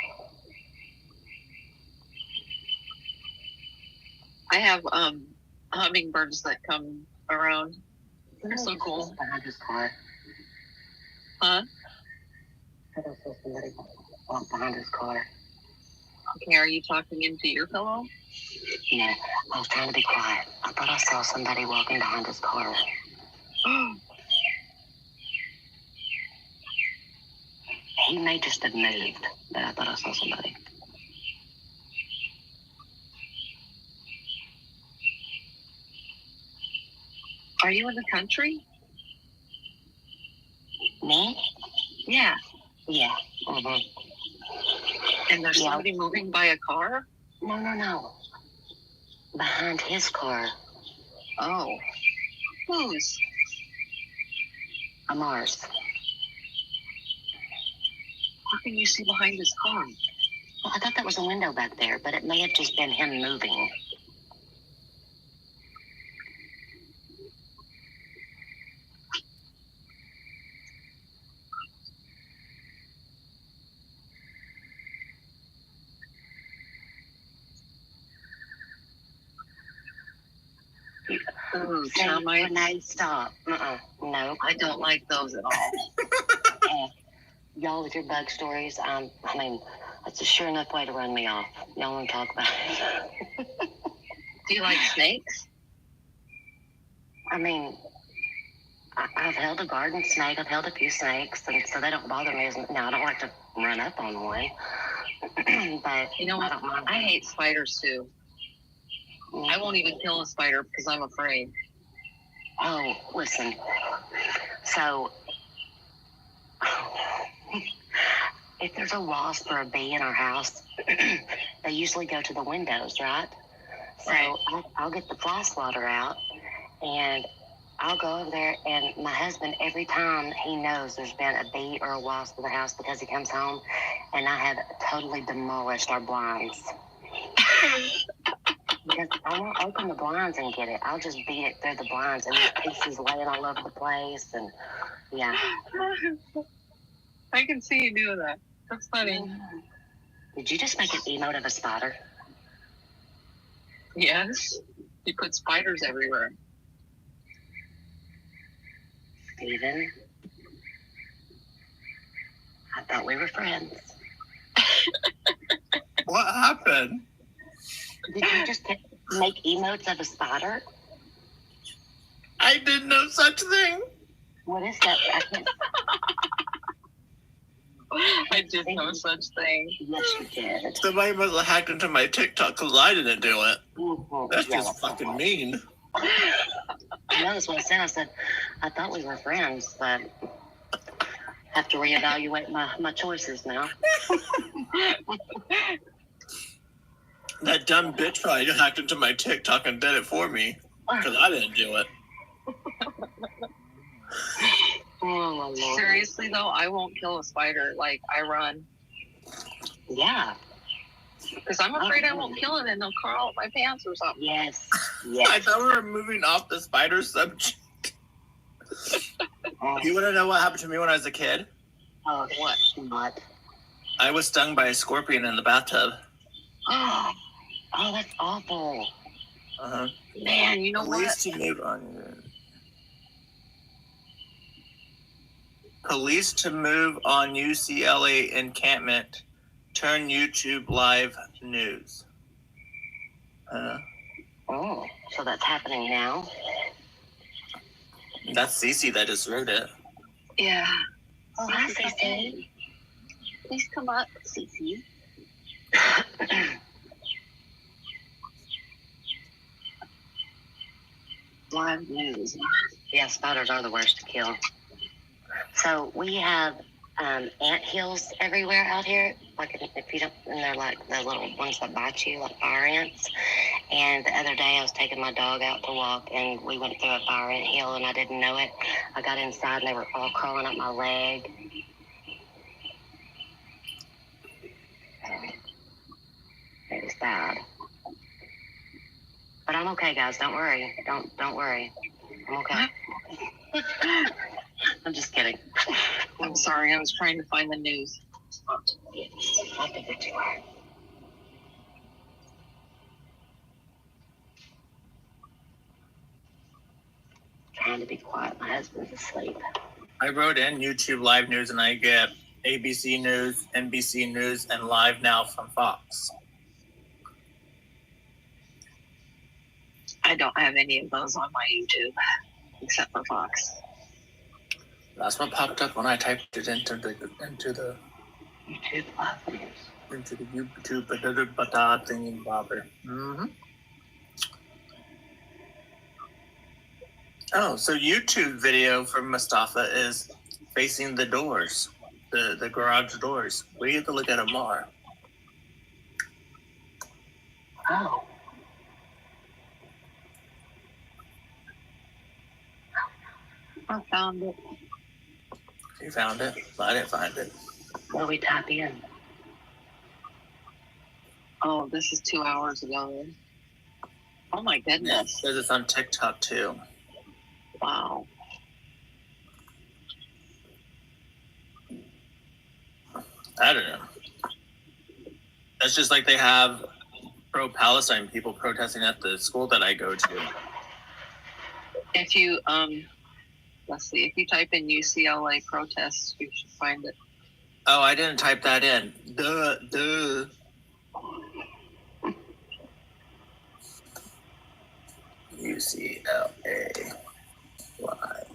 Speaker 6: I have hummingbirds that come around. They're so cool.
Speaker 5: Behind his car.
Speaker 6: Huh?
Speaker 5: I thought I saw somebody walk behind his car.
Speaker 6: Okay, are you talking into your pillow?
Speaker 5: Yeah, I was trying to be quiet. I thought I saw somebody walking behind his car. He may just have moved, but I thought I saw somebody.
Speaker 6: Are you in the country?
Speaker 5: Me?
Speaker 6: Yeah.
Speaker 5: Yeah. Mm-hmm.
Speaker 6: And there's somebody moving by a car?
Speaker 5: No. Behind his car.
Speaker 6: Oh. Whose?
Speaker 5: Amar's.
Speaker 6: How can you see behind his car?
Speaker 5: Well, I thought that was a window back there, but it may have just been him moving.
Speaker 6: Ooh,
Speaker 5: Say,
Speaker 6: termites.
Speaker 5: Renee, stop. No.
Speaker 6: I don't like those at all.
Speaker 5: Y'all with your bug stories, I mean, that's a sure enough way to run me off. Y'all want to talk about it?
Speaker 6: Do you like snakes?
Speaker 5: I mean, I've held a garden snake. I've held a few snakes, and so they don't bother me. Now, I don't like to run up on one, but
Speaker 6: You know what?
Speaker 5: I don't mind.
Speaker 6: I hate spiders too. I won't even kill a spider because I'm afraid.
Speaker 5: Oh, listen. So, if there's a wasp or a bee in our house, they usually go to the windows, right? So
Speaker 6: Right.
Speaker 5: I'll get the fly swatter out, and I'll go over there, and my husband, every time he knows there's been a bee or a wasp in the house because he comes home, and I have totally demolished our blinds. Because I won't open the blinds and get it. I'll just beat it through the blinds, and there's pieces laying all over the place, and yeah.
Speaker 6: I can see you doing that. That's funny.
Speaker 5: Did you just make an emote of a spider?
Speaker 6: Yes. You put spiders everywhere.
Speaker 5: Steven, I thought we were friends.
Speaker 8: What happened?
Speaker 5: Did you just make emotes of a spider?
Speaker 8: I did no such thing.
Speaker 5: What is that? I can't...
Speaker 6: I did no such thing.
Speaker 5: Yes, you did.
Speaker 8: Somebody must have hacked into my TikTok because I didn't do it.
Speaker 5: Mhm.
Speaker 8: That's
Speaker 5: Yeah,
Speaker 8: just fucking mean.
Speaker 5: I know that's what I said. I said, I thought we were friends, but have to reevaluate my choices now.
Speaker 8: That dumb bitch probably hacked into my TikTok and did it for me because I didn't do it.
Speaker 5: Oh, my Lord.
Speaker 6: Seriously though, I won't kill a spider. Like, I run.
Speaker 5: Yeah.
Speaker 6: Because I'm afraid I won't kill it and they'll crawl up my pants or something.
Speaker 5: Yes.
Speaker 8: I
Speaker 5: Yes.
Speaker 8: thought we were moving off the spider subject. You want to know what happened to me when I was a kid?
Speaker 5: Oh, what? Not.
Speaker 8: I was stung by a scorpion in the bathtub.
Speaker 5: Oh, that's awful.
Speaker 8: Uh-huh.
Speaker 6: Man, you know what?
Speaker 8: Police to move on. Police to move on UCLA encampment. Turn YouTube live news.
Speaker 5: Oh, so that's happening now?
Speaker 8: That's Cece that just wrote it.
Speaker 6: Yeah.
Speaker 5: Oh, hi, Cece.
Speaker 6: Please come up, Cece. Live news.
Speaker 5: Yeah, spiders are the worst to kill. So we have ant hills everywhere out here. Like if you don't, and they're like the little ones that bite you, like fire ants. And the other day I was taking my dog out to walk, and we went through a fire ant hill, and I didn't know it. I got inside, and they were all crawling up my leg. It was bad. But I'm okay, guys. Don't worry. Don't worry. I'm okay. I'm just kidding.
Speaker 6: I'm sorry, I was trying to find the news.
Speaker 5: I figured you were. Trying to be quiet. My husband's asleep.
Speaker 8: I wrote in YouTube live news and I get ABC News, NBC News, and Live Now from Fox.
Speaker 6: I don't have any of those on my YouTube, except for Fox.
Speaker 8: That's what popped up when I typed it into the
Speaker 5: YouTube live news.
Speaker 8: into the YouTube thingy bobber. Mm-hmm. Oh, so YouTube video from Mustafa is facing the doors, the garage doors. We have to look at them more.
Speaker 5: Oh.
Speaker 6: I found it.
Speaker 8: You found it, but I didn't find it.
Speaker 5: What do we type in?
Speaker 6: Oh, this is 2 hours ago then. Oh my goodness.
Speaker 8: There's this on TikTok too.
Speaker 6: Wow.
Speaker 8: I don't know. That's just like they have pro-Palestine people protesting at the school that I go to.
Speaker 6: If you let's see, if you type in UCLA protests, you should find it.
Speaker 8: Oh, I didn't type that in. Duh. UCLA. Live.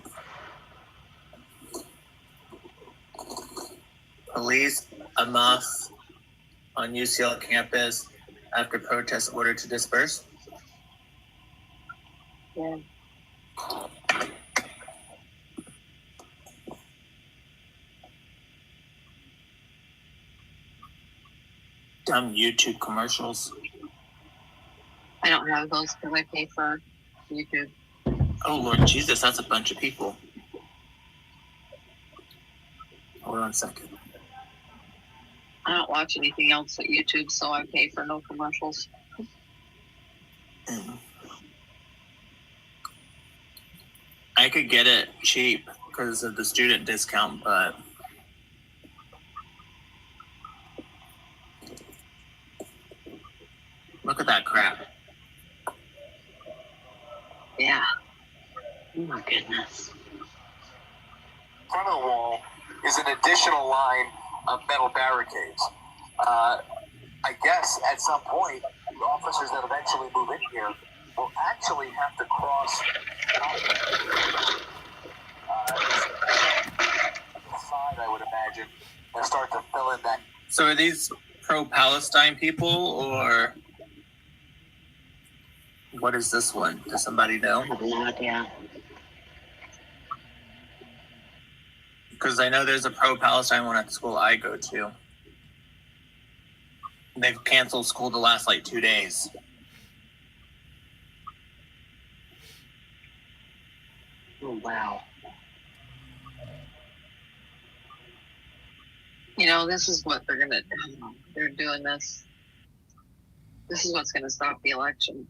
Speaker 8: Police Hamas on UCL campus after protests ordered to disperse.
Speaker 6: Yeah.
Speaker 8: Dumb YouTube commercials.
Speaker 6: I don't have those because I pay for YouTube.
Speaker 8: Oh Lord Jesus, that's a bunch of people. Hold on a second.
Speaker 6: I don't watch anything else at YouTube, so I pay for no commercials.
Speaker 8: I could get it cheap because of the student discount, but look at that crap.
Speaker 6: Yeah. Oh my goodness.
Speaker 9: In front of the wall is an additional line of metal barricades. I guess at some point, the officers that eventually move in here will actually have to cross the side, I would imagine, and start to fill in that.
Speaker 8: So are these pro-Palestine people, or what is this one? Does somebody know?
Speaker 5: I have no idea.
Speaker 8: Because I know there's a pro-Palestine one at the school I go to. They've canceled school the last 2 days.
Speaker 5: Oh, wow.
Speaker 6: You know, this is what they're doing this. This is what's gonna stop the election.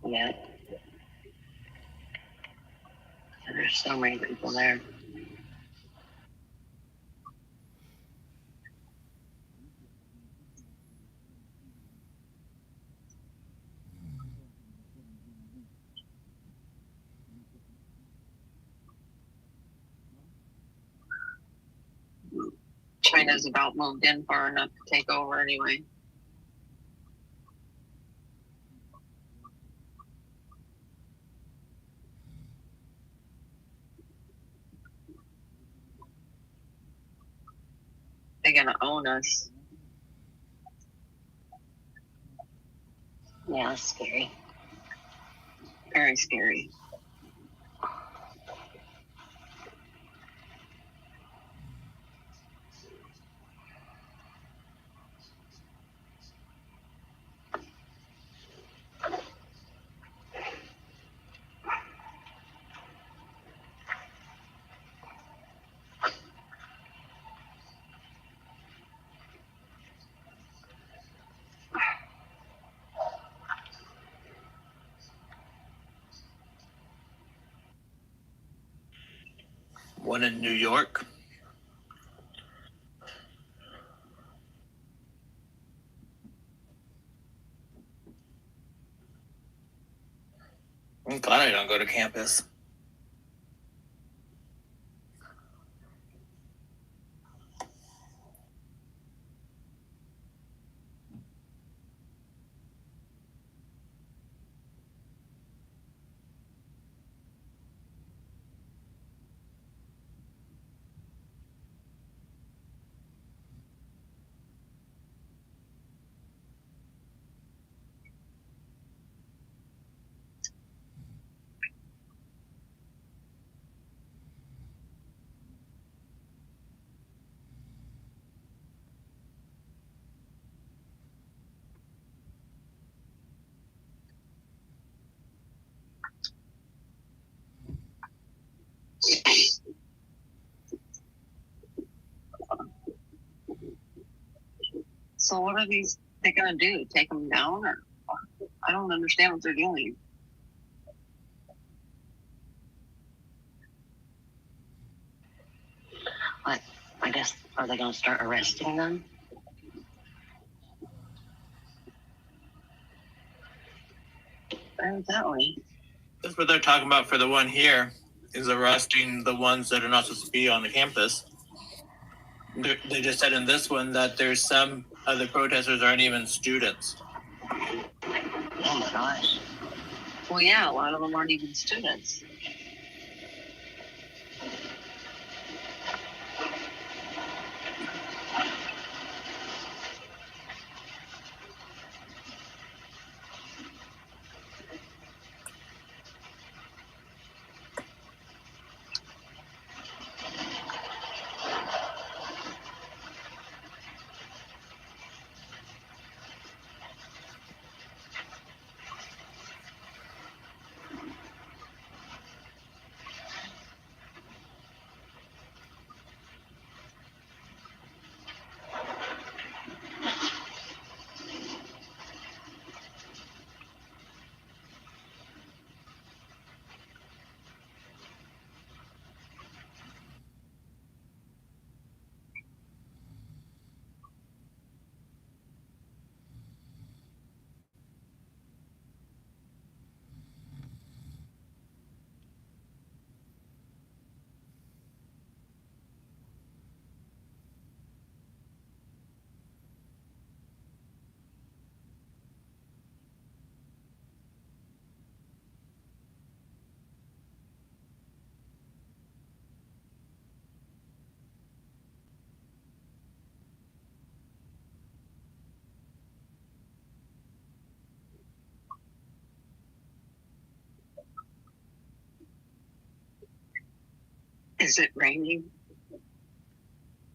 Speaker 5: Yeah. There's so many people there.
Speaker 6: China's about moved in far enough to take over anyway. They're gonna own us.
Speaker 5: Yeah, it's scary.
Speaker 6: Very scary.
Speaker 8: One in New York. I'm glad I don't go to campus.
Speaker 6: So what are they gonna do? Take them down, or I don't understand what they're doing.
Speaker 5: I guess, are they going to start arresting them?
Speaker 6: Evidently.
Speaker 8: That's what they're talking about for the one here, is arresting the ones that are not supposed to be on the campus. They just said in this one that there's some other protesters aren't even students.
Speaker 5: Oh my gosh.
Speaker 6: Well, yeah, a lot of them aren't even students. Is it raining?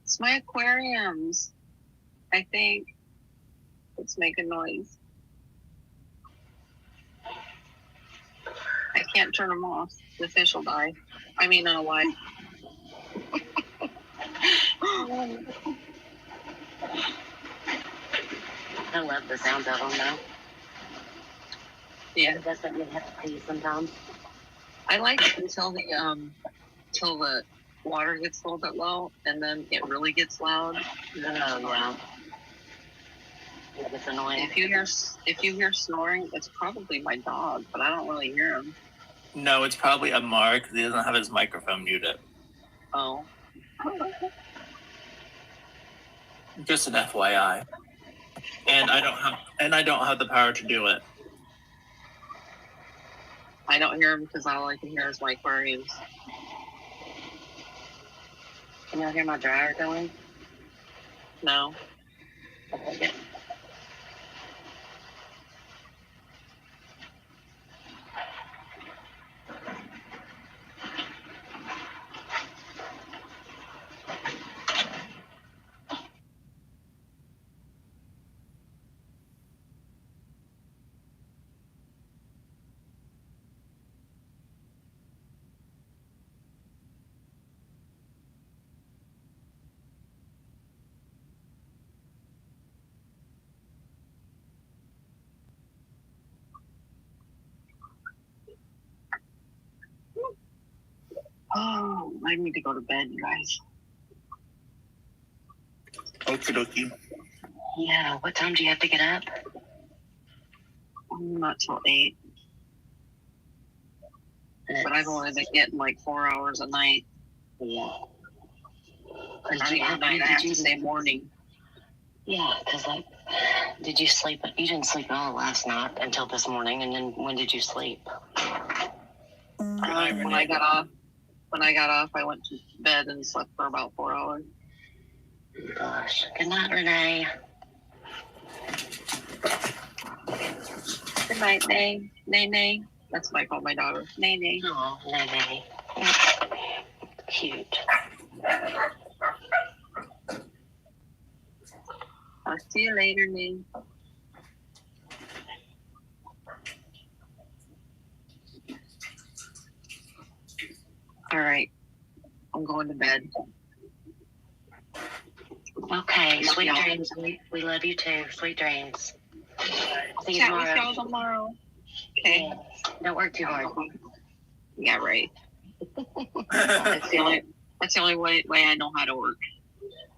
Speaker 6: It's my aquariums. I think it's making noise. I can't turn them off. The fish will die. I mean, why?
Speaker 5: I love the sounds of them, though.
Speaker 6: Yeah.
Speaker 5: It doesn't really have to pee sometimes.
Speaker 6: I like it until the water gets a little bit low, and then it really gets loud.
Speaker 5: Oh, yeah. It's annoying.
Speaker 6: If you hear snoring, it's probably my dog, but I don't really hear him.
Speaker 8: No, it's probably Amar because he doesn't have his microphone muted.
Speaker 6: Oh.
Speaker 8: Just an FYI. And I don't have the power to do it.
Speaker 6: I don't hear him because all I can hear is my aquariums.
Speaker 5: Can y'all hear my dryer going?
Speaker 6: No.
Speaker 5: Okay, good.
Speaker 6: Oh, I need to go to bed, you guys.
Speaker 8: Okie dokie.
Speaker 5: Yeah, what time do you have to get up?
Speaker 6: Not till 8. But I've only been getting like 4 hours a night.
Speaker 5: Yeah.
Speaker 6: Not even night, I have to say morning.
Speaker 5: Yeah, because did you sleep? You didn't sleep at all last night until this morning, and then when did you sleep?
Speaker 6: When I got off, I went to bed and slept for about 4 hours.
Speaker 5: Gosh. Good night, Renee.
Speaker 6: Good night, Nay. Nay, Nay. That's what I call my daughter. Nay, Nay.
Speaker 5: Oh, Renee. Cute.
Speaker 6: I'll see you later, Nay. All right. I'm going to bed.
Speaker 5: Okay, sweet dreams. We love you too. Sweet dreams. See you
Speaker 6: Chat with
Speaker 5: tomorrow.
Speaker 6: y'all tomorrow. Okay.
Speaker 5: Yeah. Don't work too hard.
Speaker 6: Yeah, right. That's the only way I know how to work.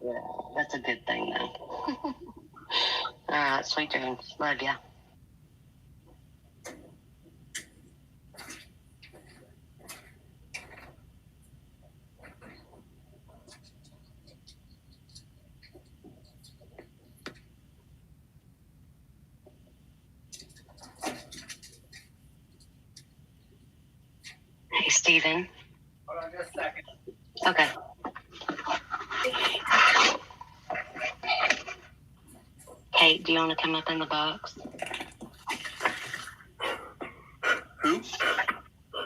Speaker 5: Yeah, that's a good thing though. All right, sweet dreams. Love ya. Hey, Steven.
Speaker 8: Hold on just a second.
Speaker 5: Okay. Kate, do you want to come up in the box?
Speaker 8: Who?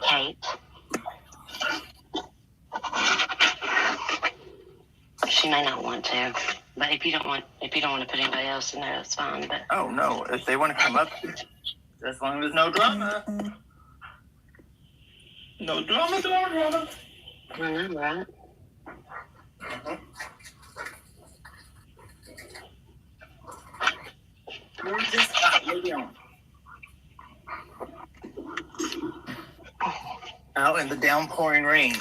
Speaker 5: Kate. She may not want to, but if you don't want to put anybody else in there, that's fine. But
Speaker 8: Oh no, if they want to come up, as long as no drama. No drama, no drama.
Speaker 5: I know, right?
Speaker 8: We're just out in the downpouring rain.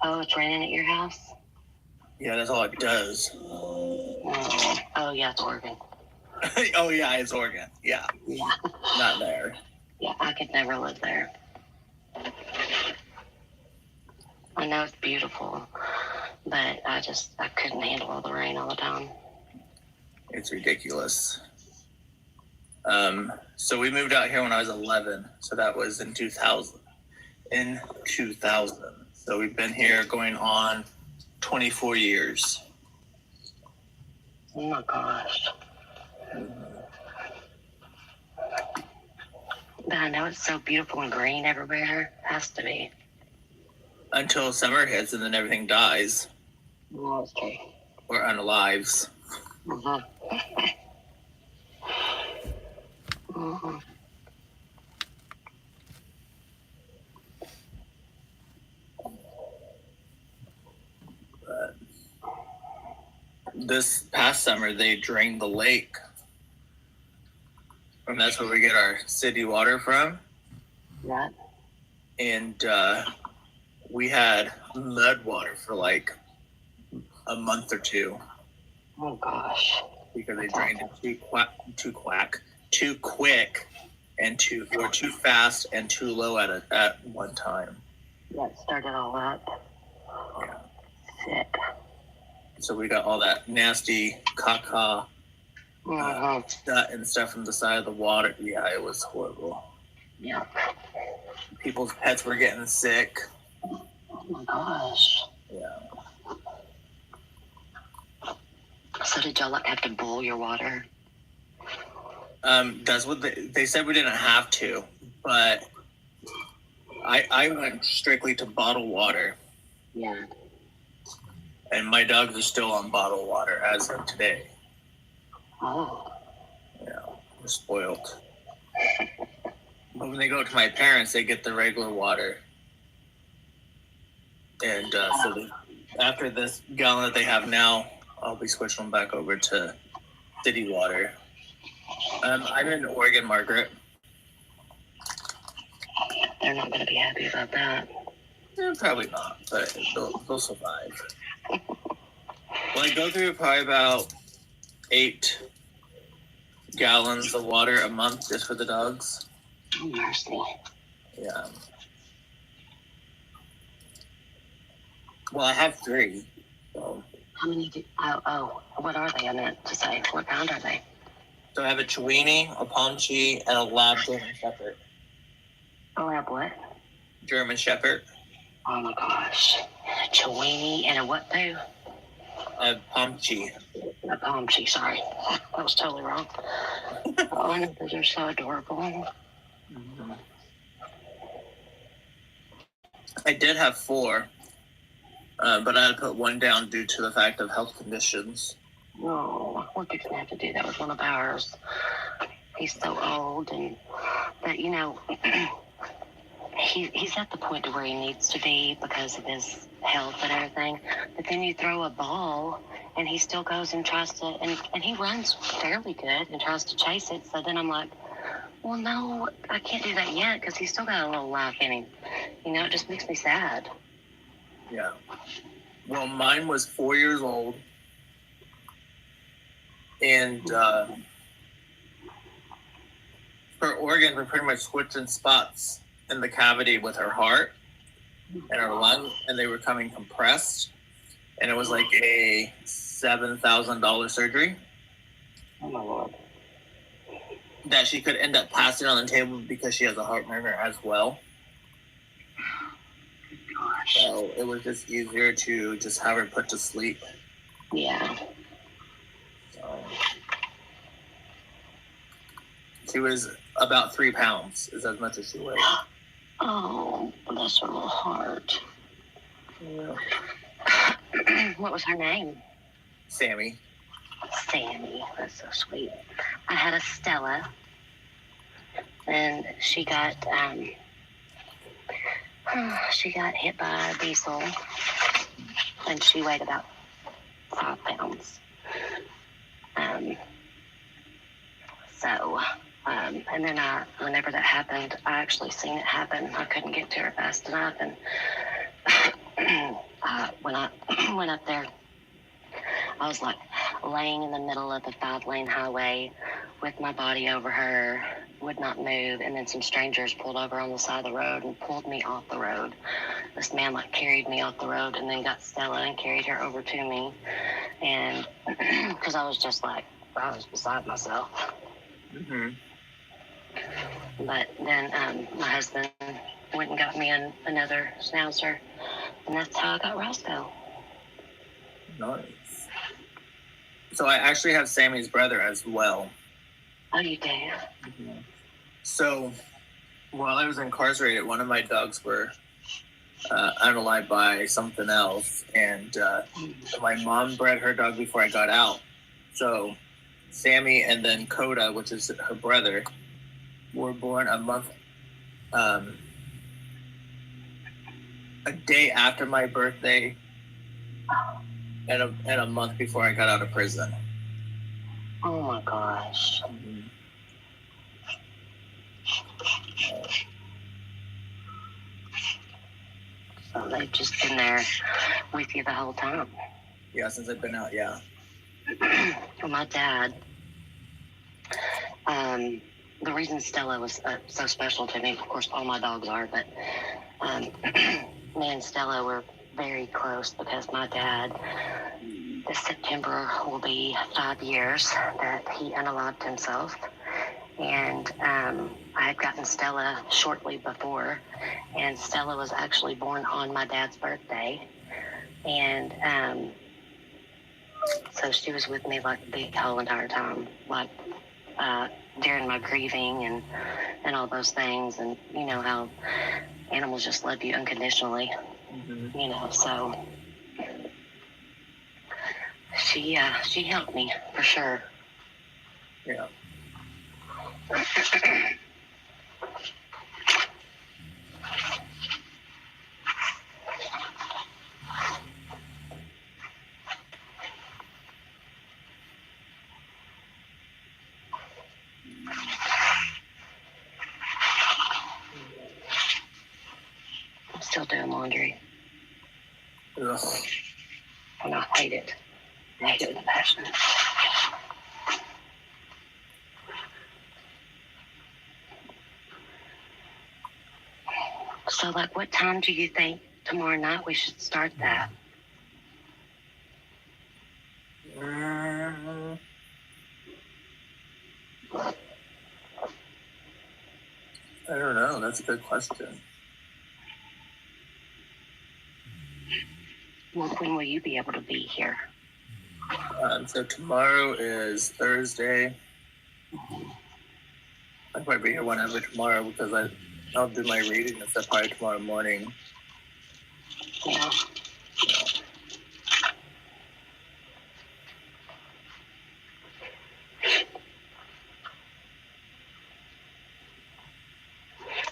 Speaker 5: Oh, it's raining at your house?
Speaker 8: Yeah, that's all it does.
Speaker 5: Oh yeah, it's Oregon.
Speaker 8: Oh yeah, it's Oregon. Yeah,
Speaker 5: Yeah.
Speaker 8: not there.
Speaker 5: Yeah, I could never live there. I know it's beautiful, but I couldn't handle all the rain all the time.
Speaker 8: It's ridiculous. So we moved out here when I was 11. So that was in 2000. So we've been here going on 24 years.
Speaker 5: Oh my gosh. But I know it's so beautiful and green everywhere. Has to be.
Speaker 8: Until summer hits and then everything dies.
Speaker 5: Oh, that's true.
Speaker 8: Or unalives.
Speaker 5: Uh-huh. Uh-huh.
Speaker 8: But this past summer, they drained the lake. And that's where we get our city water from.
Speaker 5: Right.
Speaker 8: And we had mud water for like a month or two.
Speaker 5: Oh gosh.
Speaker 8: Because they drained it too quick, and too fast and too low at one time.
Speaker 5: That started all up.
Speaker 8: Yeah.
Speaker 5: Sick.
Speaker 8: So we got all that nasty caca and stuff from the side of the water. Yeah, it was horrible.
Speaker 5: Yeah.
Speaker 8: People's pets were getting sick.
Speaker 5: Oh my gosh.
Speaker 8: Yeah.
Speaker 5: So did y'all have to boil your water?
Speaker 8: That's what they said. We didn't have to, but I went strictly to bottled water.
Speaker 5: Yeah.
Speaker 8: And my dogs are still on bottled water as of today.
Speaker 5: Oh.
Speaker 8: Yeah, we're spoiled. But when they go to my parents, they get the regular water. And after this gallon that they have now, I'll be switching them back over to city water. I'm in Oregon, Margaret.
Speaker 5: They're not going to be happy about that.
Speaker 8: Probably not, but they'll survive. Well, I go through probably about 8 gallons of water a month just for the dogs.
Speaker 5: Oh, mercy.
Speaker 8: Yeah. Well, I have 3. So.
Speaker 5: How many what are they? I meant to say. What kind are they?
Speaker 8: So I have a Chiweenie, a Pomchi, and a Lab German Shepherd.
Speaker 5: A lab what?
Speaker 8: German Shepherd.
Speaker 5: Oh my gosh. A Chiweenie and a what too?
Speaker 8: A Pomchi.
Speaker 5: A Pomchi, sorry. That was totally wrong. Oh, I know, those are so adorable.
Speaker 8: Mm-hmm. I did have 4, but I had to put 1 down due to the fact of health conditions.
Speaker 5: Oh, we're fixing to have to do that with one of ours. He's so old, but he's at the point to where he needs to be because of his health and everything. But then you throw a ball and he still goes and tries to, and he runs fairly good and tries to chase it. So then I'm like, well, no, I can't do that yet because he's still got a little life in him. You know, it just makes me sad.
Speaker 8: Yeah. Well, mine was 4 years old. And her organs were pretty much switching spots in the cavity with her heart and her lung, and they were coming compressed. And it was like a $7,000 surgery.
Speaker 5: Oh, my Lord.
Speaker 8: That she could end up passing on the table because she has a heart murmur as well.
Speaker 5: Gosh.
Speaker 8: So it was just easier to just have her put to sleep.
Speaker 5: Yeah.
Speaker 8: So she was about 3 pounds, is as much as she weighed.
Speaker 5: Oh, bless her little heart.
Speaker 8: Yeah.
Speaker 5: What was her name?
Speaker 8: Sammy.
Speaker 5: Sammy. That's so sweet. I had a Stella, and she got hit by a diesel, and she weighed about 5 pounds. And then whenever that happened, I actually seen it happen. I couldn't get to her fast enough, and when I went up there, I was like laying in the middle of the 5-lane highway with my body over her, would not move, and then some strangers pulled over on the side of the road and pulled me off the road. This man carried me off the road and then got Stella and carried her over to me, and because I was just I was beside myself.
Speaker 8: Mm-hmm.
Speaker 5: But then my husband went and got me another schnauzer, and that's how I got Roscoe.
Speaker 8: Nice. So I actually have Sammy's brother as well.
Speaker 5: Oh, you do?
Speaker 8: Mm-hmm. So while I was incarcerated, one of my dogs were unalived by something else, and my mom bred her dog before I got out. So Sammy and then Coda, which is her brother, were born a day after my birthday, and a month before I got out of prison.
Speaker 5: Oh my gosh.
Speaker 8: Mm-hmm.
Speaker 5: So they've just been there with you the whole time.
Speaker 8: Yeah, since I've been out, yeah.
Speaker 5: Well, my dad, the reason Stella was so special to me, of course, all my dogs are, but me and Stella were very close because my dad, this September will be 5 years that he unalived himself. And I had gotten Stella shortly before, and Stella was actually born on my dad's birthday. And so she was with me the whole entire time, during my grieving and all those things. And you know how animals just love you unconditionally.
Speaker 8: Mm-hmm.
Speaker 5: So she helped me for sure.
Speaker 8: Yeah.
Speaker 5: I'm still doing laundry.
Speaker 8: Ugh.
Speaker 5: And I hate it. I hate it with a passion. So, what time do you think tomorrow night we should start that?
Speaker 8: I don't know. That's a good question.
Speaker 5: Well, when will you be able to be here?
Speaker 8: So tomorrow is Thursday. I might be here whenever tomorrow because I'll do my reading and stuff probably tomorrow morning.
Speaker 5: Yeah.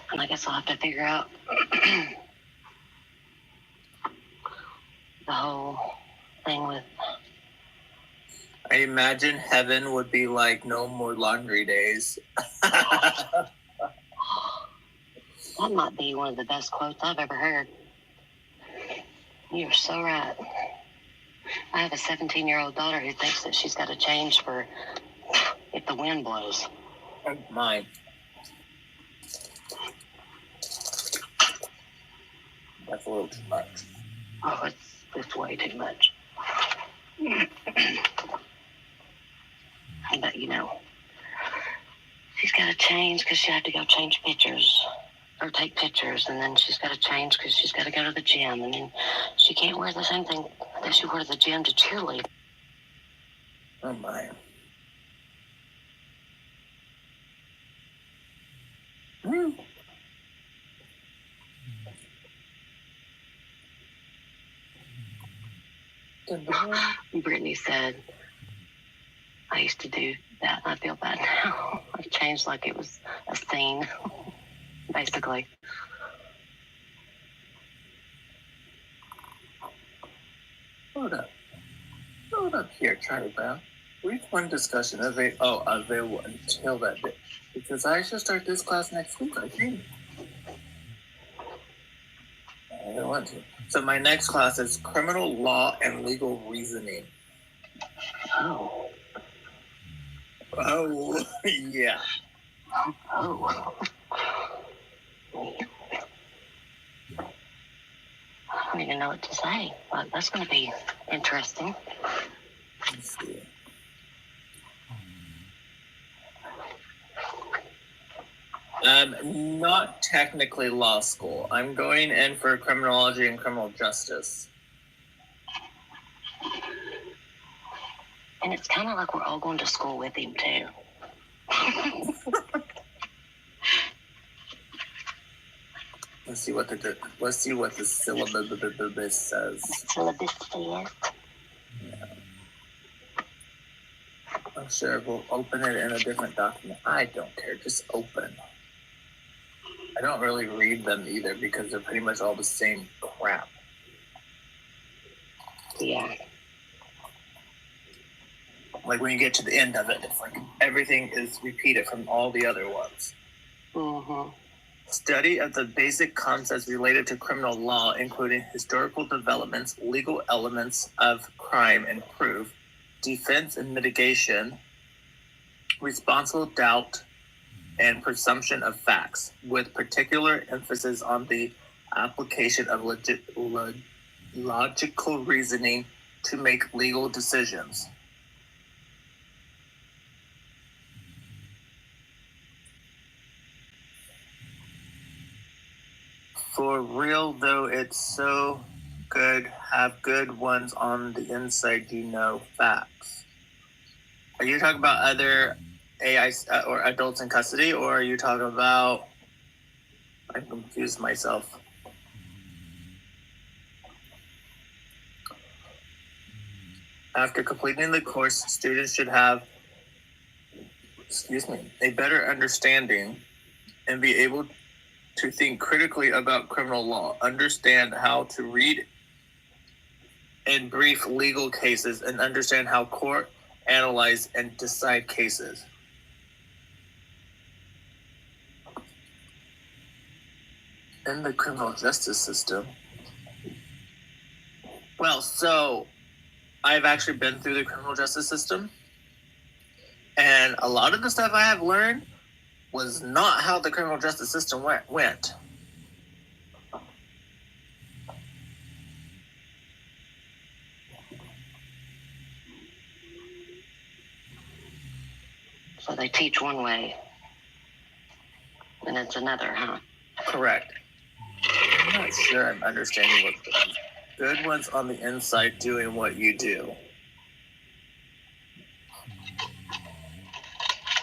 Speaker 5: And like I guess I'll have to figure out the whole thing with.
Speaker 8: I imagine heaven would be like no more laundry days.
Speaker 5: That might be one of the best quotes I've ever heard. You're so right. I have a 17-year-old daughter who thinks that she's got to change for if the wind blows.
Speaker 8: Oh, my. That's a little too much.
Speaker 5: Oh, it's way too much. But, you know, she's got to change because she had to go change pictures or take pictures, and then she's got to change because she's got to go to the gym, and then she can't wear the same thing that she wore to the gym to cheerlead.
Speaker 8: Oh, my.
Speaker 5: Brittany said, I used to do that, and I feel bad now. I've changed like it was a scene, basically.
Speaker 8: Hold up here, Charlie Brown. Brief one discussion available until that day. Because I should start this class next week, I think. I don't want to. So my next class is criminal law and legal reasoning.
Speaker 5: Oh.
Speaker 8: Oh, yeah.
Speaker 5: Oh. I don't even know what to say, but that's going to be interesting.
Speaker 8: Let's see. Not technically law school. I'm going in for criminology and criminal justice.
Speaker 5: And it's kind of like we're all going to school with him, too.
Speaker 8: Let's see what the syllabus says.
Speaker 5: Syllabus says.
Speaker 8: Yeah. I'm sure we'll open it in a different document. I don't care. Just open. I don't really read them either because they're pretty much all the same crap.
Speaker 5: Yeah.
Speaker 8: Like when you get to the end of it, it's like everything is repeated from all the other ones.
Speaker 5: Mm-hmm.
Speaker 8: Study of the basic concepts related to criminal law, including historical developments, legal elements of crime and proof, defense and mitigation, responsible doubt, and presumption of facts, with particular emphasis on the application of logical reasoning to make legal decisions. For real, though, it's so good. Have good ones on the inside, you know, facts. Are you talking about other AI or adults in custody, or are you talking about? I'm confused myself. After completing the course, students should have, a better understanding and be able to think critically about criminal law, understand how to read and brief legal cases, and understand how court analyze and decide cases. In the criminal justice system. Well, so I've actually been through the criminal justice system, and a lot of the stuff I have learned was not how the criminal justice system went.
Speaker 5: So they teach one way, and it's another, huh?
Speaker 8: Correct. I'm not sure I'm understanding what good ones on the inside doing what you do.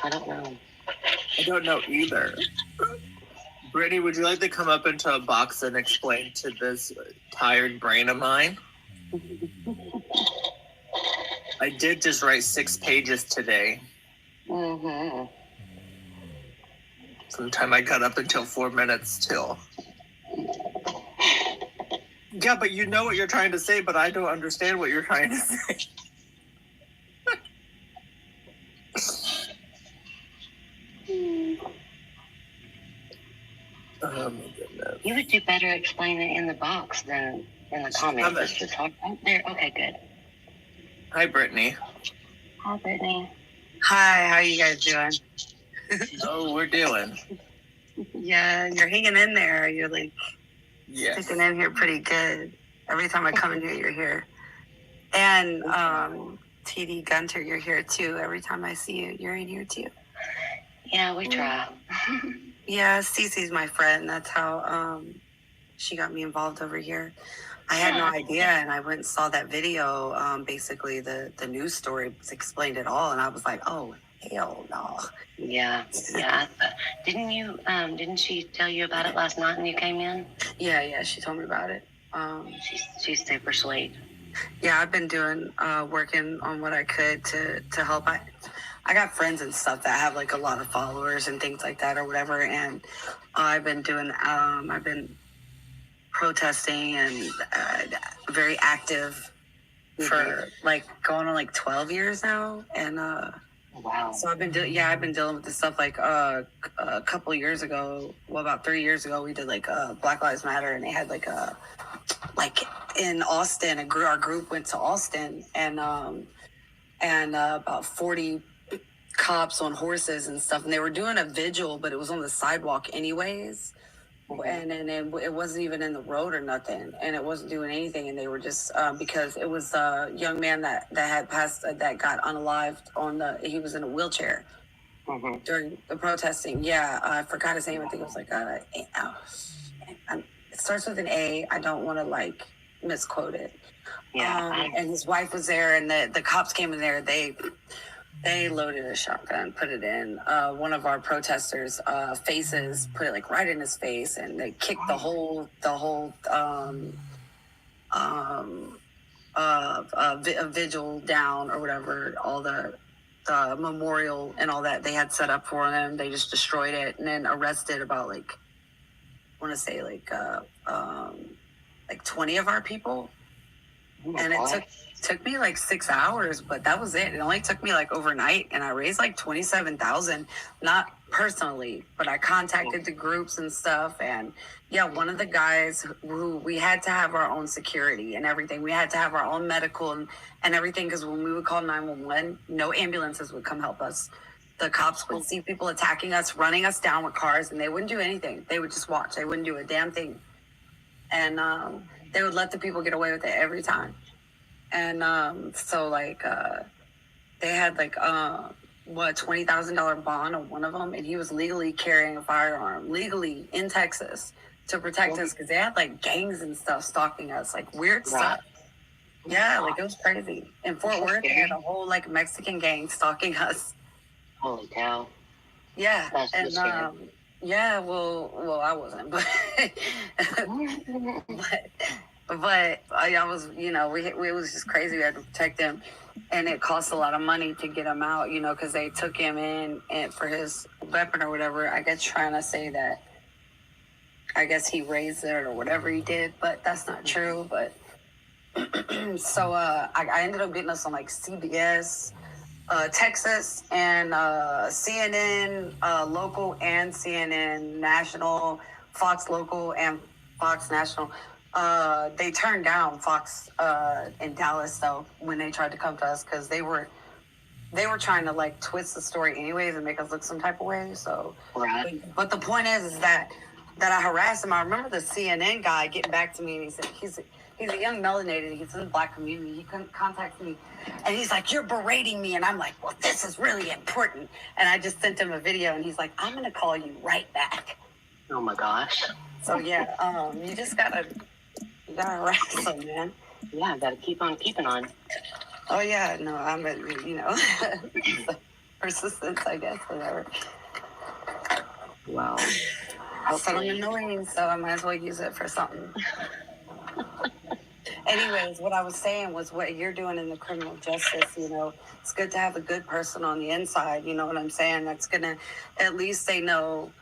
Speaker 5: I don't know.
Speaker 8: I don't know either. Brittany, would you like to come up into a box and explain to this tired brain of mine? I did just write 6 pages today.
Speaker 5: Mm-hmm.
Speaker 8: Sometime I got up until 4 minutes till. Yeah, but you know what you're trying to say, but I don't understand what you're trying to say. Oh my goodness.
Speaker 5: You would do better explaining it in the box than in the comments. Just to talk out there. Okay, good.
Speaker 8: Hi, Brittany.
Speaker 5: Hi, Brittany.
Speaker 10: Hi, how you guys doing?
Speaker 8: Oh, we're doing.
Speaker 10: Yeah, you're hanging in there. You're like
Speaker 8: Yes.
Speaker 10: sticking in here pretty good. Every time I come in here, you're here. And TD Gunter, you're here too. Every time I see you, you're in here too.
Speaker 5: Yeah, we try.
Speaker 10: Yeah, Cece's my friend. That's how she got me involved over here. I had no idea, and I went and saw that video. Basically, the news story explained it all, and I was like, "Oh, hell no!"
Speaker 5: Yeah. Didn't she tell you about it last night when you came in?
Speaker 10: Yeah, she told me about it.
Speaker 5: She's super sweet.
Speaker 10: Yeah, I've been doing working on what I could to help. I got friends and stuff that have like a lot of followers and things like that or whatever, and I've been doing I've been protesting and very active for like going on like 12 years now, and
Speaker 5: wow.
Speaker 10: So I've been dealing with this stuff like a couple of years ago, about 3 years ago, we did like Black Lives Matter, and they had like in Austin, our group went to Austin, and about 40 cops on horses and stuff, and they were doing a vigil, but it was on the sidewalk anyways. And it wasn't even in the road or nothing, and it wasn't doing anything, and they were just because it was a young man that had passed, that got unalived he was in a wheelchair during the protesting. Yeah, I forgot his name. I think it was like it starts with an A. I don't want to like misquote it.
Speaker 5: Yeah.
Speaker 10: And his wife was there, and the cops came in there. They loaded a shotgun, put it in one of our protesters' faces, put it like right in his face, and they kicked the whole vigil down or whatever, all the memorial and all that they had set up for them. They just destroyed it, and then arrested about I want to say like 20 of our people. And it took me like 6 hours, but that was it. It only took me like overnight, and I raised like 27,000, not personally, but I contacted the groups and stuff. And yeah, one of the guys who we had to have our own security and everything. We had to have our own medical and everything, because when we would call 911, no ambulances would come help us. The cops would see people attacking us, running us down with cars, and they wouldn't do anything. They would just watch. They wouldn't do a damn thing. And they would let the people get away with it every time. And so they had like $20,000 bond on one of them, and he was legally carrying a firearm legally in Texas to protect us, because they had like gangs and stuff stalking us, like weird stuff. Yeah, like it was crazy. In Fort Worth, they had a whole like Mexican gang stalking us.
Speaker 5: Holy cow.
Speaker 10: Yeah.
Speaker 5: That's
Speaker 10: And
Speaker 5: scary.
Speaker 10: yeah, well, I wasn't, but but I was, it was just crazy. We had to protect him, and it cost a lot of money to get him out, because they took him in and for his weapon or whatever. I guess trying to say that, I guess he raised it or whatever he did, but that's not true. But so I ended up getting us on like CBS, Texas, and CNN local, and CNN national, Fox local, and Fox national. They turned down Fox in Dallas though when they tried to come to us, because they were trying to like twist the story anyways and make us look some type of way. So,
Speaker 5: Right.
Speaker 10: but the point is that I harassed him. I remember the CNN guy getting back to me, and he said he's a young melanated. He's in the Black community. He contacted me, and he's like, "You're berating me," and I'm like, "Well, this is really important." And I just sent him a video, and he's like, "I'm gonna call you right back."
Speaker 5: Oh my gosh.
Speaker 10: So yeah, you just gotta harass them, man.
Speaker 5: Yeah, gotta keep on keeping on.
Speaker 10: Oh yeah, no, I'm persistence, I guess, whatever.
Speaker 5: Wow.
Speaker 10: I said I'm annoying, so I might as well use it for something. Anyways, what I was saying was what you're doing in the criminal justice, it's good to have a good person on the inside, you know what I'm saying? That's gonna, at least they know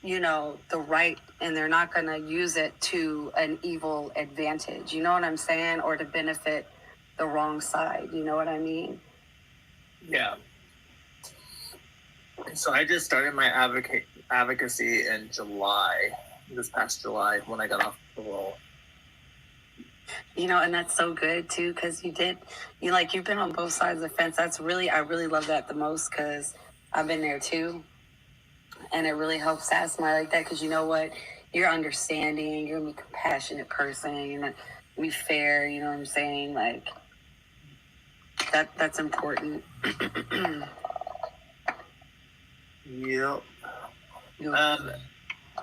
Speaker 10: you know, the right, and they're not going to use it to an evil advantage. You know what I'm saying? Or to benefit the wrong side. You know what I mean?
Speaker 8: Yeah. So I just started my advocacy in July, this past July, when I got off the roll.
Speaker 10: You know, and that's so good too, because you've been on both sides of the fence. I really love that the most, because I've been there too. And it really helps have somebody like that, because you know what? You're understanding, you're gonna be a compassionate person, you're not be fair, you know what I'm saying? Like, that's important.
Speaker 8: Yep.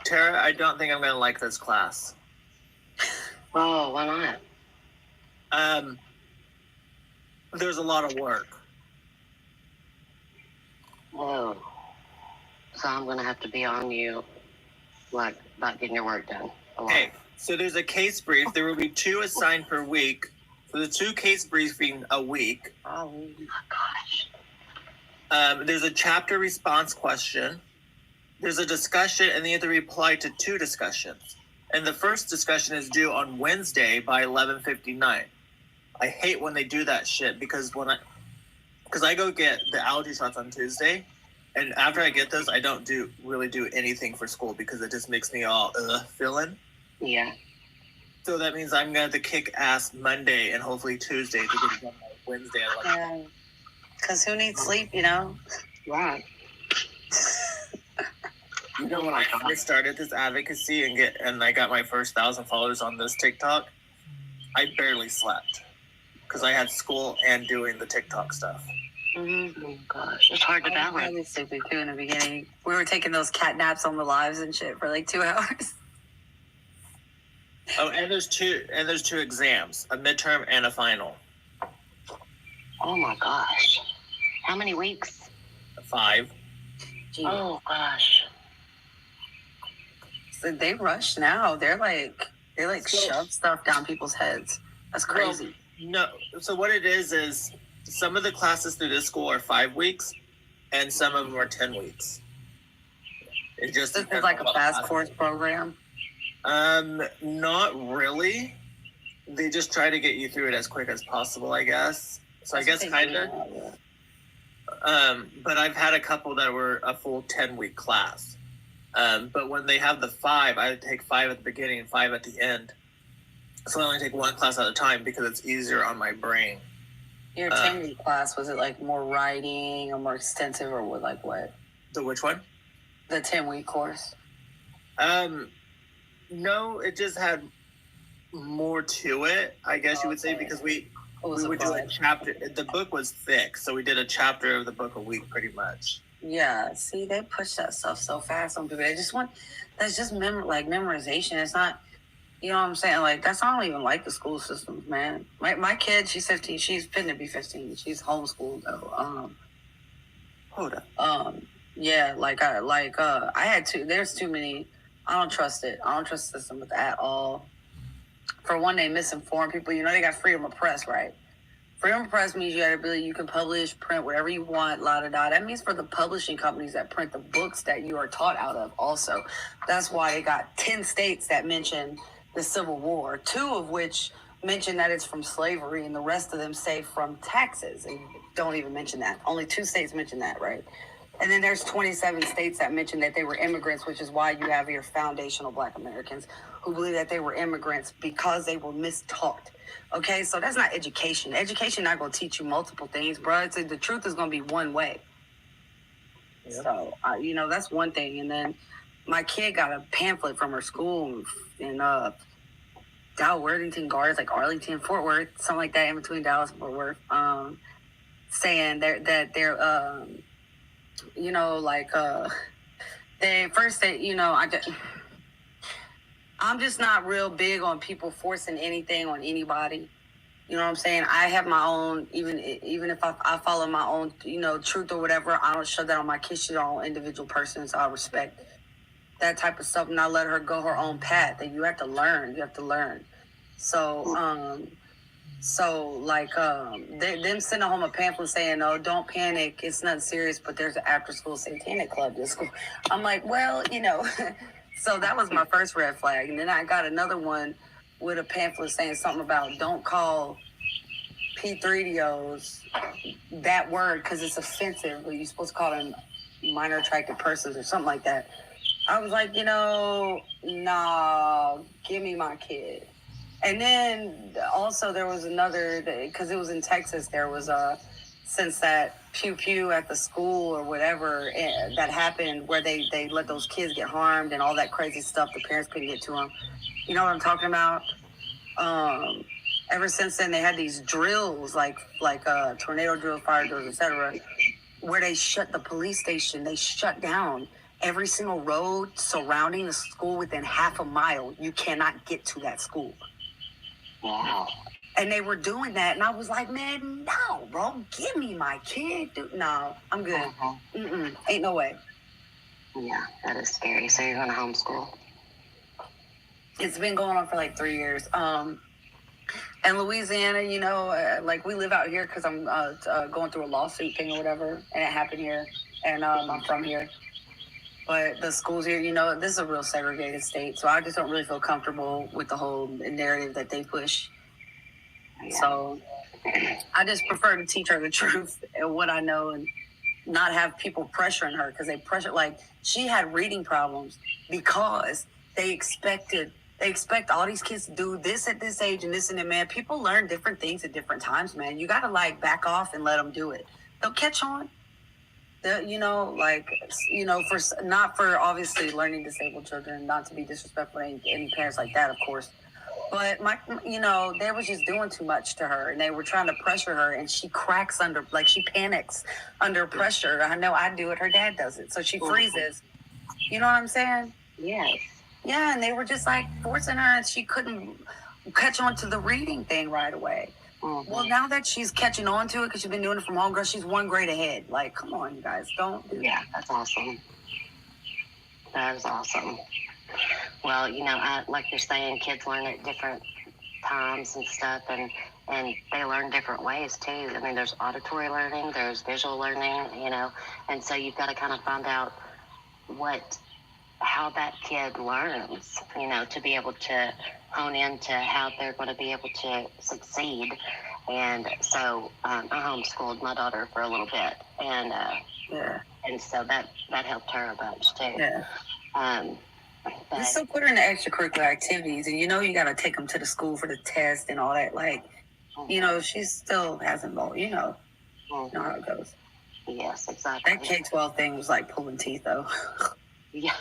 Speaker 8: Tara, I don't think I'm gonna like this class.
Speaker 5: Oh, why not?
Speaker 8: There's a lot of work.
Speaker 5: Oh. So I'm going to have to be on you, like, about getting your work done.
Speaker 8: Okay, so there's a case brief. There will be 2 assigned per week. So the 2 case briefing a week.
Speaker 5: Oh, my gosh.
Speaker 8: There's a chapter response question. There's a discussion, and then you have to reply to 2 discussions. And the first discussion is due on Wednesday by 11:59. I hate when they do that shit, because I go get the allergy shots on Tuesday, and after I get those, I don't really do anything for school, because it just makes me all feeling.
Speaker 5: Yeah.
Speaker 8: So that means I'm gonna have to kick ass Monday and hopefully Tuesday to get it done by Wednesday.
Speaker 10: Yeah. Because who needs sleep, you know?
Speaker 5: Right.
Speaker 8: You know, when I first started this advocacy and I got my first 1,000 followers on this TikTok, I barely slept because I had school and doing the TikTok stuff.
Speaker 5: Mm-hmm. Oh gosh, it's hard to balance.
Speaker 10: I was stupid too in the beginning. We were taking those cat naps on the lives and shit for like 2 hours.
Speaker 8: Oh, and there's two exams, a midterm and a final.
Speaker 5: Oh my gosh, how many weeks?
Speaker 8: 5.
Speaker 10: Gee.
Speaker 5: Oh gosh.
Speaker 10: So they rush now. They're like shove stuff down people's heads. That's crazy.
Speaker 8: Well, no, so what it is some of the classes through this school are 5 weeks, and some of them are 10 weeks. It just
Speaker 10: This is like a fast course program.
Speaker 8: Not really. They just try to get you through it as quick as possible, I guess. So I guess kind of. But I've had a couple that were a full 10-week class. But when they have the 5, I take 5 at the beginning and 5 at the end. So I only take 1 class at a time because it's easier on my brain.
Speaker 10: Your 10-week class, was it like more writing or more extensive, or what?
Speaker 8: The which one?
Speaker 10: The 10-week course.
Speaker 8: No, it just had more to it, I guess you would say, because we would do a chapter. The book was thick, so we did a chapter of the book a week, pretty much.
Speaker 10: Yeah, see, they push that stuff so fast on people. That's just memorization. It's not, you know what I'm saying? Like, that's, I don't even like the school systems, man. My kid, she's 15. She's finna be 15. She's homeschooled though.
Speaker 8: Hold up.
Speaker 10: Yeah, I had to. There's too many. I don't trust it. I don't trust the system at all. For one, they misinform people. You know, they got freedom of press, right? Freedom of press means you can publish, print whatever you want, la-da-da. That means for the publishing companies that print the books that you are taught out of also. That's why they got 10 states that mention the Civil War, 2 of which mention that it's from slavery, and the rest of them say from taxes, and don't even mention that. Only 2 states mention that, right? And then there's 27 states that mention that they were immigrants, which is why you have your foundational Black Americans who believe that they were immigrants because they were mistaught. Okay, so that's not education. Education not going to teach you multiple things, bro. The truth is going to be one way. Yep. So, that's one thing. And then my kid got a pamphlet from her school in Dow Worthington Gardens, like Arlington, Fort Worth, something like that, in between Dallas and Fort Worth, saying that they're I'm just not real big on people forcing anything on anybody. You know what I'm saying? I have my own, even if I follow my own, truth or whatever, I don't shove that on my kids. She's her own individual person, so I respect that type of stuff, and I let her go her own path. And you have to learn. So, So, like, them sending home a pamphlet saying, "Oh, don't panic, it's nothing serious, but there's an after-school satanic club this school." I'm like, well, so that was my first red flag. And then I got another one with a pamphlet saying something about don't call P3DOs that word because it's offensive, or you're supposed to call them minor attracted persons or something like that. I was like, nah, give me my kid. And then also there was another, because it was in Texas, there was since that pew pew at the school or whatever that happened where they let those kids get harmed and all that crazy stuff, the parents couldn't get to them. You know what I'm talking about? Ever since then, they had these drills like tornado drills, fire drills, etc., where they shut the police station. They shut down every single road surrounding the school within half a mile. You cannot get to that school.
Speaker 5: Wow.
Speaker 10: And they were doing that, and I was like, man, no, bro, give me my kid. Dude, no, I'm good. Ain't no way.
Speaker 5: Yeah, that is scary. So you're going to homeschool?
Speaker 10: It's been going on for like 3 years. And Louisiana, like we live out here because I'm going through a lawsuit thing or whatever, and it happened here, and I'm from here. But the schools here, this is a real segregated state, so I just don't really feel comfortable with the whole narrative that they push. Yeah. So I just prefer to teach her the truth and what I know, and not have people pressuring her, because they pressure, like, she had reading problems because they expect all these kids to do this at this age and this and that. Man, people learn different things at different times, man. You got to back off and let them do it. They'll catch on. Not for obviously learning disabled children, not to be disrespectful to any parents like that, of course. But they was just doing too much to her, and they were trying to pressure her, and she cracks she panics under pressure. I know I do it. Her dad does it. So she freezes. You know what I'm saying?
Speaker 5: Yes.
Speaker 10: Yeah, and they were just forcing her, and she couldn't catch on to the reading thing right away. Mm-hmm. Well, now that she's catching on to it because she's been doing it from home, girl, she's 1 grade ahead. Like, come on, you guys, don't do that.
Speaker 5: Yeah, that's awesome. That is awesome. Well, like you're saying, kids learn at different times and stuff, and they learn different ways too. I mean, there's auditory learning, there's visual learning, and so you've got to kind of find out how that kid learns, to be able to hone into how they're going to be able to succeed. And so I homeschooled my daughter for a little bit, and so that helped her a bunch too.
Speaker 10: Yeah.
Speaker 5: But
Speaker 10: still put her in the extracurricular activities, and you got to take them to the school for the test and all that. She still hasn't know how it goes.
Speaker 5: Yes, exactly.
Speaker 10: That K-12 thing was like pulling teeth, though.
Speaker 5: Yeah.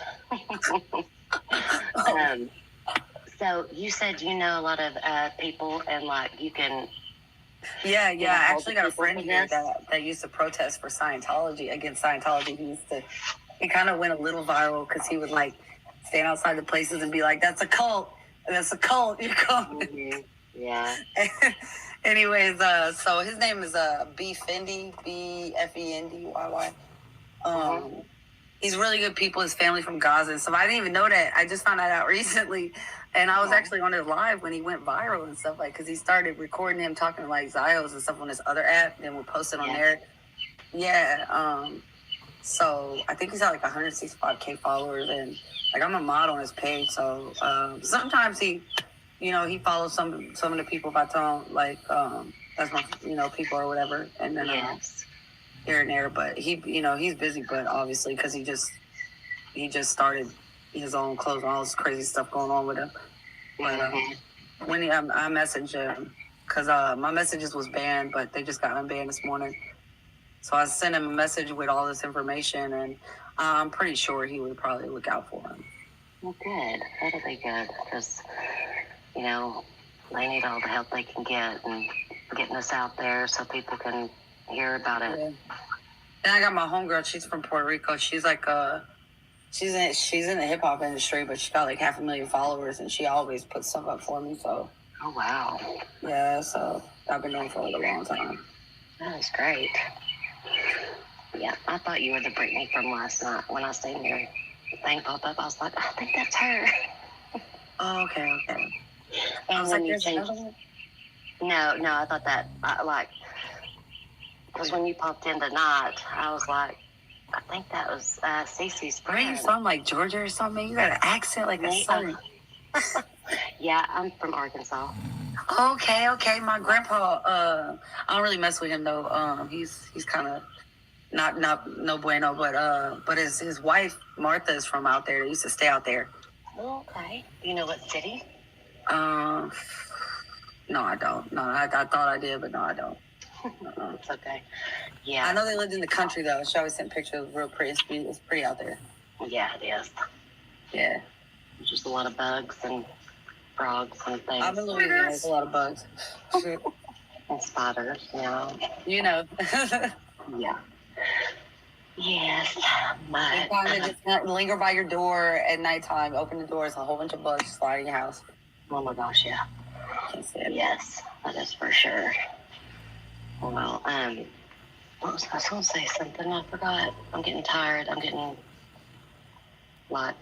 Speaker 5: So you said a lot of people, and you can.
Speaker 10: Yeah. I actually got a friend here that used to protest for Scientology, against Scientology. He kind of went a little viral because he would stand outside the places and be like, "That's a cult. That's a cult. You're coming."
Speaker 5: Mm-hmm. Yeah.
Speaker 10: Anyways, so his name is B Fendi, BFENDYY. He's really good people. His family from Gaza and stuff. I didn't even know that. I just found that out recently. And I was actually on his live when he went viral and stuff, because he started recording him talking to Zios and stuff on this other app, and we'll post it on there. Yeah. So I think he's got 165K followers, and I'm a mod on his page. So sometimes he follows some of the people if I tell him that's my people or whatever, and then here and there. But he he's busy, but obviously because he just started his own clothes and all this crazy stuff going on with him. But when I messaged him, because my messages was banned, but they just got unbanned this morning. So I sent him a message with all this information, and I'm pretty sure he would probably look out for him.
Speaker 5: Well, good. That'll be good, because they need all the help they can get, and getting this out there so people can hear about it.
Speaker 10: Yeah. And I got my homegirl. She's from Puerto Rico. She's she's in the hip hop industry, but she got 500,000 followers, and she always puts stuff up for me. So.
Speaker 5: Oh wow.
Speaker 10: Yeah. So I've been doing it for a long time.
Speaker 5: That is great. Yeah, I thought you were the Brittany from last night. When I seen your thing pop up, I was like, I think that's her.
Speaker 10: Oh, okay.
Speaker 5: And
Speaker 10: I was
Speaker 5: when you
Speaker 10: there's
Speaker 5: changed,
Speaker 10: another one?
Speaker 5: No, I thought that, because when you popped in tonight, I was like, I think that was Cece's
Speaker 10: Where are you
Speaker 5: friend.
Speaker 10: from? Like Georgia or something? You got an accent like a southern.
Speaker 5: Yeah, I'm from Arkansas.
Speaker 10: Okay. My grandpa, I don't really mess with him though. He's kind of not no bueno, but his wife Martha is from out there. They used to stay out there.
Speaker 5: Oh, okay. Do you know what city?
Speaker 10: No, I don't. No, I thought I did, but no, I don't.
Speaker 5: It's okay. Yeah.
Speaker 10: I know they lived in the country though. She always sent pictures. Real pretty. It's pretty out there.
Speaker 5: Yeah, it is.
Speaker 10: Yeah.
Speaker 5: There's just a lot of bugs and frogs and things.
Speaker 10: I'm in Louisiana. There's a lot of bugs.
Speaker 5: And spiders,
Speaker 10: You know.
Speaker 5: Yeah. Yes, but
Speaker 10: They kind of just linger by your door at nighttime. Open the doors, a whole bunch of bugs sliding in your house.
Speaker 5: oh my gosh, yeah.
Speaker 10: Can't stand it.
Speaker 5: Yes, that is for sure. Well, what was I was going to say something? I forgot. I'm getting tired. I'm getting like,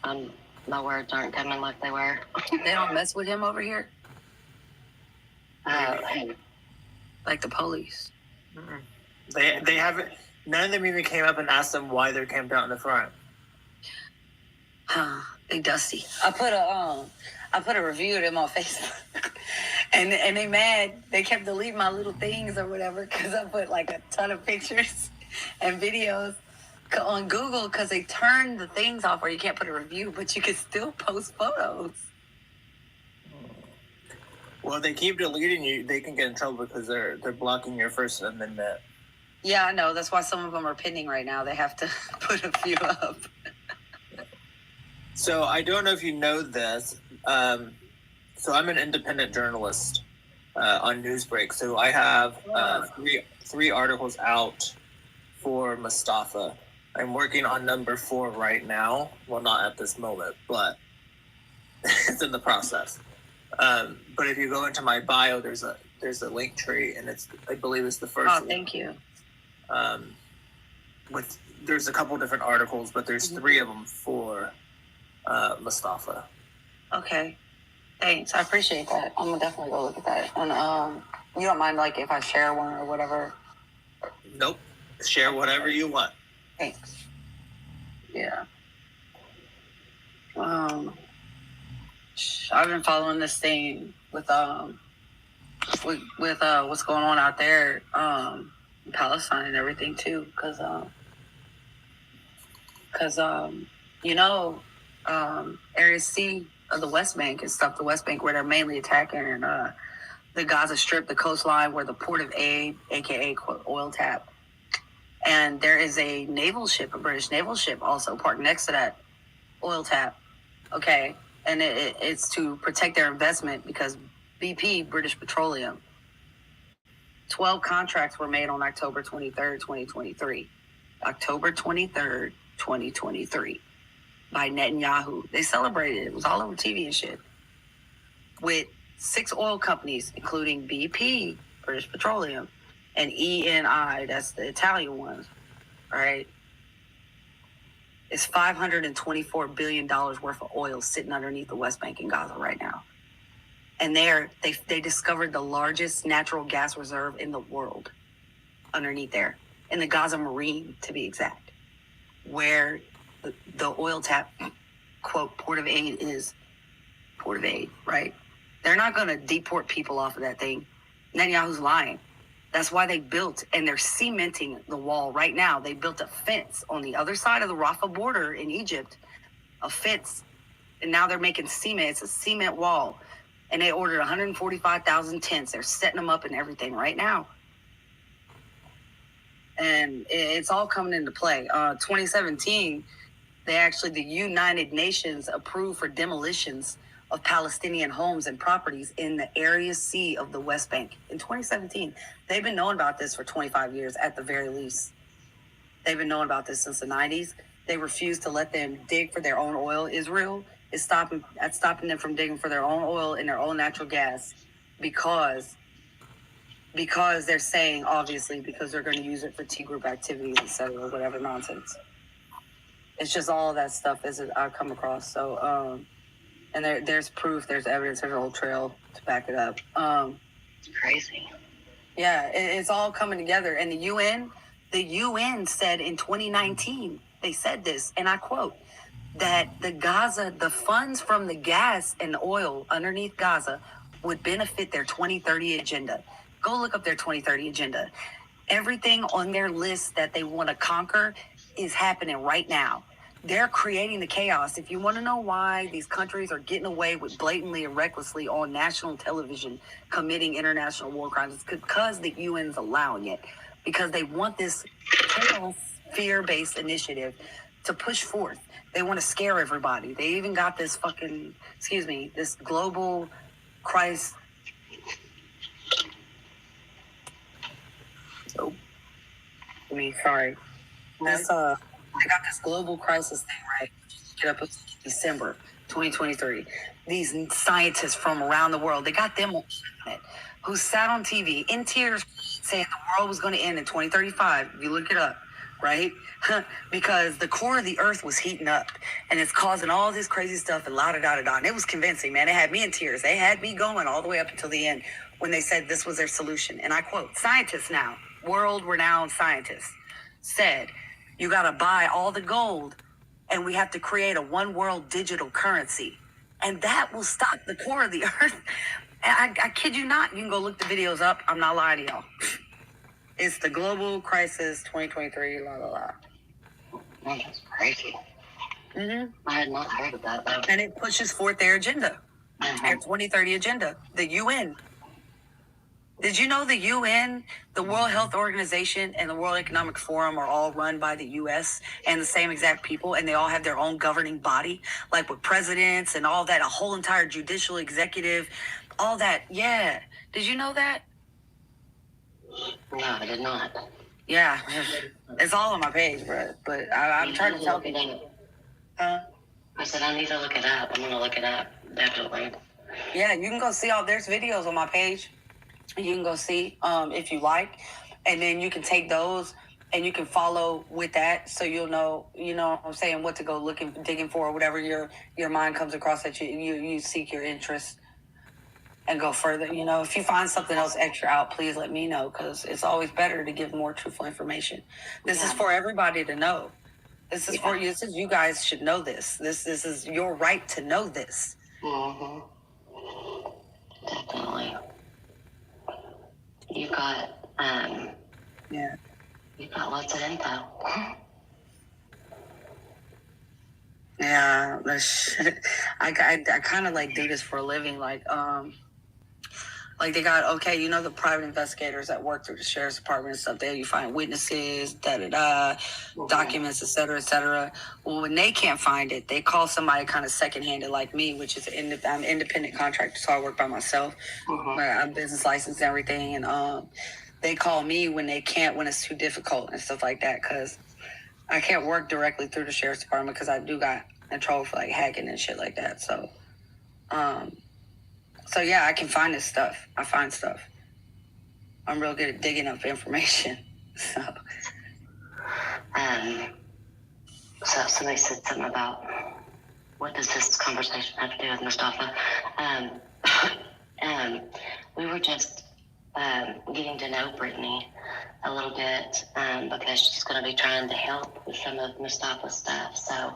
Speaker 5: my words aren't coming like they were.
Speaker 10: They don't mess with him over here,
Speaker 5: Hey,
Speaker 10: like the police.
Speaker 8: They haven't. None of them even came up and asked them why they're camped out in the front.
Speaker 10: They dusty. I put a review of them on Facebook, and they mad. They kept deleting my little things or whatever because I put like a ton of pictures and videos on Google because they turned the things off where you can't put a review, but you can still post photos.
Speaker 8: Well, they keep deleting you. They can get in trouble because they're blocking your First Amendment.
Speaker 10: Yeah, I know. That's why some of them are pending right now. They have to put a few up.
Speaker 8: So I don't know if you know this. So I'm an independent journalist on Newsbreak. So I have three articles out for Mustafa. I'm working on number 4 right now. Well, not at this moment, but it's in the process. But if you go into my bio, there's a link tree, and I believe it's the first.
Speaker 10: Oh, thank you.
Speaker 8: There's a couple different articles, but there's 3 of them for Mustafa.
Speaker 10: Okay. Thanks. I appreciate that. I'm gonna definitely go look at that. And you don't mind like if I share one or whatever?
Speaker 8: Nope. Share whatever you want.
Speaker 10: Thanks. Yeah. I've been following this thing with what's going on out there in Palestine and everything too, because Area C of the West Bank and stuff, the West Bank where they're mainly attacking, and the Gaza Strip, the coastline where the Port of Aid, aka oil tap, and there is a naval ship, a British naval ship, also parked next to that oil tap. Okay, and it's to protect their investment because BP, British Petroleum, 12 contracts were made on October 23rd, 2023. October 23rd, 2023. By Netanyahu. They celebrated it. It was all over TV and shit. With 6 oil companies, including BP, British Petroleum, and ENI, that's the Italian ones, right? It's $524 billion worth of oil sitting underneath the West Bank and Gaza right now. And they discovered the largest natural gas reserve in the world underneath there, in the Gaza Marine, to be exact, where the oil tap, quote, Port of Aid is Port of Aid, right? They're not going to deport people off of that thing. Netanyahu's lying. That's why they built, and they're cementing the wall right now. They built a fence on the other side of the Rafah border in Egypt, a fence, and now they're making cement. It's a cement wall, and they ordered 145,000 tents. They're setting them up and everything right now. And it's all coming into play. 2017, the United Nations approved for demolitions of Palestinian homes and properties in the Area C of the West Bank. In 2017, they've been knowing about this for 25 years at the very least. They've been knowing about this since the 90s. They refused to let them dig for their own oil. Israel is stopping them from digging for their own oil and their own natural gas because they're saying, obviously, because they're going to use it for T-group activities, et cetera, whatever nonsense. It's just all of that stuff as I've come across. So And there's proof, there's evidence, there's a whole trail to back it up.
Speaker 5: It's crazy.
Speaker 10: Yeah, it's all coming together. And the UN said in 2019, they said this, and I quote, that the funds from the gas and the oil underneath Gaza would benefit their 2030 agenda. Go look up their 2030 agenda. Everything on their list that they want to conquer is happening right now. They're creating the chaos. If you want to know why these countries are getting away with blatantly and recklessly on national television committing international war crimes, it's because the UN's allowing it. Because they want this chaos, fear-based initiative to push forth. They want to scare everybody. They even got this this global crisis. So, sorry. I got this global crisis thing, right? Get up in December 2023. These scientists from around the world, they got them on it, who sat on TV in tears saying the world was going to end in 2035. You look it up, right? Because the core of the earth was heating up and it's causing all this crazy stuff and la-da-da-da-da. And it was convincing, man. It had me in tears. They had me going all the way up until the end when they said this was their solution. And I quote, scientists now, world-renowned scientists, said, you got to buy all the gold and we have to create a one world digital currency. And that will stop the core of the earth. And I kid you not. You can go look the videos up. I'm not lying to y'all. It's the Global Crisis 2023, la la la.
Speaker 5: Man, that's crazy.
Speaker 10: Mm-hmm.
Speaker 5: I had not heard of that, though.
Speaker 10: And it pushes forth their agenda, their 2030 agenda, the UN. Did you know the UN, the World Health Organization, and the World Economic Forum are all run by the U.S. and the same exact people, and they all have their own governing body, like with presidents and all that, a whole entire judicial executive, all that. Yeah. Did you know that?
Speaker 5: No, I did not.
Speaker 10: Yeah. It's all on my page, bro. But I'm trying to tell people. Huh?
Speaker 5: I said, I need to look it up. I'm going to look it up, definitely.
Speaker 10: Yeah, you can go see there's videos on my page. You can go see if you like, and then you can take those and you can follow with that, so you'll know, what I'm saying, what to go digging for, or whatever your mind comes across that you seek your interest and go further. If you find something else extra out, please let me know, because it's always better to give more truthful information. This is for everybody to know. This is for you. This is, you guys should know this. This is your right to know this.
Speaker 5: Mm-hmm. Definitely. You got, you got lots of info.
Speaker 10: Yeah, I kind of do this for a living. They got, the private investigators that work through the sheriff's department and stuff there, you find witnesses, documents, et cetera, et cetera. Well, when they can't find it, they call somebody kind of second-handed like me, which is I'm an independent contractor, so I work by myself. I'm business licensed and everything, and they call me when it's too difficult and stuff like that, because I can't work directly through the sheriff's department because I do got in trouble for hacking and shit like that. So yeah, I can find this stuff. I find stuff. I'm real good at digging up information. So
Speaker 5: somebody said something about, what does this conversation have to do with Mustafa? We were just getting to know Brittany a little bit, because she's going to be trying to help with some of Mustafa's stuff. So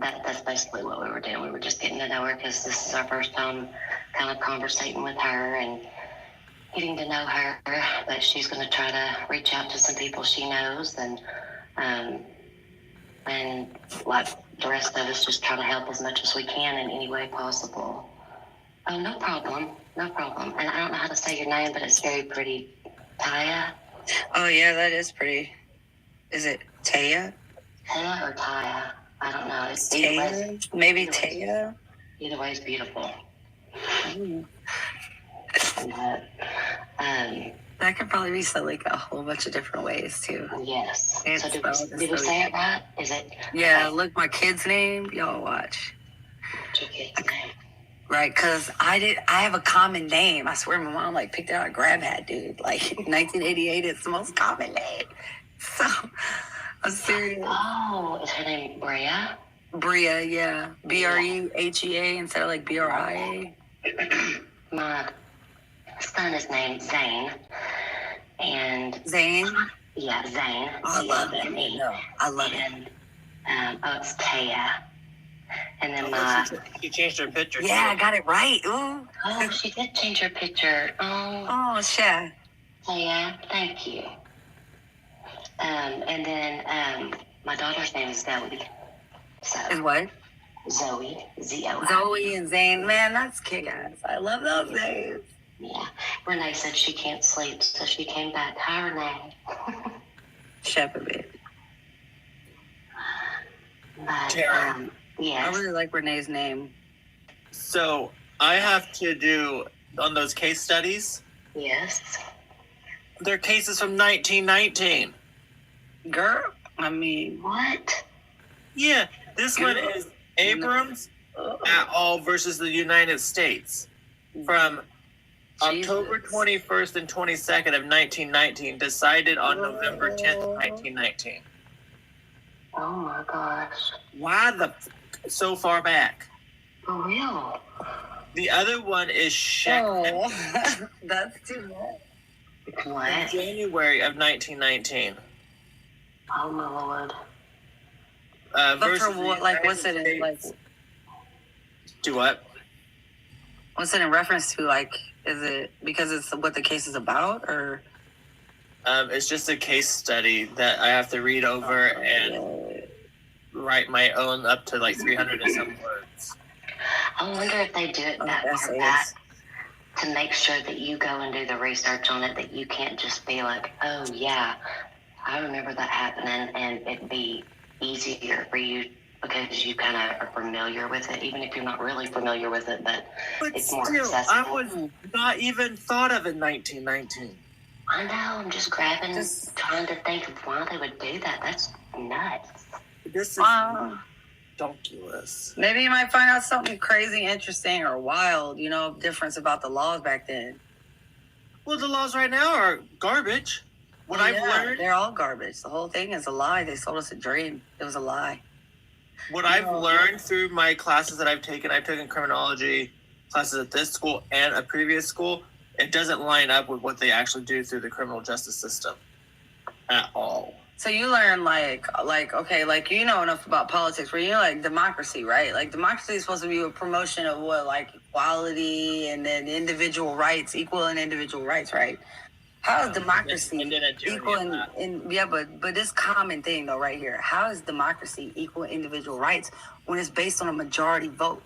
Speaker 5: that's basically what we were doing. We were just getting to know her, because this is our first time kind of conversating with her and getting to know her. But she's going to try to reach out to some people she knows, and like the rest of us, just try to help as much as we can in any way possible. Oh, no problem. And I don't know how to say your name, but it's very pretty. Taya?
Speaker 10: Oh yeah, that is pretty. Is it Taya?
Speaker 5: Taya or Taya? I don't know. It's
Speaker 10: Taya? Maybe Taya?
Speaker 5: Either way is beautiful.
Speaker 10: That could probably be said a whole bunch of different ways too.
Speaker 5: Yes. So did we say it right? Is it?
Speaker 10: Yeah, look, my kid's name, y'all watch.
Speaker 5: What's your kid's name?
Speaker 10: Right, because I have a common name. I swear my mom picked it out of grab hat, dude. 1988, it's the most common name. So, I'm serious.
Speaker 5: Oh, is her name Brea?
Speaker 10: Bria, yeah. Brehea instead of like Bria.
Speaker 5: My son is named Zane. And
Speaker 10: Zane?
Speaker 5: yeah, Zane.
Speaker 10: I love it.
Speaker 5: Z-A-N-E.
Speaker 10: No, I love it.
Speaker 5: And it's Taya. And then
Speaker 8: she changed her picture.
Speaker 10: Yeah, I got it right. Ooh.
Speaker 5: Oh, she did change her picture.
Speaker 10: Oh, shit.
Speaker 5: Taya, thank you. And then my daughter's name is Zoe. So
Speaker 10: Is what?
Speaker 5: Zoe, Z-O-I.
Speaker 10: Zoe and Zane. Man, that's kick-ass. I love those names.
Speaker 5: Yeah. Renee said she can't sleep, so she came back. Hi, Renee.
Speaker 10: Shepherd baby.
Speaker 5: But,
Speaker 10: I
Speaker 5: yes.
Speaker 10: really like Renee's name.
Speaker 8: So I have to do on those case studies.
Speaker 5: Yes.
Speaker 8: They're cases from 1919.
Speaker 10: Girl, I mean,
Speaker 5: What?
Speaker 8: Yeah, this one is Abrams et al. Versus the United States from October 21st and 22nd of 1919, decided on November 10th, 1919.
Speaker 5: Oh my gosh.
Speaker 8: Why so far back?
Speaker 5: For real?
Speaker 8: The other one is Sheckman
Speaker 10: Oh, that's too bad.
Speaker 5: What?
Speaker 8: in January of 1919.
Speaker 5: Oh my lord.
Speaker 10: But
Speaker 8: Versus
Speaker 10: for what, like, what's it in, like,
Speaker 8: Do what?
Speaker 10: what's it in reference to? Like, is it because it's what the case is about, or?
Speaker 8: It's just a case study that I have to read over and write my own up to like 300 and some words.
Speaker 5: I wonder if they do it that far back to make sure that you go and do the research on it, that you can't just be like, oh yeah, I remember that happening, and it'd be easier for you because you kind of are familiar with it, even if you're not really familiar with it, but it's more accessible.
Speaker 8: I was not even thought of in 1919.
Speaker 5: I know, I'm just trying to think of why they would do that. That's nuts.
Speaker 8: This is ridiculous.
Speaker 10: Maybe you might find out something crazy, interesting, or wild, difference about the laws back then.
Speaker 8: Well, the laws right now are garbage. What I've learned,
Speaker 10: they're all garbage. The whole thing is a lie. They sold us a dream. It was a lie.
Speaker 8: What I've learned through my classes that I've taken criminology classes at this school and a previous school. It doesn't line up with what they actually do through the criminal justice system at all.
Speaker 10: So you learn okay, like you know enough about politics where you know like democracy, right? Like democracy is supposed to be a promotion of what, like equality and then individual rights, equal and individual rights, right? How is democracy equal but this common thing though right here. How is democracy equal individual rights when it's based on a majority vote?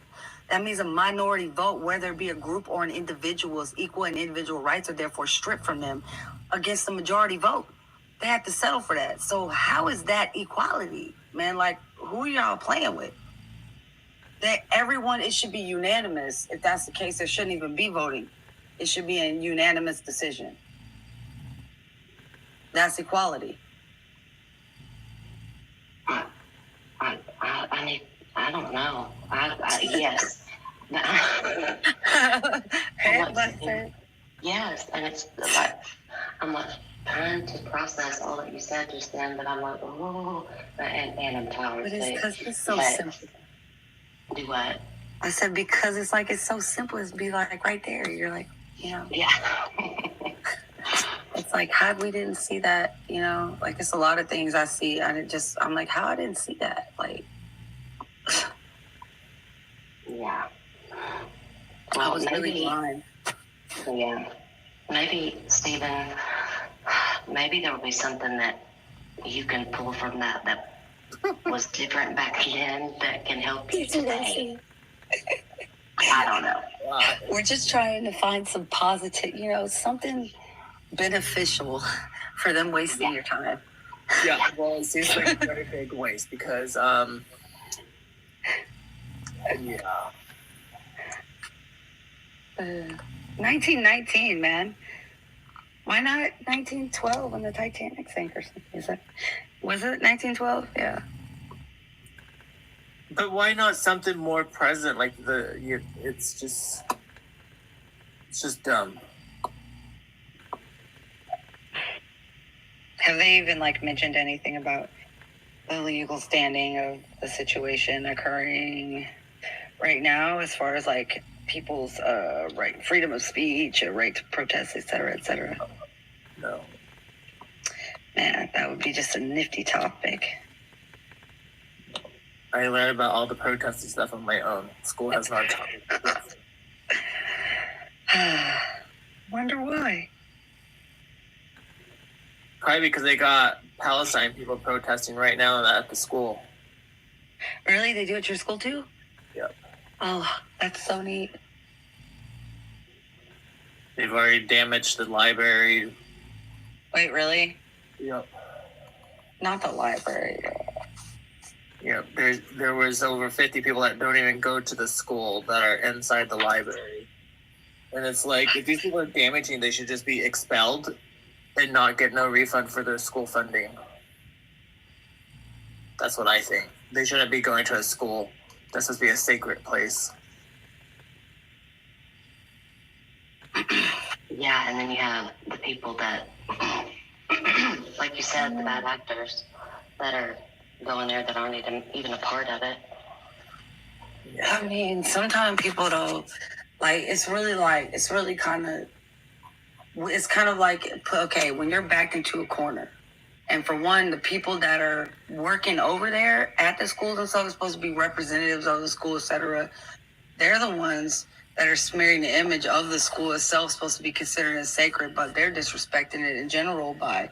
Speaker 10: That means a minority vote, whether it be a group or an individual's equal and individual rights are therefore stripped from them against the majority vote. They have to settle for that. So how is that equality, man? Like, who are y'all playing with? That everyone, it should be unanimous. If that's the case, there shouldn't even be voting. It should be a unanimous decision. That's equality.
Speaker 5: I don't know. Yes. Yes, and it's like I'm like trying to process all that you said just then, but I'm like, oh, and I'm tired.
Speaker 10: But it's because it's so simple.
Speaker 5: Do what?
Speaker 10: I said because it's like it's so simple. It's be like right there. You're like,
Speaker 5: Yeah.
Speaker 10: It's like how we didn't see that. Like it's a lot of things I see, and I'm like, how I didn't see that, like.
Speaker 5: Yeah.
Speaker 10: I was really blind.
Speaker 5: Yeah. Maybe, Stephen, maybe there will be something that you can pull from that was different back then that can help you today. I don't know.
Speaker 10: We're just trying to find some positive, something beneficial for them wasting your time.
Speaker 8: Yeah, well, it seems like a very big waste because,
Speaker 10: 1919, man. Why not 1912 when the Titanic sank or something? Was it 1912? Yeah.
Speaker 8: But why not something more present? Like it's just dumb.
Speaker 10: Have they even mentioned anything about the legal standing of the situation occurring right now, as far as like people's right, freedom of speech, a right to protest, et cetera, et cetera?
Speaker 8: No.
Speaker 10: Man, that would be just a nifty topic.
Speaker 8: I learned about all the protesting stuff on my own. School has not taught me this.
Speaker 10: Wonder why.
Speaker 8: Probably because they got Palestine people protesting right now at the school.
Speaker 10: Really? They do it at your school too?
Speaker 8: Yep.
Speaker 10: Oh, that's so neat.
Speaker 8: They've already damaged the library.
Speaker 10: Wait, really?
Speaker 8: Yep.
Speaker 10: Not the library.
Speaker 8: Yep. There was over 50 people that don't even go to the school that are inside the library. And it's like, if these people are damaging, they should just be expelled and not get no refund for their school funding. That's what I think. They shouldn't be going to a school that's supposed to be a sacred place.
Speaker 5: Yeah, and then you have the people that, like you said, the bad actors that are going there that aren't even a part of it.
Speaker 10: I mean, sometimes people don't, it's kind of like, okay, when you're backed into a corner, and for one, the people that are working over there at the school themselves are supposed to be representatives of the school, etc. They're the ones that are smearing the image of the school itself, supposed to be considered as sacred, but they're disrespecting it in general by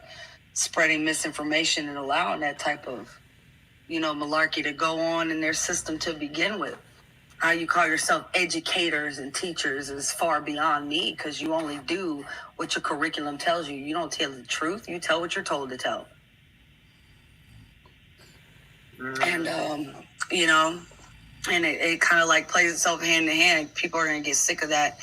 Speaker 10: spreading misinformation and allowing that type of, malarkey to go on in their system to begin with. How you call yourself educators and teachers is far beyond me, because you only do what your curriculum tells you. You don't tell the truth. You tell what you're told to tell. And, and it kind of like plays itself hand in hand. People are going to get sick of that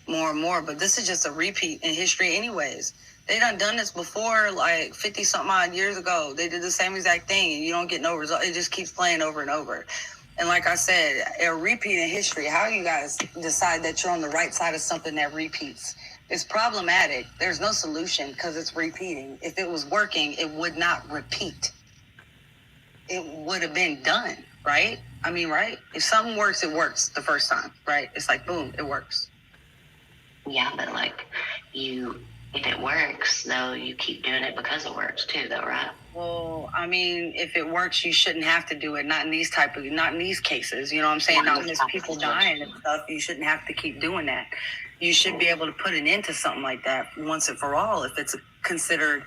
Speaker 10: more and more. But this is just a repeat in history anyways. They done this before, like 50-something odd years ago. They did the same exact thing, and you don't get no result. It just keeps playing over and over. And like I said, a repeat in history, how you guys decide that you're on the right side of something that repeats? It's problematic. There's no solution because it's repeating. If it was working, it would not repeat. It would have been done, right? I mean, right? If something works, it works the first time, right? It's like, boom, it works.
Speaker 5: Yeah, but if it works, though, you keep doing it because it works too, though, right?
Speaker 10: Well, I mean, if it works, you shouldn't have to do it. Not in these cases. You know what I'm saying? Not when there's people dying and stuff. You shouldn't have to keep doing that. You should be able to put an end to something like that once and for all. If it's considered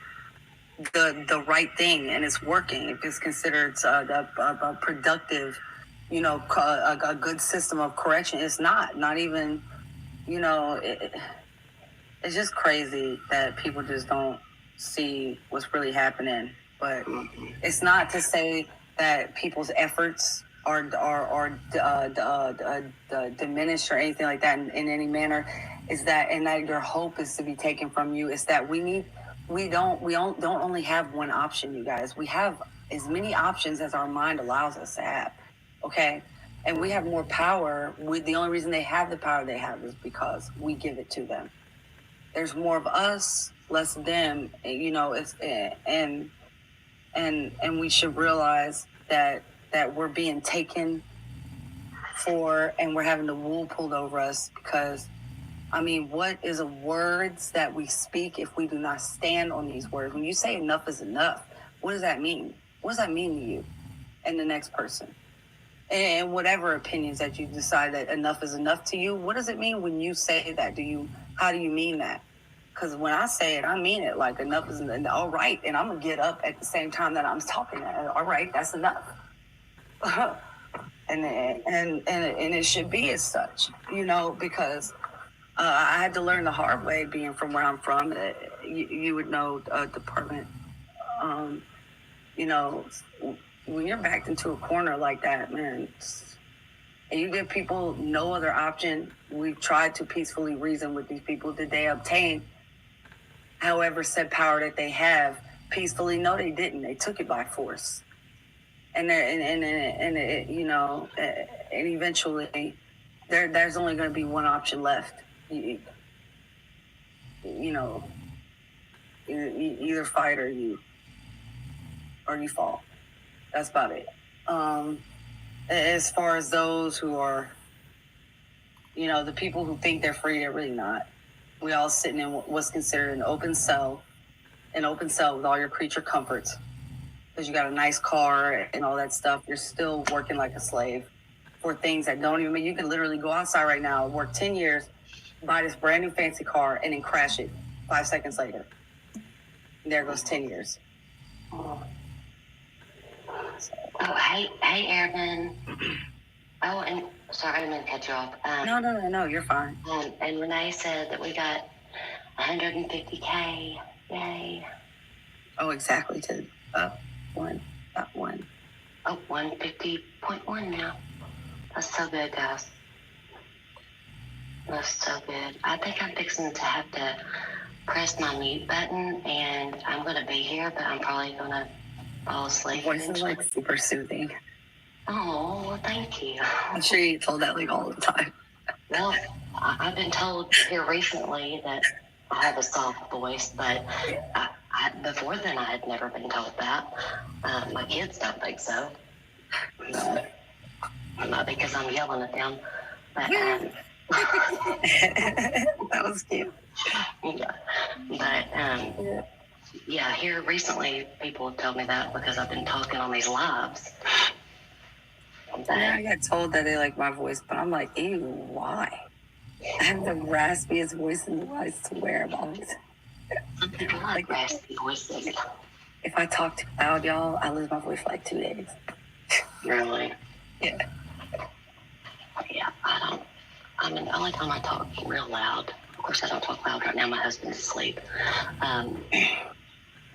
Speaker 10: the right thing and it's working, if it's considered a productive, a good system of correction, it's not even, it's just crazy that people just don't see what's really happening. But it's not to say that people's efforts are diminished or anything like that in any manner. Is that, and that your hope is to be taken from you. Is that we don't only have one option, you guys. We have as many options as our mind allows us to have. Okay. And we have more power. The only reason they have the power they have is because we give it to them. There's more of us, less of them. It's and we should realize that we're being taken for, and we're having the wool pulled over us, because what is the words that we speak if we do not stand on these words? When you say enough is enough, what does that mean? What does that mean to you and the next person? And whatever opinions that you decide that enough is enough to you, what does it mean when you say that? How do you mean that? Because when I say it, I mean it. Like, enough is all right, and I'm gonna get up at the same time that I'm talking. All right, that's enough. and it should be as such, because I had to learn the hard way, being from where I'm from. You would know, department. When you're backed into a corner like that, man, and you give people no other option. We've tried to peacefully reason with these people. Did they obtain, however, said power that they have peacefully? No, they didn't. They took it by force. And eventually, there's only going to be one option left. Either fight or you fall. That's about it. As far as those who are, the people who think they're free, they're really not. We all sitting in what's considered an open cell with all your creature comforts. Because you got a nice car and all that stuff, you're still working like a slave for things that don't even mean. You can literally go outside right now, work 10 years, buy this brand new fancy car, and then crash it 5 seconds later. There goes 10 years.
Speaker 5: Oh, hey, Airman. Oh, and sorry, I didn't mean to cut you off.
Speaker 10: No, you're fine.
Speaker 5: And Renee said that we got 150K. Yay.
Speaker 10: Oh, exactly. To one.
Speaker 5: Oh, 150.1 now. That's so good, guys. That's so good. I think I'm fixing to have to press my mute button, and I'm going to be here, but I'm probably going to fall asleep.
Speaker 10: Voice is like super soothing.
Speaker 5: Oh, well, thank you.
Speaker 10: I'm sure you told that like all the time.
Speaker 5: Well, I've been told here recently that I have a soft voice, but before then I had never been told that. My kids don't think so. Not because I'm yelling at them, but
Speaker 10: that was cute.
Speaker 5: Yeah. But yeah, here recently people have told me that because I've been talking on these lives.
Speaker 10: Yeah, I got told that they like my voice, but I'm like, ew, why? I have the raspiest voice in the world. I swear about it.
Speaker 5: Some people like raspy voices.
Speaker 10: If I talk too loud, y'all, I lose my voice for like 2 days.
Speaker 5: Really?
Speaker 10: Yeah.
Speaker 5: Yeah, I mean, the only time I talk real loud, of course I don't talk loud right now, my husband's asleep. But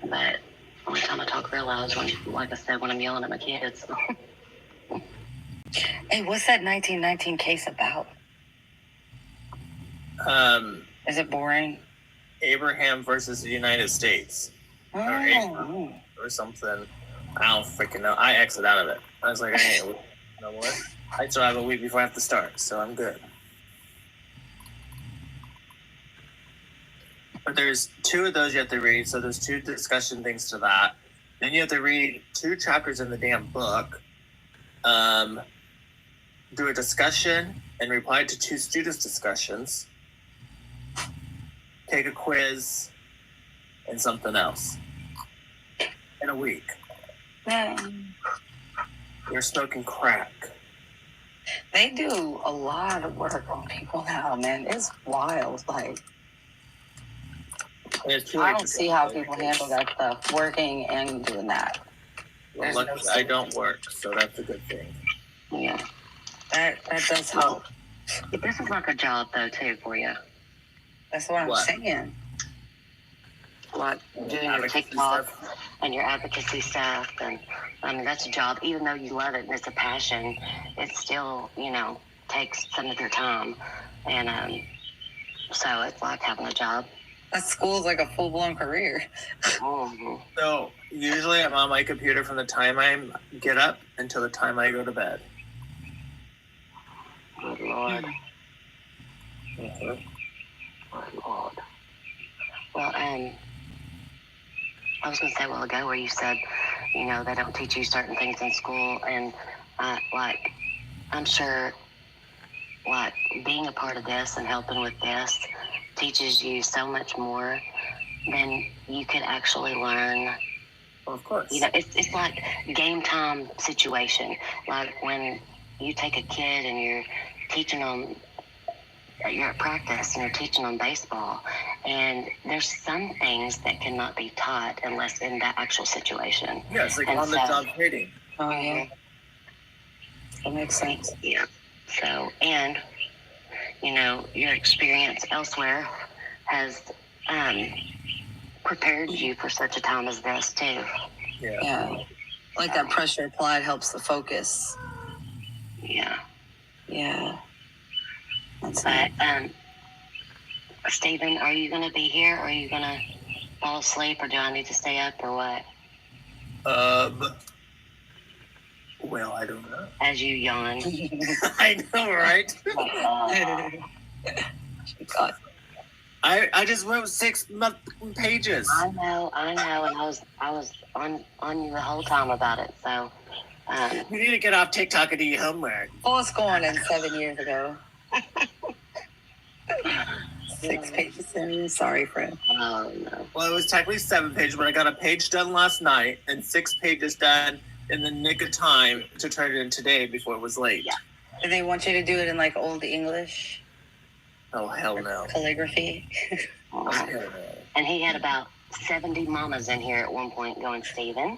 Speaker 5: the only time I talk real loud is when, like I said, when I'm yelling at my kids.
Speaker 10: Hey, what's that 1919 case about? Is it boring?
Speaker 8: Abraham versus the United States.
Speaker 10: Oh.
Speaker 8: Or something. I don't freaking know. I exited out of it. I was like, hey, you know what? I still have a week before I have to start, so I'm good. But there's 2 of those you have to read, so there's 2 discussion things to that. Then you have to read 2 chapters in the damn book. Do a discussion and reply to 2 students' discussions. Take a quiz and something else. In a week. You're smoking crack.
Speaker 10: They do a lot of work on people now, man. It's wild. Like, I don't see how people handle that stuff, working and doing that.
Speaker 8: Well, luckily, I don't work, so that's a good thing.
Speaker 5: Yeah.
Speaker 10: That does help.
Speaker 5: But this is like a job, though, too, for you.
Speaker 10: That's what I'm saying.
Speaker 5: Like doing your TikTok and your advocacy stuff, and I mean that's a job. Even though you love it and it's a passion, it still takes some of your time, and so it's like having a job.
Speaker 10: That school's like a full-blown career.
Speaker 5: Mm-hmm.
Speaker 8: So usually I'm on my computer from the time I get up until the time I go to bed.
Speaker 5: Good Lord.
Speaker 8: Mm-hmm.
Speaker 5: Good Lord. Well, I was going to say a while ago where you said, they don't teach you certain things in school. And, I'm sure, being a part of this and helping with this teaches you so much more than you could actually learn.
Speaker 8: Well, of course.
Speaker 5: It's like game time situation. Like when you take a kid and you're teaching them, you're at practice and you're teaching them baseball, and there's some things that cannot be taught unless in that actual situation.
Speaker 8: Yeah, it's like on the job training.
Speaker 10: Oh, yeah. That makes sense.
Speaker 5: Yeah. So, and, your experience elsewhere has prepared you for such a time as this, too.
Speaker 10: Yeah. Like that pressure applied helps the focus.
Speaker 5: Yeah.
Speaker 10: Yeah. That's
Speaker 5: But, Stephen, are you going to be here, or are you going to fall asleep, or do I need to stay up, or what?
Speaker 8: Well, I don't know.
Speaker 5: As you yawn.
Speaker 8: I know, right? I just wrote 6 pages.
Speaker 5: I know, and I was on you the whole time about it. So,
Speaker 8: You need to get off TikTok and do your homework.
Speaker 10: Full school in 7 years ago. 6 pages in. Sorry, Fred.
Speaker 5: oh no.
Speaker 8: Well, it was technically 7 pages, but I got a page done last night and 6 pages done in the nick of time to turn it in today before it was late.
Speaker 5: Yeah.
Speaker 10: Do they want you to do it in like old English
Speaker 8: Oh, hell no.
Speaker 10: calligraphy?
Speaker 8: Oh, hell no.
Speaker 5: And he had about 70 mamas in here at one point going, Steven,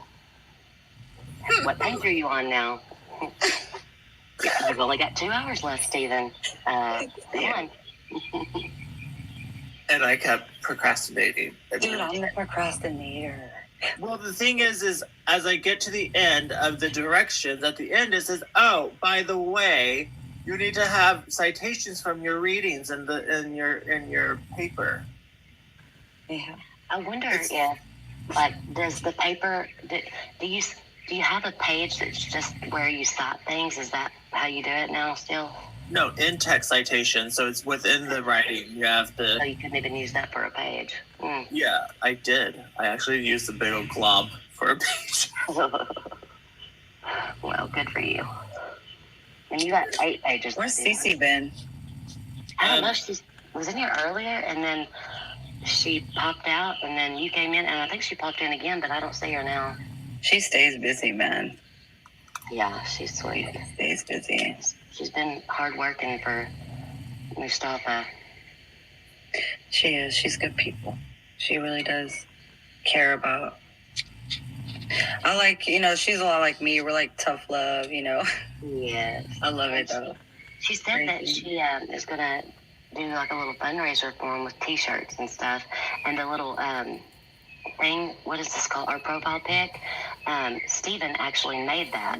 Speaker 5: what page are you on now? You've only got 2 hours left, Steven. Come on.
Speaker 8: And I kept procrastinating.
Speaker 10: Dude, I'm the procrastinator.
Speaker 8: Well, the thing is as I get to the end of the directions, at the end it says, oh, by the way, you need to have citations from your readings in your paper.
Speaker 10: Yeah.
Speaker 5: I wonder if, like, does the paper, do you have a page that's just where you cite things? Is that how you do it now still?
Speaker 8: No, in-text citation, so it's within the writing. You have
Speaker 5: So
Speaker 8: to...
Speaker 5: you couldn't even use that for a page. Mm.
Speaker 8: Yeah, I did. I actually used the big old glob for a page.
Speaker 5: Well, good for you. And you got 8 pages.
Speaker 10: Where's
Speaker 5: to do.
Speaker 10: Cece been?
Speaker 5: I don't know. She was in here earlier, and then she popped out, and then you came in, and I think she popped in again, but I don't see her now.
Speaker 10: She stays busy, man.
Speaker 5: Yeah, she's sweet.
Speaker 10: Stays busy.
Speaker 5: She's been hard working for Mustafa.
Speaker 10: She is. She's good people. She really does care about. I like, she's a lot like me. We're like tough love,
Speaker 5: Yes.
Speaker 10: I love it though.
Speaker 5: She said that she is going to do like a little fundraiser for him with T-shirts and stuff. And the little thing, what is this called? Our profile pic. Steven actually made that.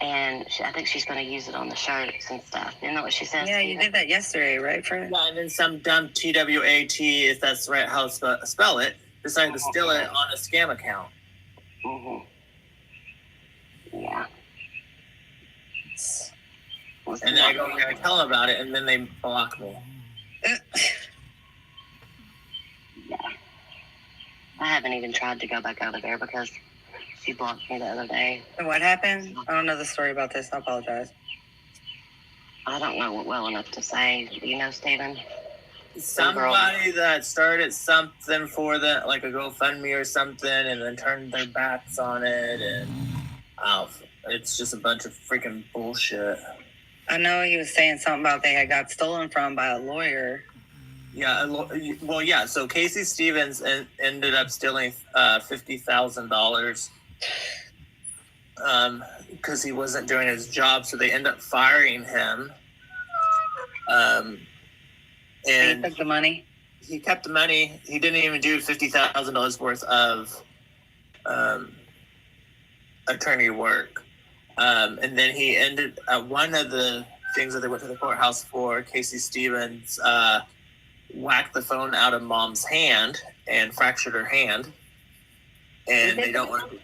Speaker 5: And I think she's going to use it on the shirts and stuff. Isn't that what she said?
Speaker 10: Yeah, you did that yesterday, right, Fred?
Speaker 8: Yeah, and then some dumb TWAT, if that's right how to spell it, decided to steal it on a scam account.
Speaker 5: Mm-hmm. Yeah.
Speaker 8: And then I go and I tell them about it, and then they block me.
Speaker 5: Yeah. I haven't even tried to go back over there because she blocked me the other day.
Speaker 10: And what happened? I don't know the story about this. I apologize.
Speaker 5: I don't know it well enough to say. Do you know, Steven?
Speaker 8: Somebody that started something for them, like a GoFundMe or something, and then turned their backs on it, and it's just a bunch of freaking bullshit.
Speaker 10: I know he was saying something about they had got stolen from by a lawyer.
Speaker 8: Yeah, well, yeah. So Casey Stevens ended up stealing $50,000 because he wasn't doing his job. So they ended up firing him. And
Speaker 10: he took the money.
Speaker 8: He kept the money. He didn't even do $50,000 worth of attorney work. And then he ended one of the things that they went to the courthouse for. Casey Stevens whacked the phone out of mom's hand and fractured her hand, and they don't want to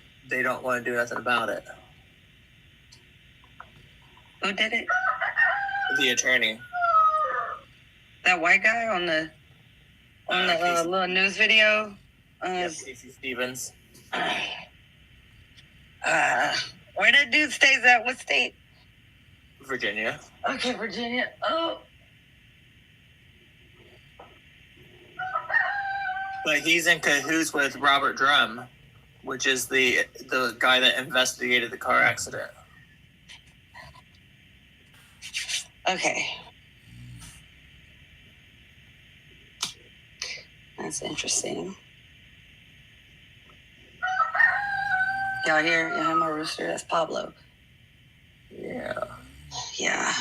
Speaker 8: do nothing about it.
Speaker 10: Who did it?
Speaker 8: The attorney.
Speaker 10: That white guy on the little news video.
Speaker 8: Yes, Casey Stevens.
Speaker 10: Where that dude stays at? What state?
Speaker 8: Virginia.
Speaker 10: Okay, Virginia. Oh.
Speaker 8: But he's in cahoots with Robert Drum, which is the guy that investigated the car accident.
Speaker 10: Okay. That's interesting. Y'all hear my rooster? That's Pablo.
Speaker 8: Yeah.
Speaker 10: Yeah.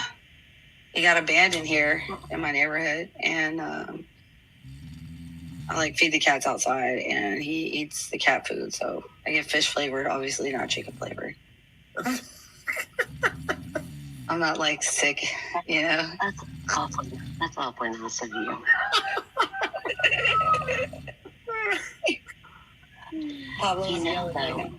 Speaker 10: He got abandoned here in my neighborhood, and I like feed the cats outside, and he eats the cat food. So I get fish flavored, obviously not chicken flavored. I'm not like sick,
Speaker 5: That's awfully nice of you.
Speaker 10: Pablo,
Speaker 5: You know, though,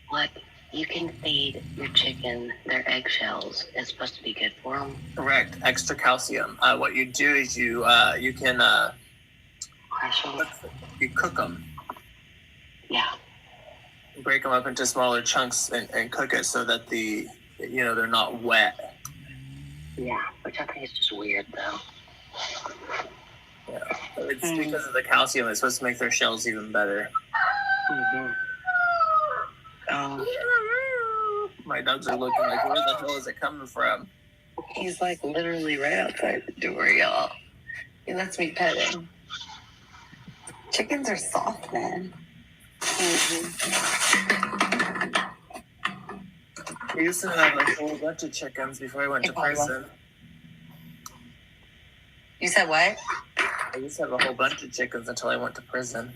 Speaker 5: what You can feed your chicken their eggshells. It's supposed to be good for them.
Speaker 8: Correct. Extra calcium. What you do is you can
Speaker 5: Crush them.
Speaker 8: you cook them.
Speaker 5: Yeah.
Speaker 8: Break them up into smaller chunks and cook it so that they're not wet.
Speaker 5: Yeah, which I think is just weird though.
Speaker 8: Yeah, it's because of the calcium. It's supposed to make their shells even better.
Speaker 5: Mm-hmm.
Speaker 8: My dogs are looking like, where the hell is it coming from?
Speaker 10: He's like literally right outside the door, y'all. He lets me pet him. Chickens are soft, man.
Speaker 8: We used to have a whole bunch of chickens before I went to prison.
Speaker 10: You said what?
Speaker 8: I used to have a whole bunch of chickens until I went to prison.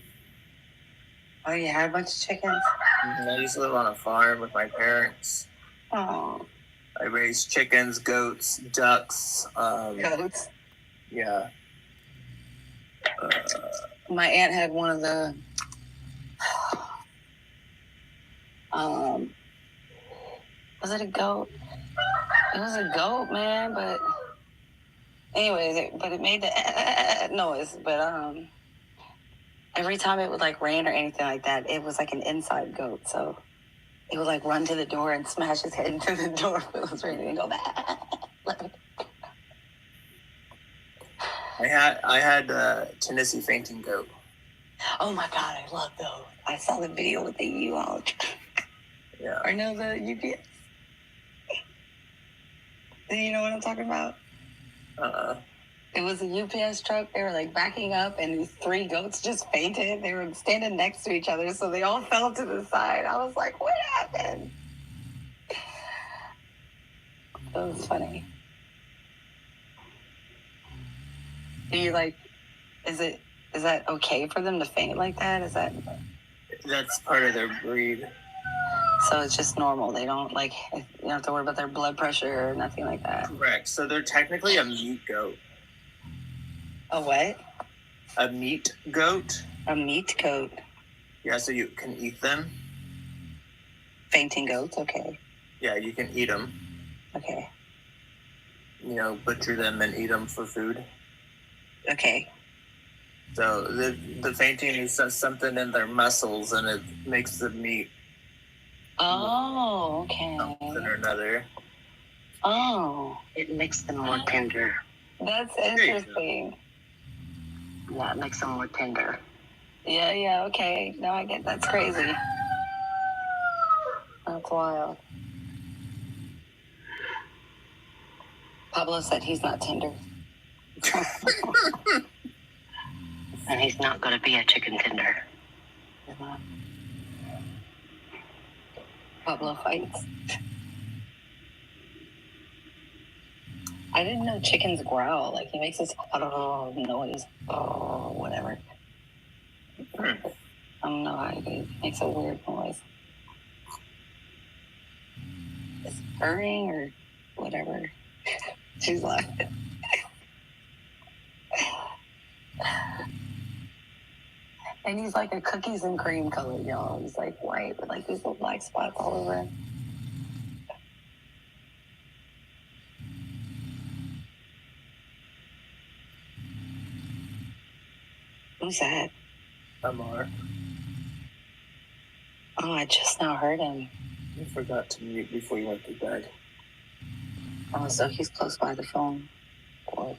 Speaker 10: Oh, you had a bunch of chickens?
Speaker 8: I used to live on a farm with my parents.
Speaker 10: Oh.
Speaker 8: I raised chickens, goats, ducks.
Speaker 10: Goats?
Speaker 8: Yeah.
Speaker 10: My aunt had one of the was it a goat? It was a goat, man, but anyways, it made the noise, but every time it would like rain or anything like that, it was like an inside goat, so it would like run to the door and smash his head into the door if it was raining and go back.
Speaker 8: I had Tennessee fainting goat.
Speaker 10: Oh my god, I love those. I saw the video with the U-Haul.
Speaker 8: Yeah.
Speaker 10: I know the UPS. Do you know what I'm talking about? It was a UPS truck. They were like backing up, and these 3 goats just fainted. They were standing next to each other, so they all fell to the side. I was like, what happened? It was funny. Do you like, is that okay for them to faint like that?
Speaker 8: That's part of their breed.
Speaker 10: So it's just normal. They don't like, you don't have to worry about their blood pressure or nothing like that.
Speaker 8: Correct. So they're technically a meat goat.
Speaker 10: A what?
Speaker 8: A meat goat.
Speaker 10: A meat goat.
Speaker 8: Yeah, so you can eat them.
Speaker 10: Fainting goats, okay.
Speaker 8: Yeah, you can eat them.
Speaker 10: Okay.
Speaker 8: Butcher them and eat them for food.
Speaker 10: Okay.
Speaker 8: So the fainting is just something in their muscles, and it makes the meat.
Speaker 10: Oh, okay.
Speaker 8: Something or another.
Speaker 10: Oh.
Speaker 5: It makes them more tender.
Speaker 10: That's interesting.
Speaker 5: Yeah, it makes them more tender.
Speaker 10: Yeah, okay. No, I get that's crazy. That's wild. Pablo said he's not tender.
Speaker 5: And he's not going to be a chicken tender.
Speaker 10: Pablo fights. I didn't know chickens growl. Like, he makes this noise. Oh, whatever. I don't know how he makes a weird noise. Is it purring or whatever? She's laughing. And he's like a cookies and cream color, y'all. He's like white with like these little black spots all over him. Who's that?
Speaker 8: Amar.
Speaker 10: Oh, I just now heard him.
Speaker 8: You forgot to mute before you went to bed.
Speaker 10: Oh, so he's close by the phone. Or